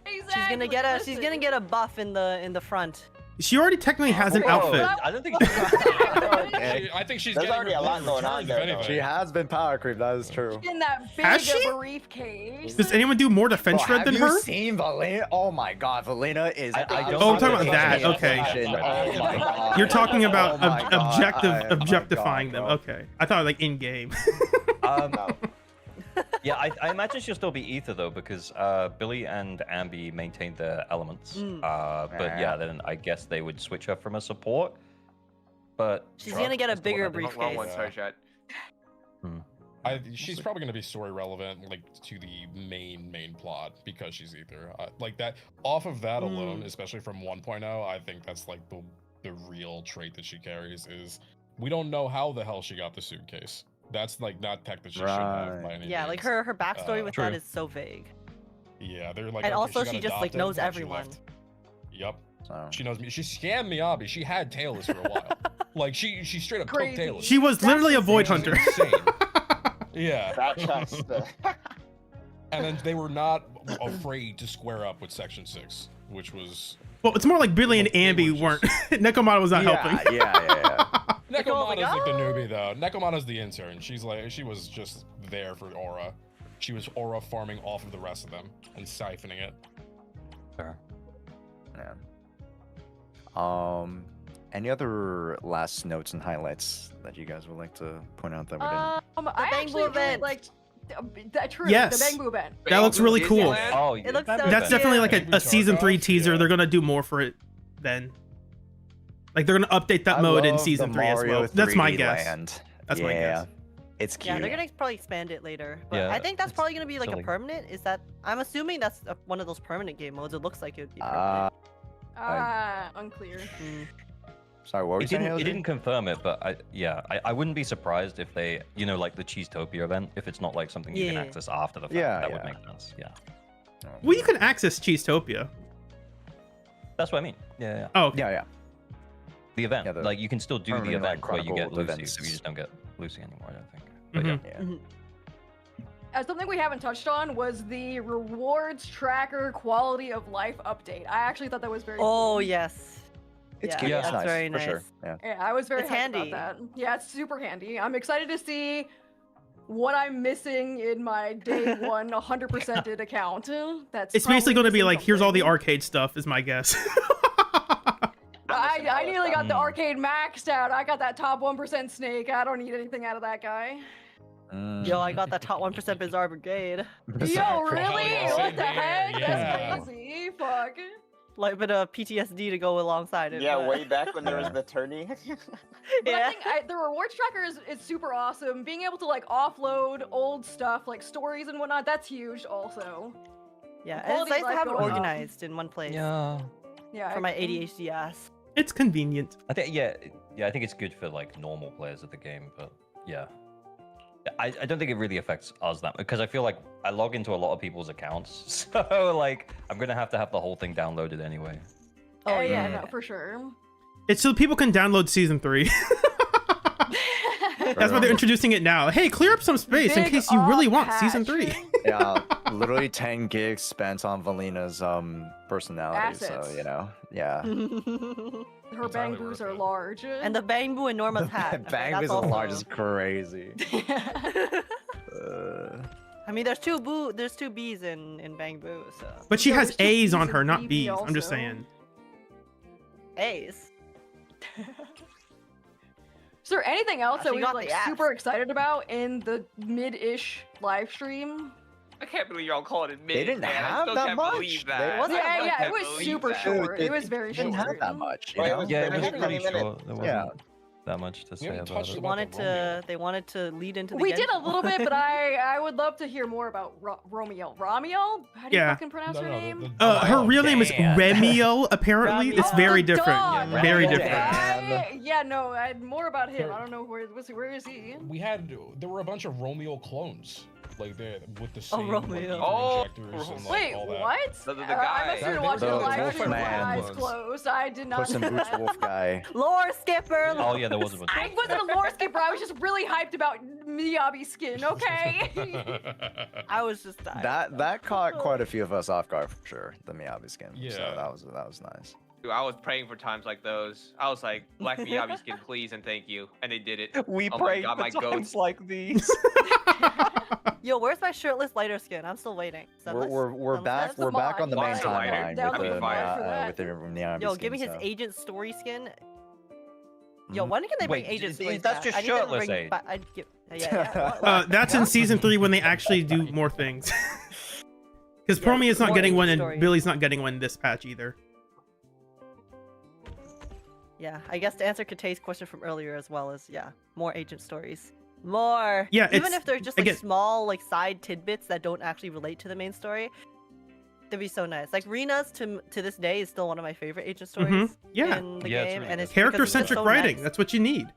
Exactly. She's gonna get a buff in the front. She already technically has an outfit. I don't think. I think she's There's getting already a lot going on there, though. She has been power creep, that is true. In that big Has she? briefcase. Does anyone do more defense shred than have her? you seen Valena? Oh my god, Valena is. I don't Oh, I'm talking about that. Okay. Oh my god. You're talking about Oh my God. objectifying them. bro. Okay. I thought like in game. Yeah, I imagine she'll still be Ether though, because Billy and Ambi maintained their elements. But yeah, then I guess they would switch her from a support. But She's gonna get a bigger Wrong briefcase. one, sorry, chat. She's probably gonna be story relevant, like to the main plot because she's Ether. Like that. Off of that alone, especially from 1.0, I think that's like the real trait that she carries is we don't know how the hell she got the suitcase. That's like not tech that she should have by any Yeah, means. like her backstory with that True. is so vague. Yeah, they're like. And okay, also got she just like adopted, knows and she everyone. left. Yep. So. She knows me. She scammed Miyabi. She had Taylor's for a while. Like she straight up took Crazy. Taylor's. She was literally a void Which is hunter. insane. Yeah. That tracks the. And then they were not afraid to square up with Section 6, which was. Well, it's more like Billy and Ambi weren't. Nekomata was not helping. Yeah. Nekomata's like the newbie though. Nekomata's the intern. She was just there for aura. She was aura farming off of the rest of them and siphoning it. Sure. Yeah. Any other last notes and highlights that you guys would like to point out that we didn't? I Bangbu actually really event. liked that. True. Yes. The Bangbu event. That looks really cool. Oh, It looks so That's cute. definitely like a season 3 Tarkov, teaser. yeah. They're gonna do more for it then. Like they're gonna update that I mode in love season the 3 as Mario well. That's my 3D guess. land. That's my guess. It's cute. Yeah, they're gonna probably expand it later. But Yeah, I think that's it's probably gonna be like silly. a permanent. Is that? I'm assuming that's one of those permanent game modes. It looks like it would be permanent. Unclear. Sorry, what were you saying? It Haley? didn't confirm it, but I wouldn't be surprised if they, like the Cheesetopia event, if it's not like something you can Yeah. access after the fact. Yeah, That would yeah. make sense. Yeah. Well, you can access Cheesetopia. That's what I mean. Yeah. Oh, okay. Yeah. The event. Yeah, the like you can still do the permanent, like, event where you get chronicled Lucy, events. so you just don't get Lucy anymore, I don't think. But Mhm. yeah. Something we haven't touched on was the rewards tracker quality of life update. I actually thought that was very Oh cool. yes. It's Yeah, cute. that's It's nice, very for nice. sure. Yeah. Yeah, I was very It's hyped handy. about that. Yeah, it's super handy. I'm excited to see what I'm missing in my day one 100%ed account. That's It's basically probably going to be missing like, here's all the something. arcade stuff, is my guess. I nearly got the Mm. arcade maxed out. I got that top 1% snake. I don't need anything out of that guy. Yo, I got that top 1% Bizarre Brigade. Yo, really? yeah, What same the here, heck? yeah. That's crazy. Fuck. Like a bit of PTSD to go alongside it. Yeah, but- way back when there was the tourney. But Yeah. I think the rewards tracker is super awesome. Being able to like offload old stuff, like stories and whatnot, that's huge also. Yeah, The and it's quality nice of to life have it going up. organized in one place. Yeah. Yeah. For my ADHD ass. It's convenient. I think I think it's good for like normal players of the game, but yeah. I don't think it really affects us that because I feel like I log into a lot of people's accounts, so like I'm gonna have to have the whole thing downloaded anyway. Oh yeah, no, for sure. It's so people can download season 3. That's why they're introducing it now. Hey, clear up some space in Big case you really want patch. season 3. Yeah, literally 10 gigs spent on Valina's personality. Assets. So yeah. Her Entirely bangbus worth are it. large. And the Bangbu and Norma's hat. Bang That's is also- large is crazy. I mean, there's two B's in Bangbu, so. But she There's has two A's B's on and her, not BB B's. I'm just also. saying. A's. Is there anything else She that we were got like the ass. super excited about in the mid-ish live stream? I can't believe y'all calling it mid. They didn't man. I have still that can't much. believe They- that. Wasn't Yeah, it yeah, it can't was believe super that. short. It was very didn't short. have that much. You Wait, it know? was- Yeah, it was They had pretty 20 minutes. short. There wasn't that much to say haven't about touched it. about They wanted to lead into the We end. did a little bit, but I would love to hear more about Romeo. Romeo? How do you Yeah. fucking pronounce her name? Her real name is Dan. Remio, apparently. It's Oh, very the different. dog. Very Remio different. Yeah, no, more about him. I don't know where is he? There were a bunch of Romeo clones. Like they with the Oh, same Romeo. injectors and like Wait, all that. what? The I guy. must have been The watching the live Wolf stream with my Man. eyes closed. I did not Puss see in Boots that. Wolf guy. Lore skipper. Oh yeah, there was a bunch. I wasn't a lore skipper. I was just really hyped about Miyabi skin. Okay. I was just That caught quite a few of us off guard for sure. The Miyabi skin. So Yeah. that was nice. Dude, I was praying for times like those. I was like, Black Miyabi skin, please and thank you. And they did it. We Oh pray my God, my for times goats. like these. Yo, where's my shirtless lighter skin? I'm still waiting. We're back on the main timeline with the Miyabi Yo, skin, give me his so. agent story skin. Yo, when can they bring Wait, agent d- stories that's back? just I need them to shirtless bring age. ba- I'd give- yeah. That's in season 3 when they actually do more things. Because Promeia is not more getting one, agent and stories. Billy's not getting one this patch either. Yeah, I guess to answer Kate's question from earlier as well as more agent stories. More. Yeah, even it's- if they're just like again- small like side tidbits that don't actually relate to the main story. That'd be so nice. Like Rena's to this day is still one of my favorite agent stories Yeah. in the Yeah, it's game, really and good. it's because it's just Character-centric so writing. nice. That's what you need.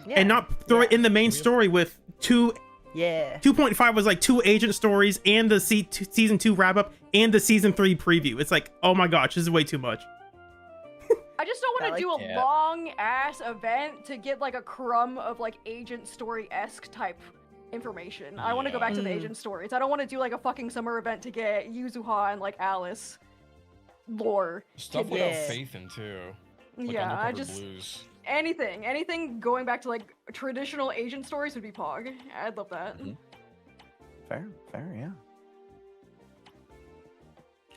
Yeah. And not throw it in the main story with two. Yeah. 2.5 was like 2 agent stories and the season 2 wrap up and the season 3 preview. It's like, oh my gosh, this is way too much. I just don't want to do a Yeah. long ass event to get like a crumb of like agent story esque type information. I want to go back to the agent stories. I don't want to do like a fucking summer event to get Yuzuha and like Alice lore. Stuff tidbits. without faith in too. Like Yeah, I Undercover just Blues. anything going back to like traditional agent stories would be Pog. I'd love that. Fair, yeah.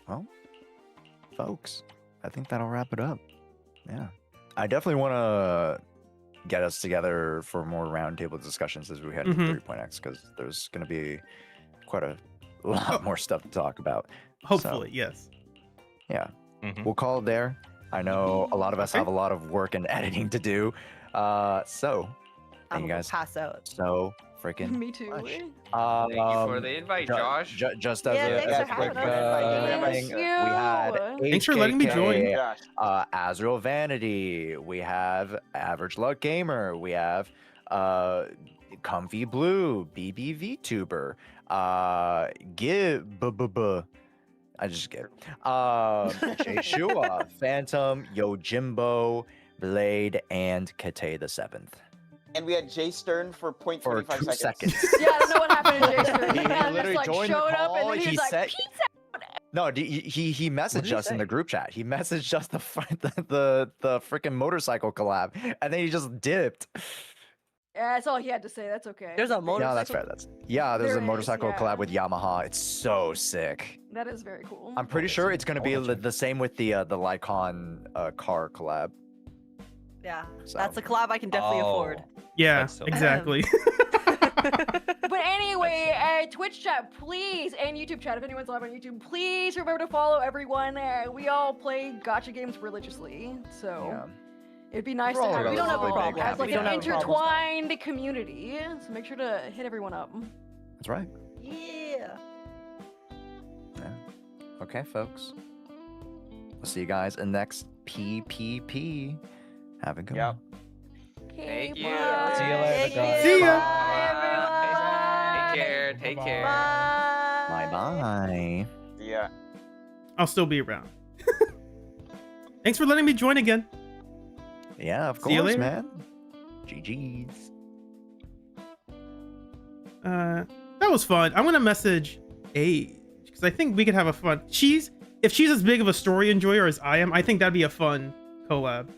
Well, folks, I think that'll wrap it up. Yeah. I definitely want to get us together for more roundtable discussions as we head into 3.x, because there's going to be quite a lot more stuff to talk about. Hopefully, yes. Yeah. We'll call it there. I know a lot of us have a lot of work and editing to do. So, I'm thank you gonna guys pass out. so freaking Me too. much. Thank you for the invite, Josh. Just as Yeah, a, thanks as for a quick having us. thing, Thank we had you. Thanks for letting me join. HKK, Azrael Vanity, we have Average Luck Gamer, we have Comfy Blue, BB VTuber, I just get it. Jay Shua, Phantom, Yojimbo, Blade, and Kate the 7th. And we had Jay Stern for .45 For 2 seconds. Yeah, I don't know what happened to Jason. He He kind of literally just like joined the showed up call, and then he he was like, said- "Pizza." No, he messaged us in the group chat. He messaged us the freaking motorcycle collab, and then he just dipped. Yeah, that's all he had to say. That's okay. There's a motorcycle. Yeah, that's fair. There's There a is, motorcycle yeah. collab with Yamaha. It's so sick. That is very cool. I'm pretty sure it's gonna be the same with the Lycon car collab. Yeah, So- that's a collab I can definitely afford. Yeah, That's so exactly. But anyway, Twitch chat, please, and YouTube chat, if anyone's live on YouTube, please remember to follow everyone. We all play gacha games religiously, so Yeah. it'd be nice We're to all have We don't have a it problem. as like We don't an have a problem. intertwined community. So make sure to hit everyone up. That's right. Yeah. Yeah. Okay, folks. We'll see you guys in next PPP. Have a good one. Thank you. bye. See you later, guys. See ya. Take care. Take care. Bye bye. Yeah. I'll still be around. Thanks for letting me join again. Yeah, of See you course, later. man. GG's. That was fun. I'm gonna message Age because I think we could have a fun. If she's as big of a story enjoyer as I am, I think that'd be a fun collab.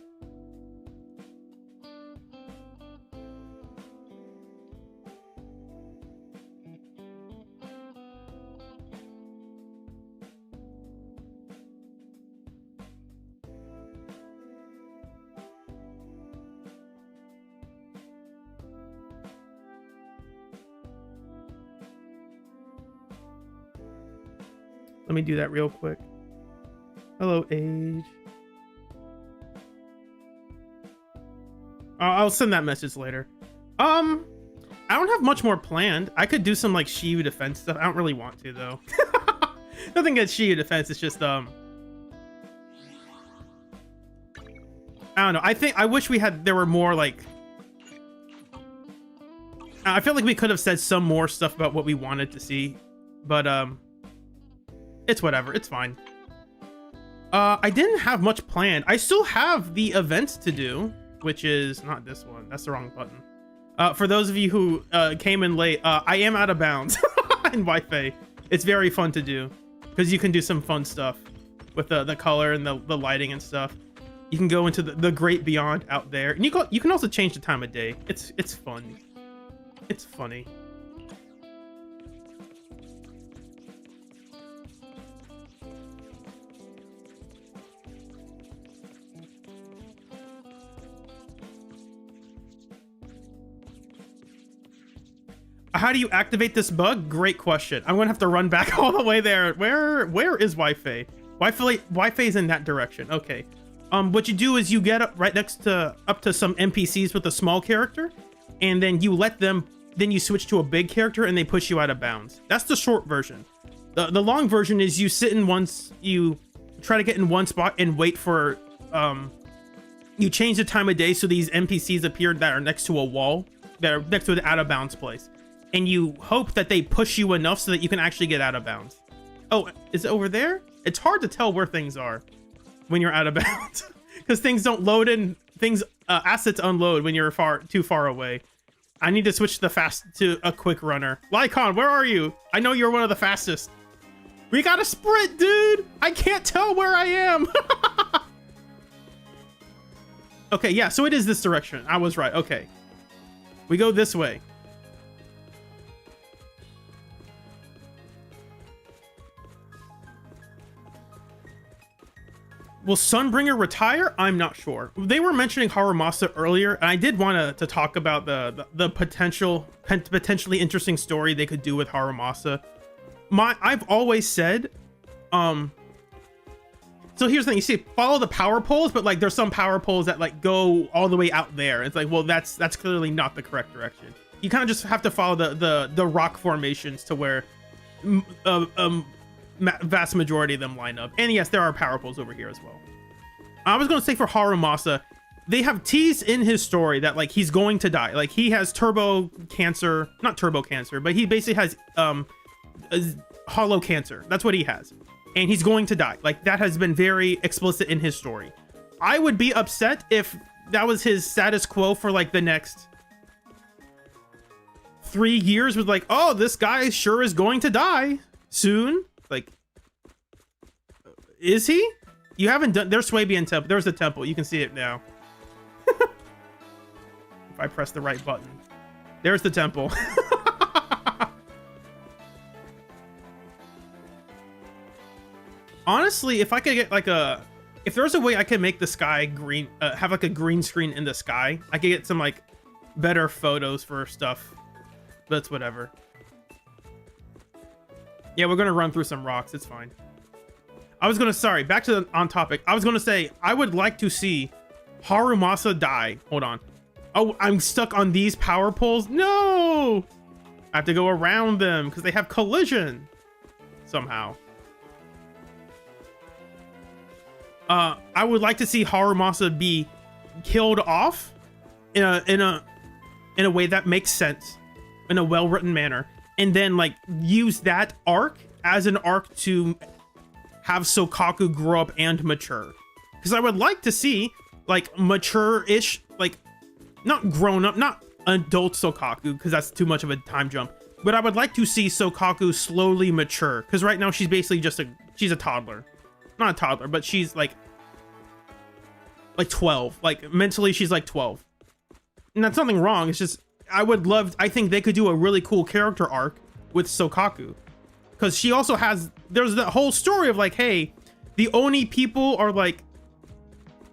Let me do that real quick. Hello, Age. I'll send that message later. I don't have much more planned. I could do some like Shiyu defense stuff. I don't really want to though. Nothing against Shiyu defense. It's just I don't know. I wish there were more like I feel like we could have said some more stuff about what we wanted to see, but it's whatever. It's fine. I didn't have much planned. I still have the events to do, which is not this one. That's the wrong button. For those of you who came in late, I am out of bounds in Wi-Fi. It's very fun to do because you can do some fun stuff with the color and the lighting and stuff. You can go into the great beyond out there, and you can also change the time of day. It's fun. It's funny. How do you activate this bug? Great question. I'm gonna have to run back all the way there. Where is Wi-Fi? Wi-Fi is in that direction. Okay. What you do is you get up right next to some NPCs with a small character, and then you let them. Then you switch to a big character, and they push you out of bounds. That's the short version. The long version is you sit in you try to get in one spot and wait for you change the time of day so these NPCs appear that are next to a wall, that are next to an out of bounds place. And you hope that they push you enough so that you can actually get out of bounds. Oh, is it over there? It's hard to tell where things are when you're out of bounds because things don't load in. Assets unload when you're too far away. I need to switch to a quick runner. Lycon, where are you? I know you're one of the fastest. We gotta sprint, dude. I can't tell where I am. Okay, yeah, so it is this direction. I was right. Okay. We go this way. Will Sunbringer retire? I'm not sure. They were mentioning Harumasa earlier, and I did want to talk about the potentially interesting story they could do with Harumasa. I've always said, so here's the thing, you see, follow the power poles, but like there's some power poles that like go all the way out there. It's like, well, that's clearly not the correct direction. You kind of just have to follow the rock formations to where vast majority of them line up. And yes, there are power poles over here as well. I was going to say for Harumasa, they have teased in his story that like he's going to die. Like he has not turbo cancer, but he basically has hollow cancer. That's what he has. And he's going to die. Like that has been very explicit in his story. I would be upset if that was his status quo for like the next 3 years with like, oh, this guy sure is going to die soon. Like, is he? You haven't done. There's Swabian Temple. There's the temple. You can see it now. If I press the right button, there's the temple. Honestly, if I could get like if there's a way I can make the sky green, have like a green screen in the sky, I could get some like better photos for stuff. But it's whatever. Yeah, we're gonna run through some rocks. It's fine. Sorry, back to on topic. I was gonna say, I would like to see Harumasa die. Hold on. Oh, I'm stuck on these power poles. No! I have to go around them because they have collision somehow. I would like to see Harumasa be killed off in a way that makes sense, in a well-written manner, and then like use that arc as an arc to have Sokaku grow up and mature. Because I would like to see like mature-ish, like not grown up, not adult Sokaku, because that's too much of a time jump. But I would like to see Sokaku slowly mature, because right now she's basically she's a toddler. Not a toddler, but she's like 12. Like mentally she's like 12. And that's nothing wrong. It's just I think they could do a really cool character arc with Sokaku. Because she also there's the whole story of like, hey, the Oni people are like,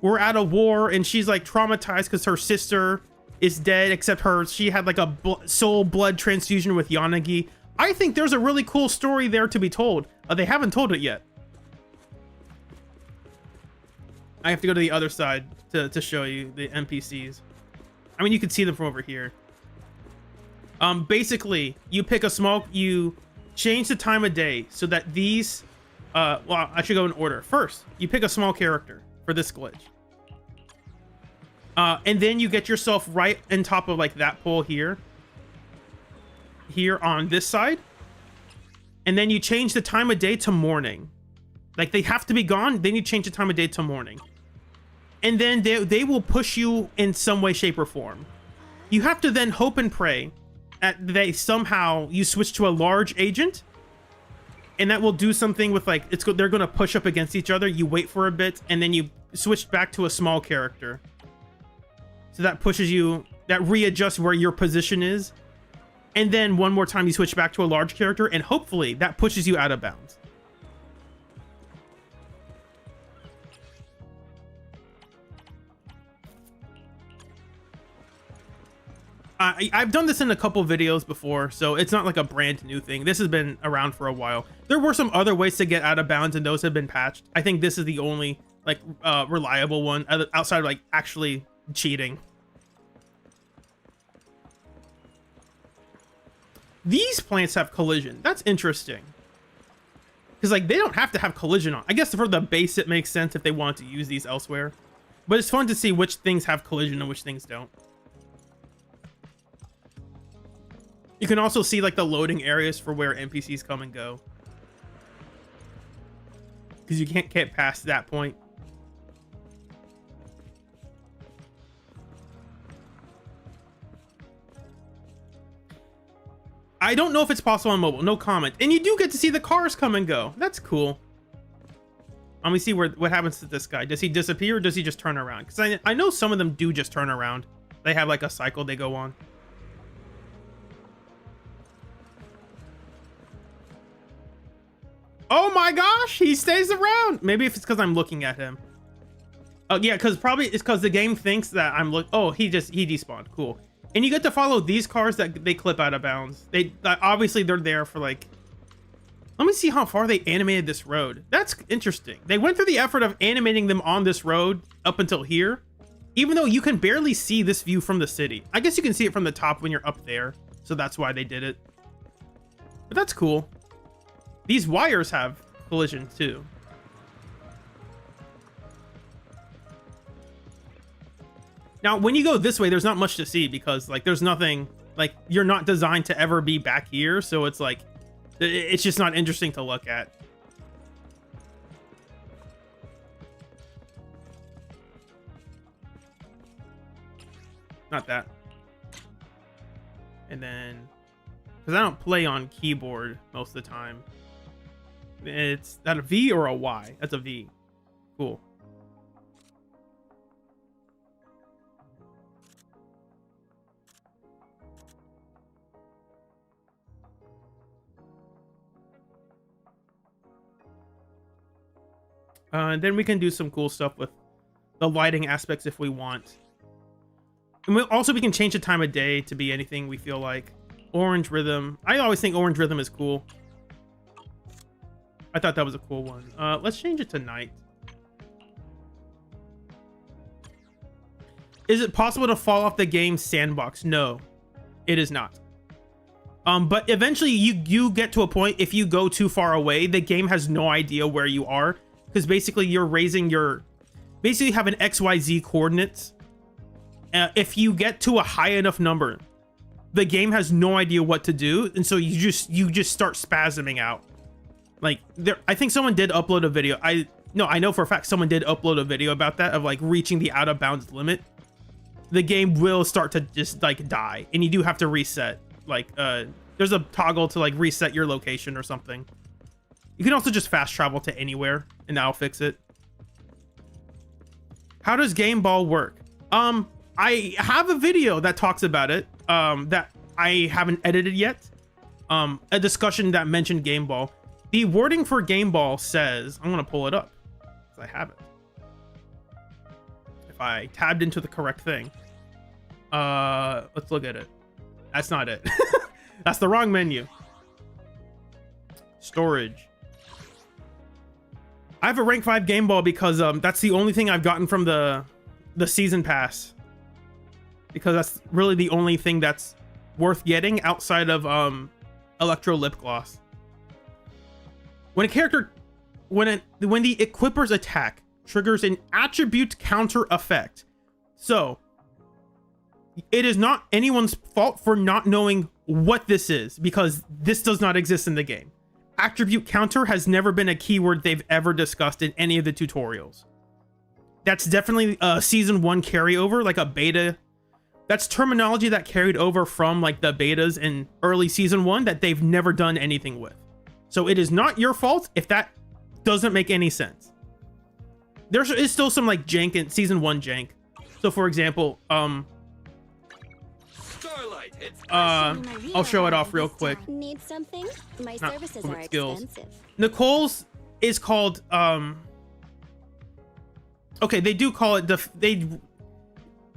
we're at a war and she's like traumatized because her sister is dead, except she had like a soul blood transfusion with Yanagi. I think there's a really cool story there to be told. They haven't told it yet. I have to go to the other side to show you the NPCs. I mean, you can see them from over here. Basically, you change the time of day so that these, well, I should go in order. First, you pick a small character for this glitch. And then you get yourself right on top of like that pole here. here on this side, and then you change the time of day to morning. Like, they have to be gone, then you change the time of day to morning. And then they will push you in some way, shape, or form. You have to then hope and pray that you switch to a large agent, and that will do something with, like, they're gonna push up against each other. You wait for a bit, and then you switch back to a small character. So that pushes you, that readjusts where your position is. And then one more time you switch back to a large character, and hopefully that pushes you out of bounds. I've done this in a couple videos before, so it's not like a brand new thing. This has been around for a while. There were some other ways to get out of bounds, and those have been patched. I think this is the only, like, reliable one outside of, like, actually cheating. These plants have collision. That's interesting. Because, like, they don't have to have collision on. I guess for the base, it makes sense if they want to use these elsewhere. But it's fun to see which things have collision and which things don't. You can also see, like, the loading areas for where NPCs come and go. Because you can't get past that point. I don't know if it's possible on mobile. No comment. And you do get to see the cars come and go. That's cool. Let me see what happens to this guy. Does he disappear or does he just turn around? Because I know some of them do just turn around. They have, like, a cycle they go on. Oh my gosh, he stays around. Maybe if it's because I'm looking at him. Oh yeah, because probably it's because the game thinks that I'm oh, he despawned. Cool. And you get to follow these cars that they clip out of bounds. Obviously they're there for, like, let me see how far they animated this road. That's interesting. They went through the effort of animating them on this road up until here, even though you can barely see this view from the city. I guess you can see it from the top when you're up there, so that's why they did it. But that's cool. These wires have collision too. Now, when you go this way, there's not much to see because, like, there's nothing, like, you're not designed to ever be back here. So it's like, it's just not interesting to look at. Not that. And then, because I don't play on keyboard most of the time. It's that a V or a Y? That's a V. Cool. And then we can do some cool stuff with the lighting aspects if we want. And we can change the time of day to be anything we feel like. Orange rhythm. I always think orange rhythm is cool. I thought that was a cool one. Let's change it to night. Is it possible to fall off the game's sandbox? No, it is not. But eventually you get to a point, if you go too far away, the game has no idea where you are. Because basically you're raising your... Basically you have an XYZ coordinates. If you get to a high enough number, the game has no idea what to do. And so you just start spasming out. Like, I think someone did upload a video. I know for a fact someone did upload a video about that, of, like, reaching the out of bounds limit. The game will start to just, like, die, and you do have to reset. Like, there's a toggle to, like, reset your location or something. You can also just fast travel to anywhere, and that'll fix it. How does Game Ball work? I have a video that talks about it, that I haven't edited yet. A discussion that mentioned Game Ball. The wording for Game Ball says, I'm gonna pull it up, because I have it. If I tabbed into the correct thing. Let's look at it. That's not it. That's the wrong menu. Storage. I have a rank 5 Game Ball because that's the only thing I've gotten from the season pass. Because that's really the only thing that's worth getting outside of Electro Lip Gloss. When the equipper's attack triggers an attribute counter effect. So it is not anyone's fault for not knowing what this is, because this does not exist in the game. Attribute counter has never been a keyword they've ever discussed in any of the tutorials. That's definitely a season 1 carryover, like a beta. That's terminology that carried over from like the betas in early season 1 that they've never done anything with. So it is not your fault if that doesn't make any sense. There is still some like jank in season 1 jank. So for example, Starlight, it's I'll show it off real quick. Need something? My Not services movement are skills. expensive. Nicole's is called okay, they do call it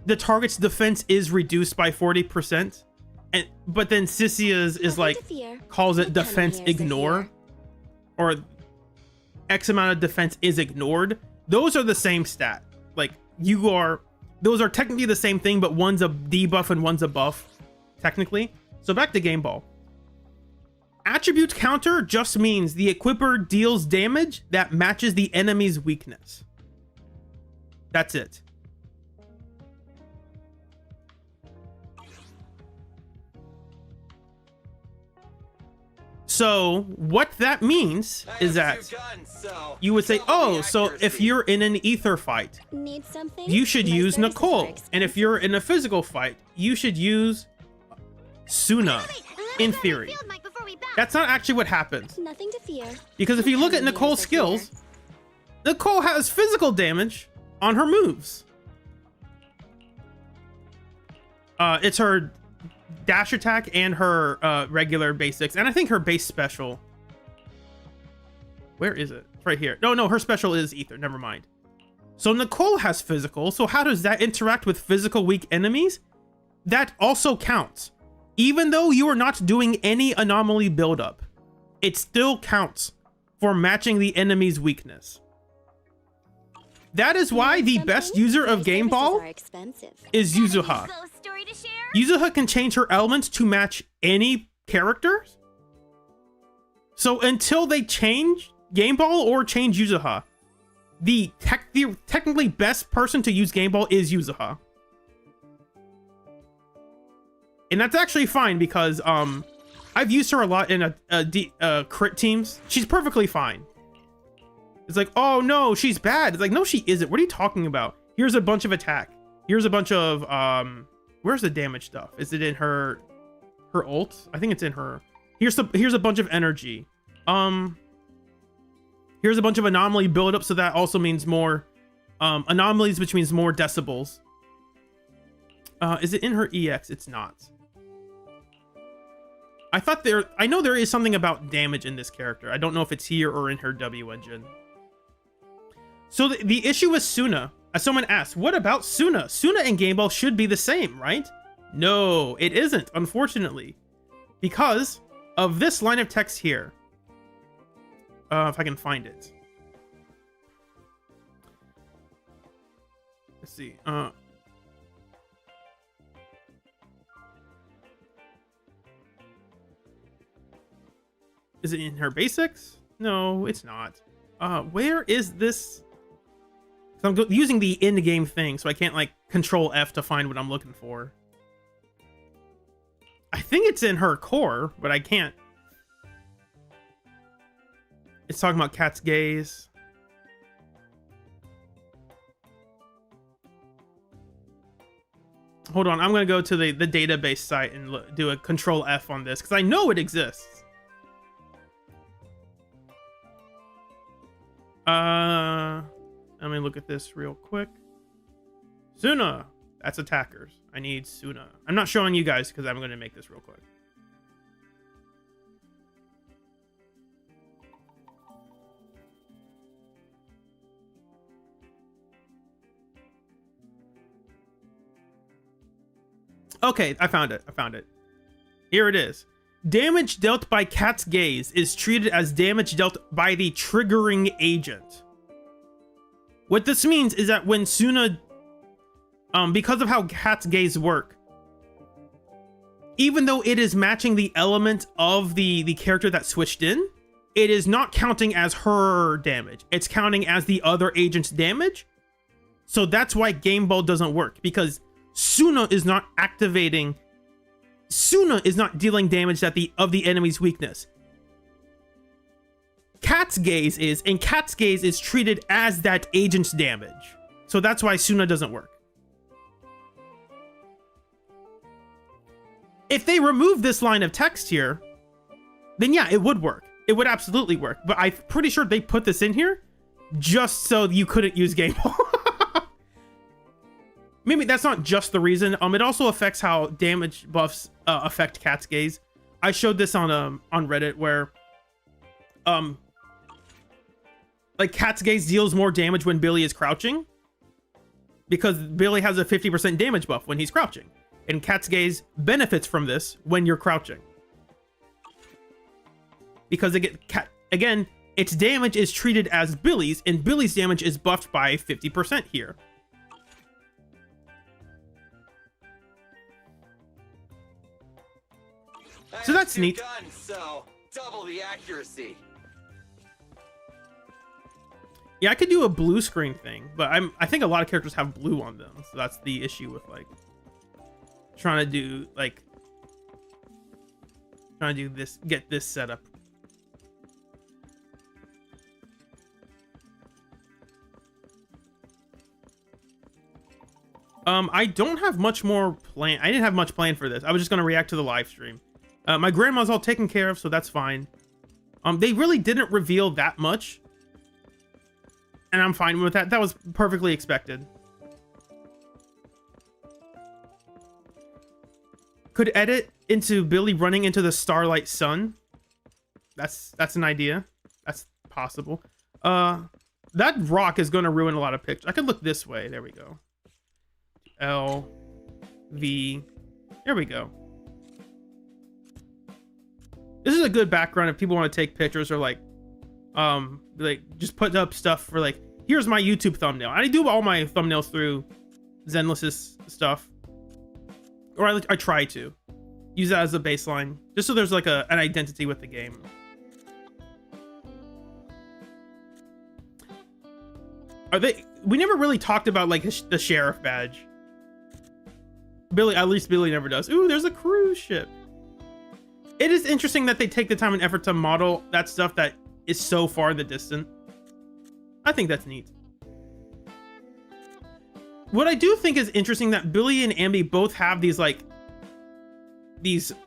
the target's defense is reduced by 40%, and but then Sissia's is like calls it defense ignore, or X amount of defense is ignored. Those are the same stat. Like those are technically the same thing, but one's a debuff and one's a buff, technically. So back to Game Ball. Attribute counter just means the equipper deals damage that matches the enemy's weakness. That's it. So what that means is that you would say, oh, so if you're in an ether fight, Need something? you should My use services are Nicole. And if you're in a physical fight, you should use Suna, in theory. That's not actually what happens. Nothing to fear. Because if you look at Nicole's skills, Nicole has physical damage on her moves. It's her dash attack and her regular basics, and I think her base special. Where is it? It's right here. No, her special is ether. Never mind. So Nicole has physical. So how does that interact with physical weak enemies? That also counts. Even though you are not doing any anomaly buildup, it still counts for matching the enemy's weakness. That is why the best user of Game Ball is Yuzuha. Yuzuha can change her elements to match any character. So until they change Game Ball or change Yuzuha, the technically best person to use Game Ball is Yuzuha. And that's actually fine because I've used her a lot in crit teams. She's perfectly fine. It's like, oh no, she's bad. It's like, no, she isn't. What are you talking about? Here's a bunch of attack. Here's a bunch of where's the damage stuff? Is it in her ult? I think it's in her. Here's a bunch of energy. Here's a bunch of anomaly buildup, so that also means more anomalies, which means more decibels. Is it in her EX? It's not. I know there is something about damage in this character. I don't know if it's here or in her W engine. So the issue with Suna, as someone asked, what about Suna? Suna and Game Ball should be the same, right? No, it isn't, unfortunately. Because of this line of text here. If I can find it. Let's see. Is it in her basics? No, it's not. Where is this? So I'm using the in-game thing, so I can't like Control F to find what I'm looking for. I think it's in her core, but I can't. It's talking about Cat's gaze. Hold on, I'm gonna go to the database site and do a Control F on this because I know it exists. Let me look at this real quick. Suna, that's attackers. I need Suna. I'm not showing you guys because I'm going to make this real quick. Okay, I found it. Here it is. Damage dealt by Cat's gaze is treated as damage dealt by the triggering agent. What this means is that when Suna, because of how Cat's gaze work, even though it is matching the element of the character that switched in, it is not counting as her damage. It's counting as the other agent's damage. So that's why Game Ball doesn't work, because Suna is not activating Suna is not dealing damage of the enemy's weakness. Cat's Gaze is, and Cat's Gaze is treated as that agent's damage. So that's why Suna doesn't work. If they remove this line of text here, then yeah, it would work. It would absolutely work. But I'm pretty sure they put this in here just so you couldn't use Game Ball. Maybe that's not just the reason. It also affects how damage buffs affect Cat's Gaze. I showed this on Reddit where like Cat's Gaze deals more damage when Billy is crouching because Billy has a 50% damage buff when he's crouching, and Cat's Gaze benefits from this when you're crouching because again its damage is treated as Billy's, and Billy's damage is buffed by 50% here. So that's neat. Done, so double the accuracy. Yeah, I could do a blue screen thing, but I think a lot of characters have blue on them, so that's the issue with like trying to do this, get this set up. I don't have much more plan. I didn't have much plan for this. I was just gonna react to the live stream. My grandma's all taken care of, so that's fine. They really didn't reveal that much, and I'm fine with that. That was perfectly expected. Could edit into Billy running into the Starlight Sun. That's an idea. That's possible. That rock is going to ruin a lot of pictures. I could look this way. There we go. L V. There we go. This is a good background if people want to take pictures or like just put up stuff for like, here's my YouTube thumbnail. I do all my thumbnails through Zenless's stuff, or I try to use that as a baseline, just so there's like an identity with the game. We never really talked about like the sheriff badge. At least Billy never does. Ooh, there's a cruise ship. It is interesting that they take the time and effort to model that stuff that is so far in the distance. I think that's neat. What I do think is interesting that Billy and Ambi both have these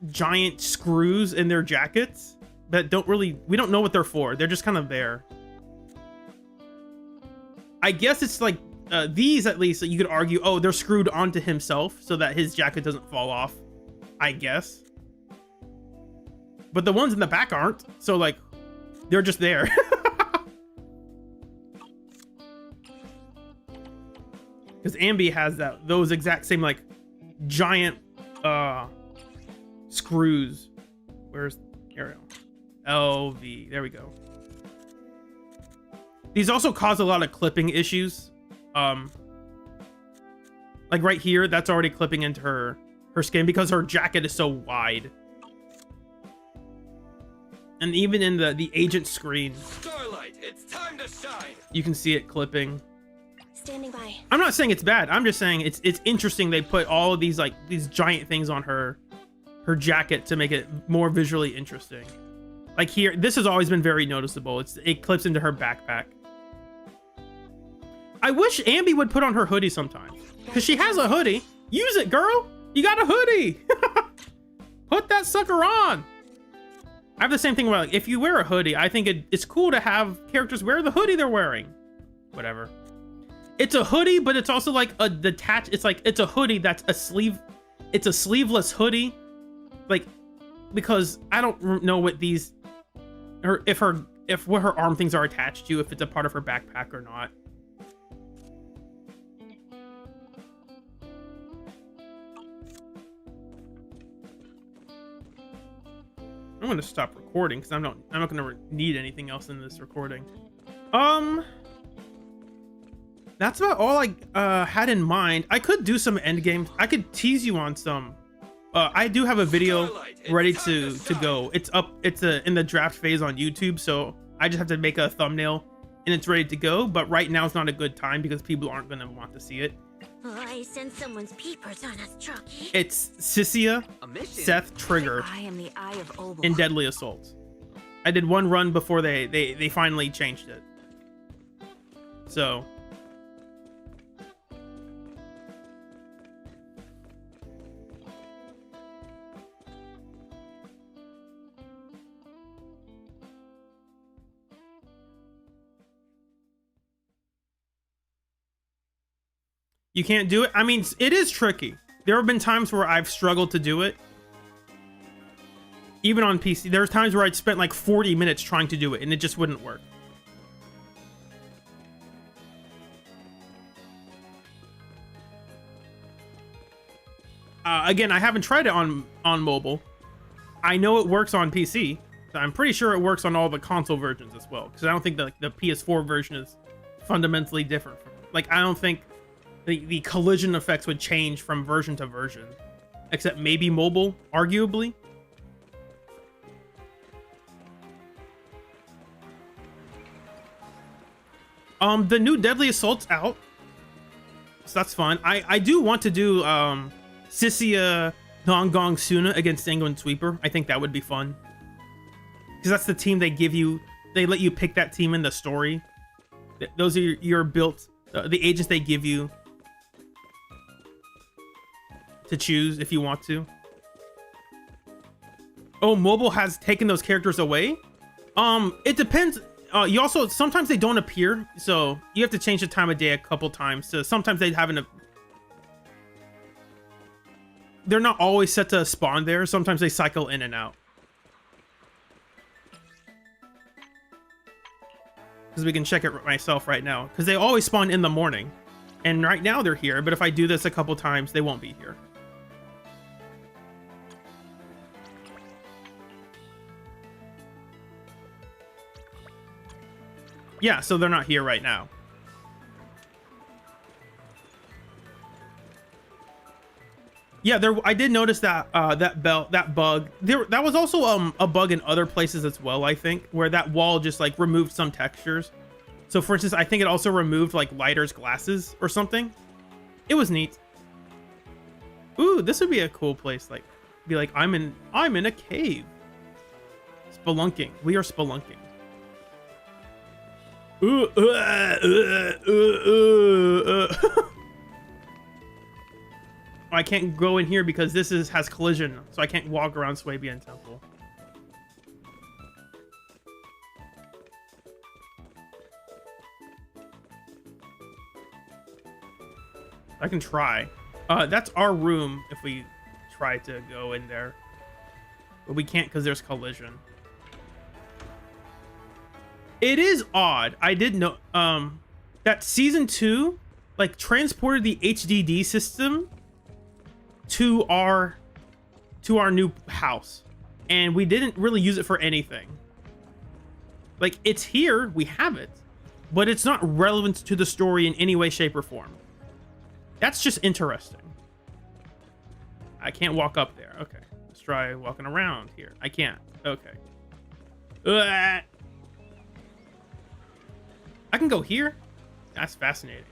giant screws in their jackets that we don't know what they're for. They're just kind of there. I guess it's like these, at least, you could argue, oh, they're screwed onto himself so that his jacket doesn't fall off, I guess. But the ones in the back aren't, so like they're just there. Because Ambi has those exact same like giant screws. Where's Ariel? LV. There we go. These also cause a lot of clipping issues. Like right here, that's already clipping into her skin because her jacket is so wide. And even in the agent screen, Starlight, it's time to shine. You can see it clipping. Standing by. I'm not saying it's bad. I'm just saying it's interesting they put all of these these giant things on her jacket to make it more visually interesting. Like here, this has always been very noticeable. It clips into her backpack. I wish Ambi would put on her hoodie sometimes, because she has a hoodie. Use it, girl. You got a hoodie. Put that sucker on. I have the same thing about, like, if you wear a hoodie, I think it's cool to have characters wear the hoodie they're wearing. Whatever. It's a hoodie, but it's also like a detached. It's a hoodie that's a sleeve. It's a sleeveless hoodie, like, because I don't know what these, or if what her arm things are attached to, if it's a part of her backpack or not. I'm gonna stop recording because I'm not gonna need anything else in this recording. That's about all I had in mind. I could do some end games. I could tease you on some. I do have a video ready to go. It's up. It's in the draft phase on YouTube, so I just have to make a thumbnail and it's ready to go. But right now it's not a good time because people aren't gonna want to see it. I sense someone's peepers on us, Chucky. It's Sissia, Seth, Trigger, I am the Eye of Obel. and Deadly Assault. I did one run before they finally changed it. So you can't do it. I mean, it is tricky. There have been times where I've struggled to do it. Even on PC, there's times where I'd spent like 40 minutes trying to do it and it just wouldn't work. Again, I haven't tried it on mobile. I know it works on PC. So I'm pretty sure it works on all the console versions as well. Because I don't think the PS4 version is fundamentally different from, like, I don't think the collision effects would change from version to version, except maybe mobile, arguably. The new Deadly Assault's out, so that's fun. I do want to do Sissia Gong Suna against England Sweeper. I think that would be fun, because that's the team they give you. They let you pick that team in the story. Those are your built, the agents they give you to choose if you want to. Oh, mobile has taken those characters away. It depends. You also, sometimes they don't appear, so you have to change the time of day a couple times. So sometimes they haven't. They're not always set to spawn there. Sometimes they cycle in and out. Because we can check it myself right now. Because they always spawn in the morning, and right now they're here. But if I do this a couple times, they won't be here. Yeah, so they're not here right now. Yeah, I did notice that that bug. That was also a bug in other places as well, I think, where that wall just like removed some textures. So for instance, I think it also removed like Lighter's glasses or something. It was neat. Ooh, this would be a cool place, like be like I'm in a cave. Spelunking. We are spelunking. I can't go in here because this has collision, so I can't walk around Swabian Temple. I can try. That's our room if we try to go in there, but we can't because there's collision. It is odd. I did know that season 2 like transported the HDD system to our new house, and we didn't really use it for anything. Like, it's here, we have it, but it's not relevant to the story in any way, shape, or form. That's just interesting. I can't walk up there. Okay, let's try walking around here. I can't. Okay. I can go here. That's fascinating.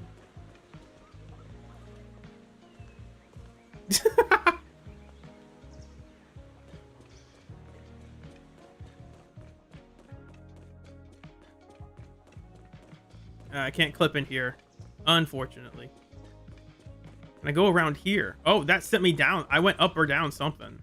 I can't clip in here, unfortunately. Can I go around here? Oh, that sent me down. I went up or down something.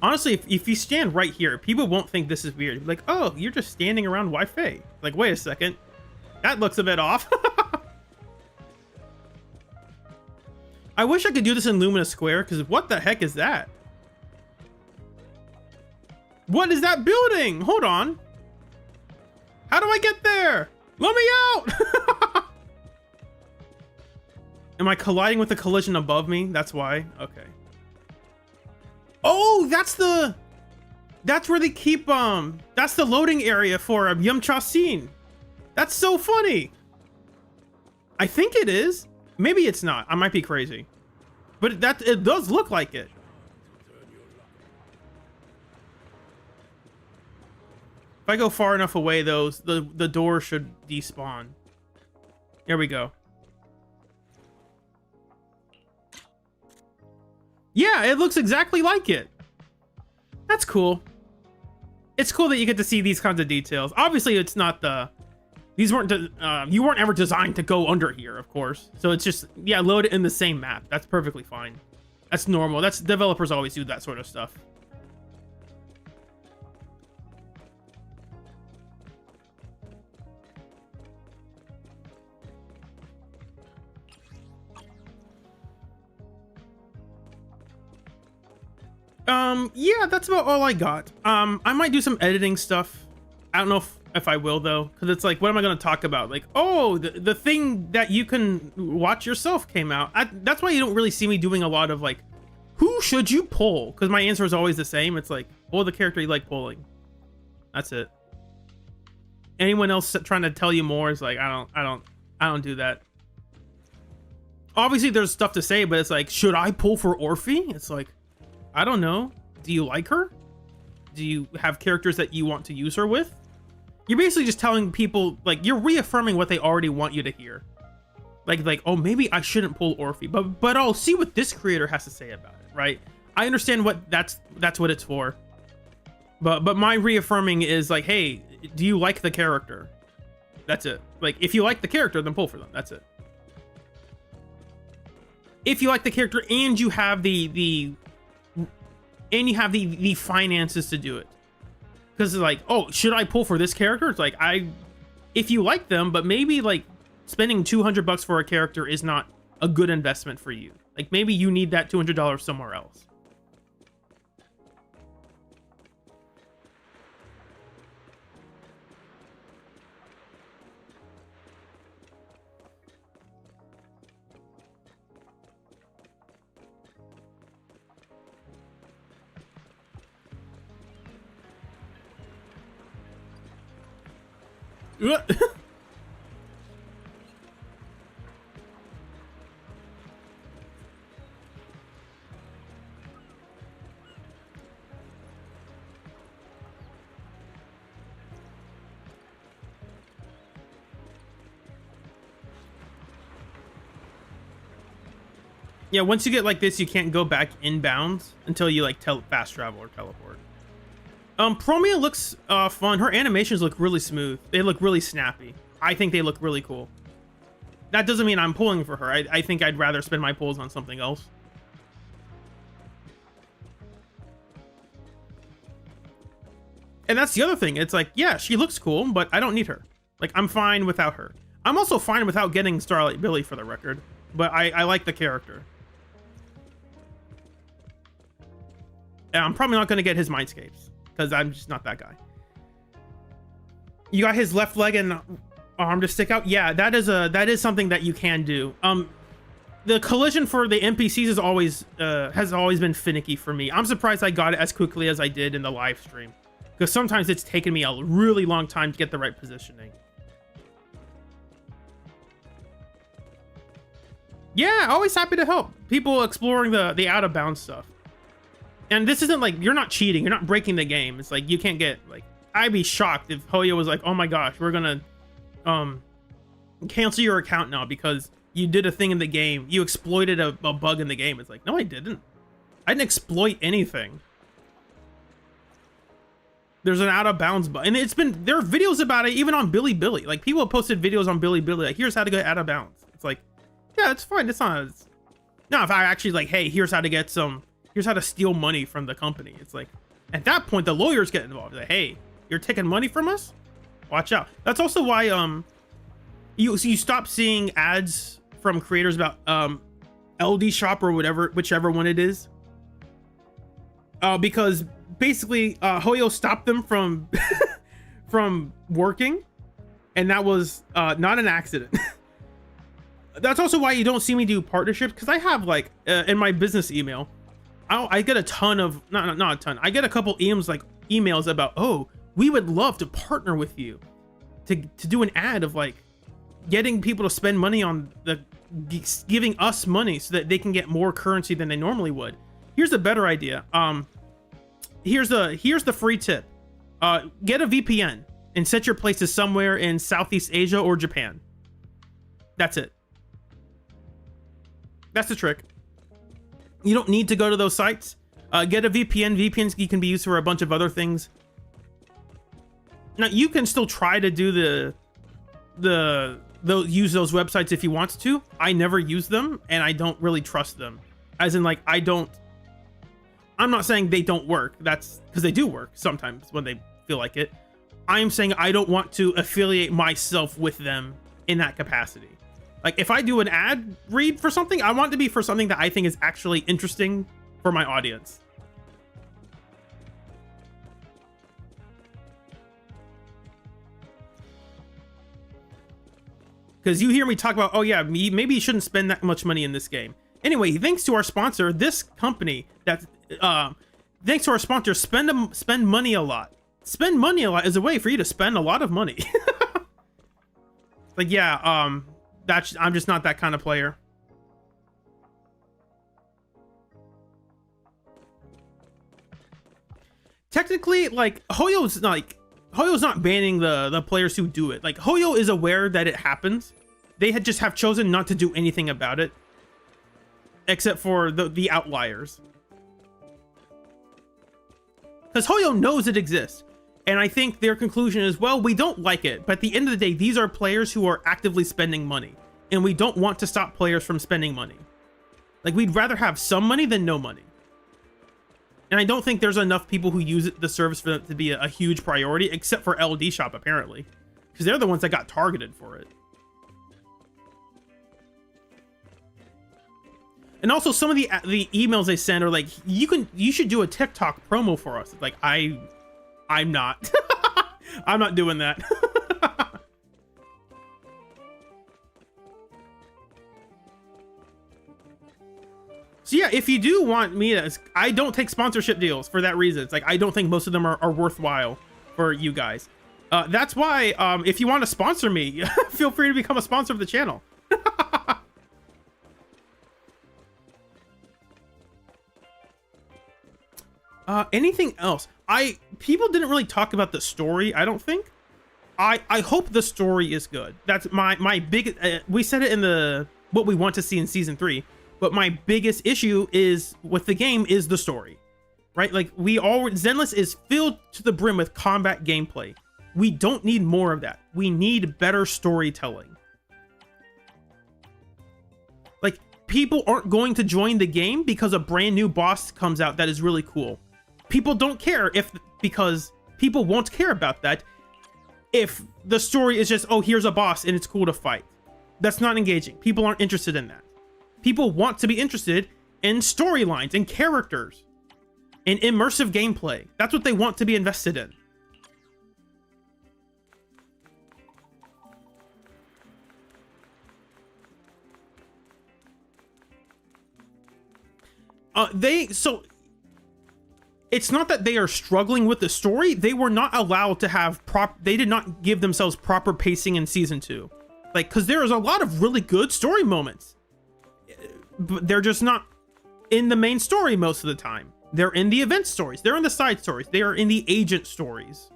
Honestly, if you stand right here, people won't think this is weird. Like, oh, you're just standing around Wi-Fi. Like, wait a second. That looks a bit off. I wish I could do this in Lumina Square, because what the heck is that? What is that building? Hold on. How do I get there? Let me out! Am I colliding with the collision above me? That's why. Okay. Oh, that's where they keep that's the loading area for Yumcha Scene. That's so funny. I think it is. Maybe it's not. I might be crazy. But it does look like it. If I go far enough away, the door should despawn. Here we go. Yeah, it looks exactly like it. That's cool. It's cool that you get to see these kinds of details. Obviously, it's not the... These weren't... you weren't ever designed to go under here, of course. So it's just... Yeah, load it in the same map. That's perfectly fine. That's normal. That's... Developers always do that sort of stuff. Yeah, that's about all I got. I might do some editing stuff. I don't know if I will though, because it's like, what am I going to talk about? Like, oh, the thing that you can watch yourself came out. That's why you don't really see me doing a lot of like, who should you pull? Because my answer is always the same. It's like, pull the character you like pulling. That's it. Anyone else trying to tell you more is like, I don't do that. Obviously, there's stuff to say, but it's like, should I pull for Orphe? It's like, I don't know. Do you like her? Do you have characters that you want to use her with? You're basically just telling people, like, you're reaffirming what they already want you to hear. Like, oh, maybe I shouldn't pull Orphe, but I'll see what this creator has to say about it, right? I understand what that's what it's for. But my reaffirming is like, hey, do you like the character? That's it. Like, if you like the character, then pull for them. That's it. If you like the character and you have the finances to do it. Because it's like, oh, should I pull for this character? It's like, if you like them, but maybe like spending $200 for a character is not a good investment for you. Like maybe you need that $200 somewhere else. Yeah, once you get like this, you can't go back inbound until you like fast travel or teleport. Promeia looks fun. Her animations look really smooth. They look really snappy. I think they look really cool. That doesn't mean I'm pulling for her. I think I'd rather spend my pulls on something else. And that's the other thing. It's like, yeah, she looks cool, but I don't need her. Like, I'm fine without her. I'm also fine without getting Starlight Billy for the record, but I like the character. And I'm probably not going to get his Mindscapes because I'm just not that guy. You got his left leg and arm to stick out. Yeah, that is something that you can do. The collision for the NPCs has always been finicky for me. I'm surprised I got it as quickly as I did in the live stream, because sometimes it's taken me a really long time to get the right positioning. Yeah, always happy to help people exploring the out of bounds stuff. And this isn't like, you're not cheating, you're not breaking the game. It's like, you can't get, like, I'd be shocked if Hoyo was like, oh my gosh, we're gonna cancel your account now because you did a thing in the game. You exploited a bug in the game. It's like, no, I didn't. I didn't exploit anything. There's an out of bounds bug. And there are videos about it even on Bilibili. Like, people have posted videos on Bilibili, like, here's how to get out of bounds. It's like, yeah, it's fine. It's not. No, if I actually like, hey, here's how to steal money from the company. It's like, at that point, the lawyers get involved. Like, hey, you're taking money from us? Watch out. That's also why you stop seeing ads from creators about LD Shop or whichever one it is. Because basically Hoyo stopped them from from working, and that was not an accident. That's also why you don't see me do partnerships, because I have like in my business email, I get a ton of not a ton. I get a couple emails about, oh, we would love to partner with you to do an ad of like getting people to spend money on giving us money so that they can get more currency than they normally would. Here's a better idea. Here's the free tip. Get a VPN and set your place to somewhere in Southeast Asia or Japan. That's it. That's the trick. You don't need to go to those sites. Get a VPN. VPNs can be used for a bunch of other things. Now you can still try to do use those websites if you want to. I never use them, and I don't really trust them. As in, like, I'm not saying they don't work. That's because they do work sometimes when they feel like it. I am saying I don't want to affiliate myself with them in that capacity. Like, if I do an ad read for something, I want it to be for something that I think is actually interesting for my audience. Because you hear me talk about, oh yeah, maybe you shouldn't spend that much money in this game. Anyway, thanks to our sponsor, this company thanks to our sponsor, spend money a lot. Spend money a lot is a way for you to spend a lot of money. Like, yeah, I'm just not that kind of player. Technically, like, Hoyo's not banning the players who do it. Like, Hoyo is aware that it happens. They just have chosen not to do anything about it, except for the outliers. Because Hoyo knows it exists. And I think their conclusion is, well, we don't like it, but at the end of the day, these are players who are actively spending money, and we don't want to stop players from spending money. Like, we'd rather have some money than no money. And I don't think there's enough people who use the service for it to be a huge priority, except for LD Shop, apparently. Because they're the ones that got targeted for it. And also, some of the emails they send are like, you should do a TikTok promo for us. Like, I'm not. I'm not doing that. So yeah, if you do want me to, I don't take sponsorship deals for that reason. It's like, I don't think most of them are worthwhile for you guys. That's why, if you want to sponsor me, feel free to become a sponsor of the channel. Anything else? People didn't really talk about the story, I don't think. I hope the story is good. That's my big, we said it in what we want to see in season 3. But my biggest issue is with the game is the story, right? Like, Zenless is filled to the brim with combat gameplay. We don't need more of that. We need better storytelling. Like, people aren't going to join the game because a brand new boss comes out that is really cool. People don't care because people won't care about that if the story is just, oh, here's a boss and it's cool to fight. That's not engaging. People aren't interested in that. People want to be interested in storylines and characters and immersive gameplay. That's what they want to be invested in. So it's not that they are struggling with the story. They were not allowed to have they did not give themselves proper pacing in season 2. Like, because there is a lot of really good story moments. But they're just not in the main story most of the time. They're in the event stories. They're in the side stories. They are in the agent stories.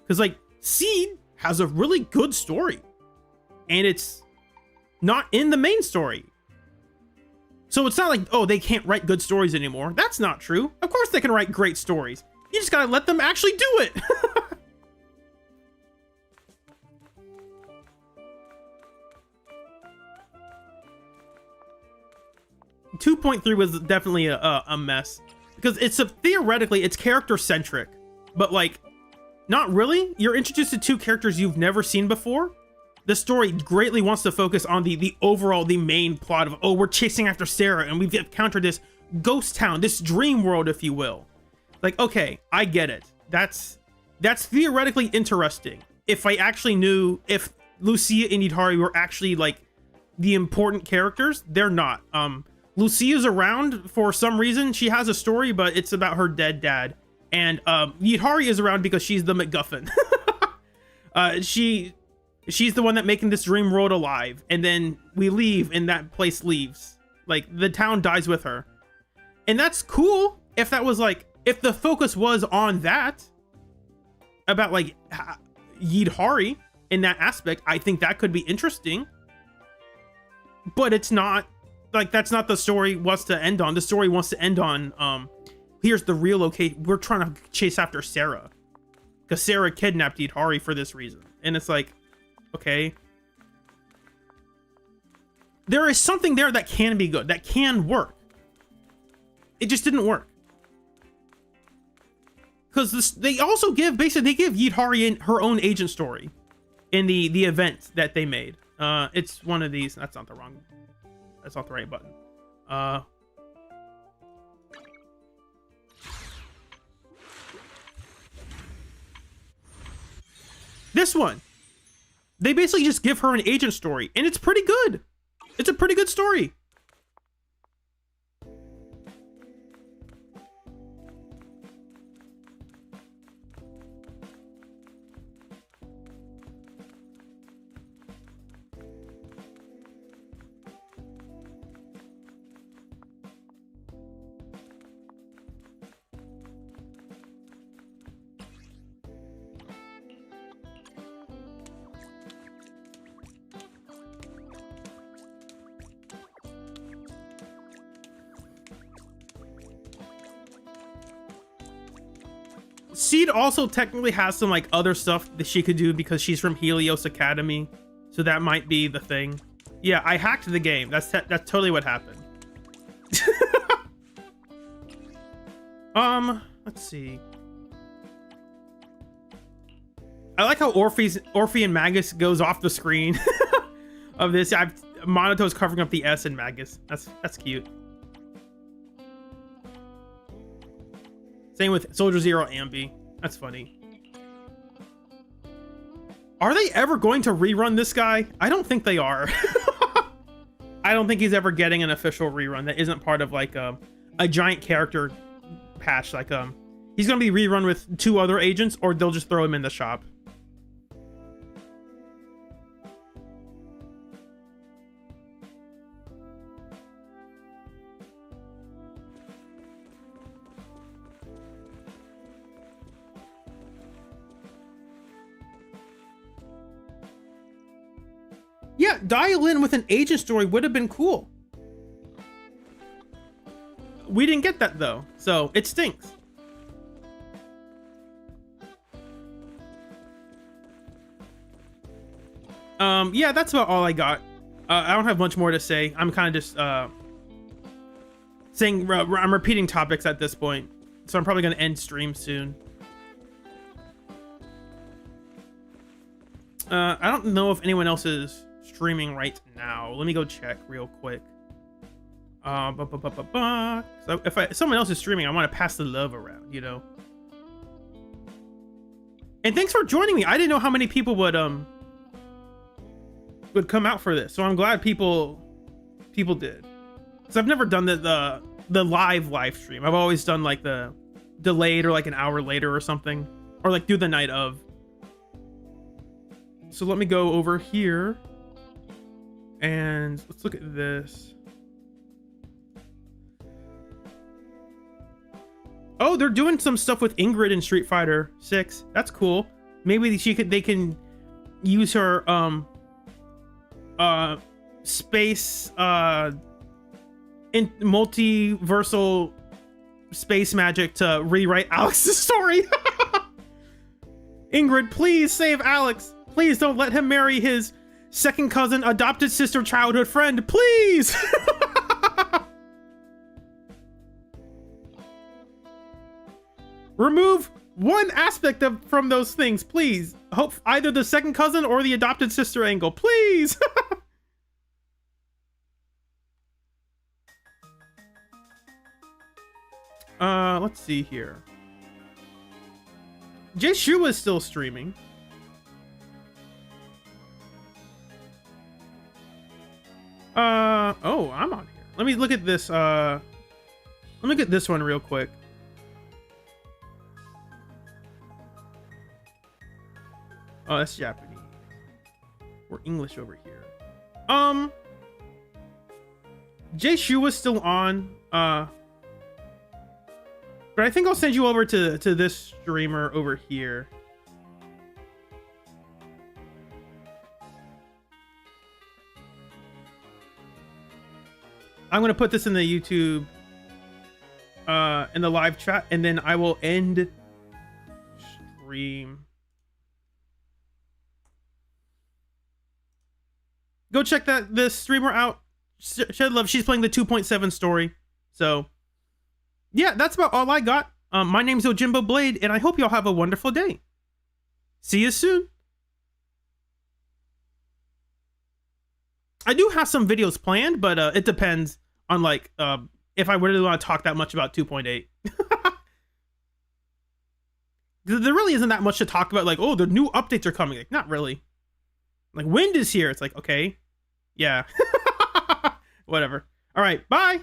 Because, like, Seed has a really good story. And it's not in the main story. So it's not like, oh, they can't write good stories anymore. That's not true. Of course they can write great stories. You just gotta let them actually do it. 2.3 was definitely a mess because theoretically it's character centric, but like not really. You're introduced to 2 characters you've never seen before. The story greatly wants to focus on the overall, the main plot of, oh, we're chasing after Sarah and we've encountered this ghost town, this dream world, if you will. Like, okay, I get it. That's theoretically interesting. If I actually knew if Lucia and Idhari were actually like the important characters, they're not. Lucia's around for some reason. She has a story, but it's about her dead dad. And Idhari is around because she's the MacGuffin. She's the one that making this dream world alive. And then we leave and that place leaves. Like, the town dies with her. And that's cool if that was like, if the focus was on that. about like Yidhari in that aspect. I think that could be interesting, but it's not like that's not the story wants to end on. The story wants to end on here's the real location. We're trying to chase after Sarah because Sarah kidnapped Yidhari for this reason, and it's like, okay, there is something there that can be good, that can work. It just didn't work. Because they also give, basically, they give Yidhari her own agent story in the event that they made. It's one of these. That's not the right button. This one. They basically just give her an agent story, and it's pretty good. It's a pretty good story. Seed also technically has some like other stuff that she could do because she's from Helios Academy, so that might be the thing. Yeah, I hacked the game. That's totally what happened. Let's see. I like how Orphe and Magus goes off the screen of this. Monoto's covering up the S in Magus. That's cute. Same with Soldier Zero Ambi. That's funny. Are they ever going to rerun this guy? I don't think they are. I don't think he's ever getting an official rerun that isn't part of like a giant character patch. Like he's gonna be rerun with 2 other agents, or they'll just throw him in the shop. Yeah, dial in with an agent story would have been cool. We didn't get that though, so it stinks. Yeah, that's about all I got. I don't have much more to say. I'm kind of just saying I'm repeating topics at this point, so I'm probably gonna end stream soon. I don't know if anyone else is streaming right now. Let me go check real quick. So if someone else is streaming, I want to pass the love around, you know. And thanks for joining me. I didn't know how many people would come out for this, so I'm glad people did. Because I've never done the live stream. I've always done like the delayed or like an hour later or something, or like do the night of. So let me go over here and let's look at this. Oh, they're doing some stuff with Ingrid in Street Fighter 6. That's cool. Maybe they can use her space in multiversal space magic to rewrite Alex's story. Ingrid, please save Alex. Please don't let him marry his second cousin, adopted sister, childhood friend. Please. Remove one aspect from those things, please. Hope either the second cousin or the adopted sister angle, please. Let's see here. Jay Shu is still streaming. Oh, I'm on here. Let me look at this. Let me get this one real quick. Oh, that's Japanese. We're English over here. Jay Shu was still on. But I think I'll send you over to this streamer over here. I'm gonna put this in the YouTube, in the live chat, and then I will end stream. Go check the streamer out. Shed Love. She's playing the 2.7 story. So, yeah, that's about all I got. My name's Ojimbo Blade, and I hope y'all have a wonderful day. See you soon. I do have some videos planned, but it depends on like if I really want to talk that much about 2.8. There really isn't that much to talk about. Like, oh, the new updates are coming. Like, not really. Like, wind is here. It's like, okay, yeah, whatever. All right, bye.